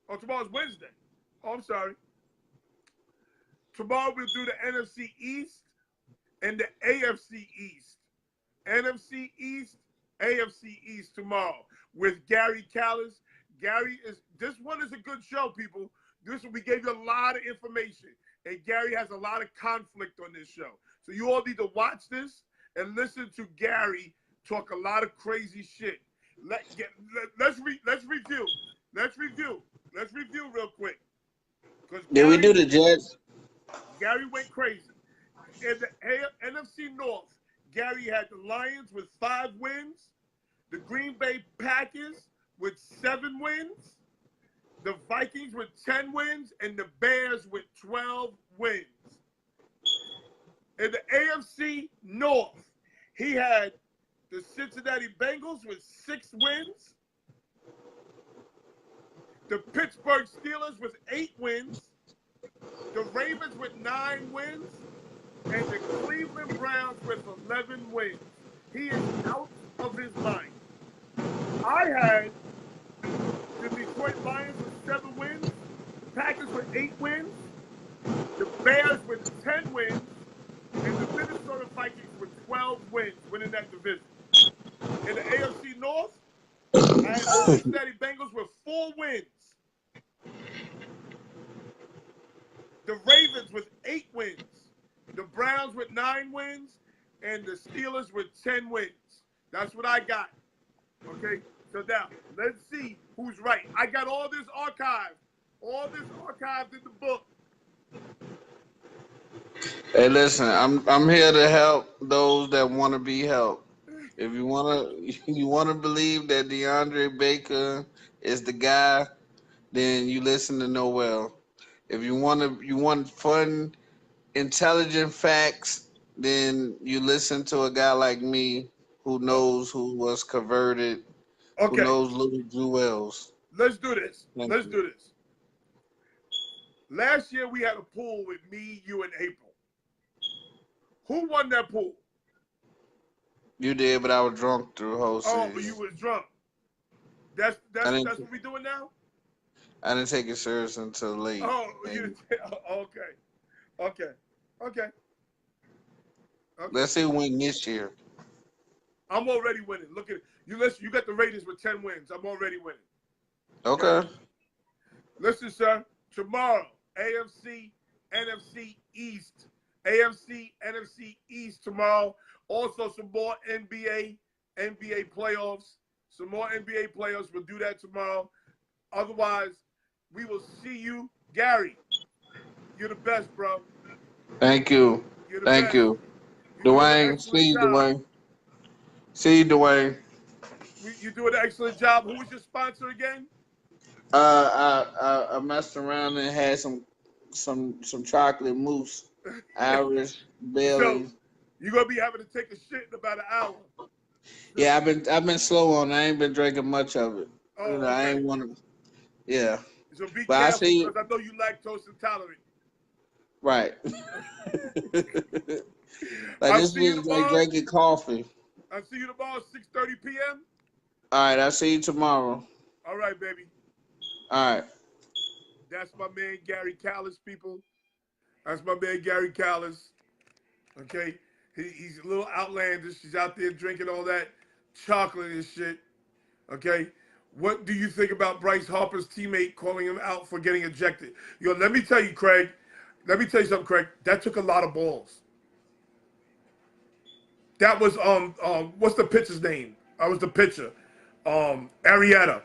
Oh, tomorrow's Wednesday. Oh, I'm sorry. Tomorrow we'll do the NFC East and the AFC East. NFC East, AFC East tomorrow with Gary Callis. This one is a good show, people. We gave you a lot of information, and Gary has a lot of conflict on this show. So you all need to watch this and listen to Gary talk a lot of crazy shit. Let's review. Let's review real quick. Did we do the Jets? Gary went crazy. In the NFC North, Gary had the Lions with 5 wins, the Green Bay Packers with 7 wins, the Vikings with 10 wins, and the Bears with 12 wins. In the AFC North, he had the Cincinnati Bengals with 6 wins, the Pittsburgh Steelers with 8 wins, the Ravens with 9 wins, and the Cleveland Browns with 11 wins. He is out of his mind. I had the Detroit Lions with 7 wins, the Packers with 8 wins, the Bears with 10 wins, and the Minnesota Vikings with 12 wins, winning that division. In the AFC North, I had the Cincinnati Bengals with 4 wins, the Ravens with 8 wins, the Browns with 9 wins, and the Steelers with 10 wins. That's what I got. Okay? So now, let's see who's right. I got all this archived in the book. Hey, listen, I'm here to help those that want to be helped. If you wanna believe that DeAndre Baker is the guy, then you listen to Noel. If you want fun, intelligent facts, then you listen to a guy like me who knows who was converted, who knows little jewels. Let's do this. Let's do this. Last year we had a pool with me, you, and April. Who won that pool? You did, but I was drunk through the whole series. Oh, you was drunk. That's what we doing now? I didn't take it serious until late. Oh, okay. Let's see who win this year. I'm already winning. Look at you. Listen, you got the Raiders with 10 wins. I'm already winning. Okay. Listen, sir. Tomorrow, AFC, NFC East. AFC, NFC East tomorrow. Also, some more NBA playoffs. Some more NBA playoffs. We'll do that tomorrow. Otherwise, we will see you. Gary, you're the best, bro. Thank you. Thank you. Dwayne, see you, Dwayne. See you, Dwayne. You do an excellent job. Who was your sponsor again? I messed around and had some chocolate mousse, Irish Bailey. So, you're gonna be having to take a shit in about an hour. Yeah, I've been slow on. I ain't been drinking much of it. Oh, okay. I ain't want to. Yeah. So be but careful because I know you lactose intolerant. Right. Like I'll this see you is like tomorrow. drinking coffee. I'll see you tomorrow, 6:30 p.m. All right, I'll see you tomorrow. All right, baby. All right. That's my man Gary Callis, people. That's my man Gary Callis. Okay, he's a little outlandish. He's out there drinking all that chocolate and shit. Okay, what do you think about Bryce Harper's teammate calling him out for getting ejected? Yo, let me tell you, Craig. Let me tell you something, Craig. That took a lot of balls. That was what's the pitcher's name? I was the pitcher. Arrieta.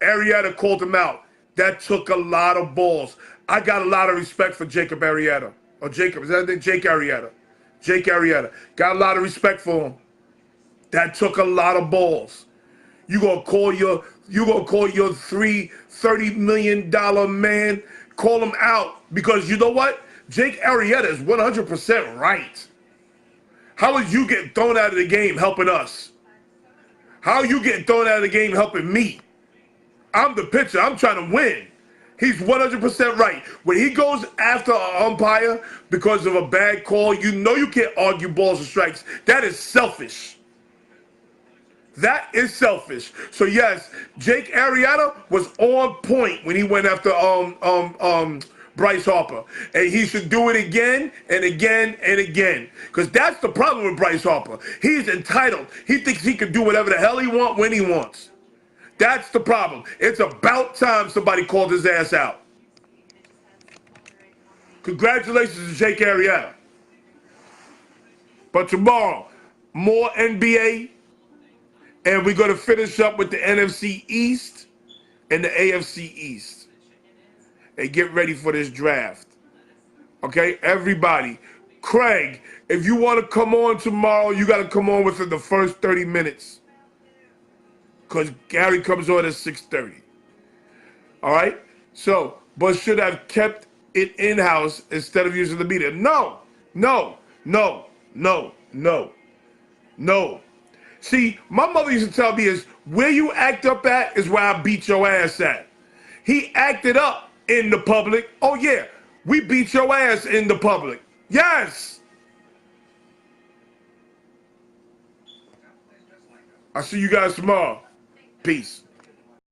Arrieta called him out. That took a lot of balls. I got a lot of respect for Jacob Arrieta. Or Jacob, is that his name? Jake Arrieta. Jake Arrieta. Got a lot of respect for him. That took a lot of balls. You gonna call your $30 million man, call him out, because you know what? Jake Arrieta is 100% right. How would you get thrown out of the game helping us? How you getting thrown out of the game helping me? I'm the pitcher. I'm trying to win. He's 100% right. When he goes after an umpire because of a bad call, you know you can't argue balls and strikes. That is selfish. That is selfish. So yes, Jake Arrieta was on point when he went after Bryce Harper, and he should do it again and again and again. Because that's the problem with Bryce Harper. He's entitled. He thinks he can do whatever the hell he wants when he wants. That's the problem. It's about time somebody called his ass out. Congratulations to Jake Arrieta. But tomorrow, more NBA. And we're going to finish up with the NFC East and the AFC East. And get ready for this draft. Okay, everybody. Craig, if you want to come on tomorrow, you got to come on within the first 30 minutes. Because Gary comes on at 6:30. All right? So, but should have kept it in-house instead of using the media. No, no, no, no, no, no. See, my mother used to tell me is where you act up at is where I beat your ass at. He acted up in the public. Oh, yeah, we beat your ass in the public. Yes. I'll see you guys tomorrow. Peace.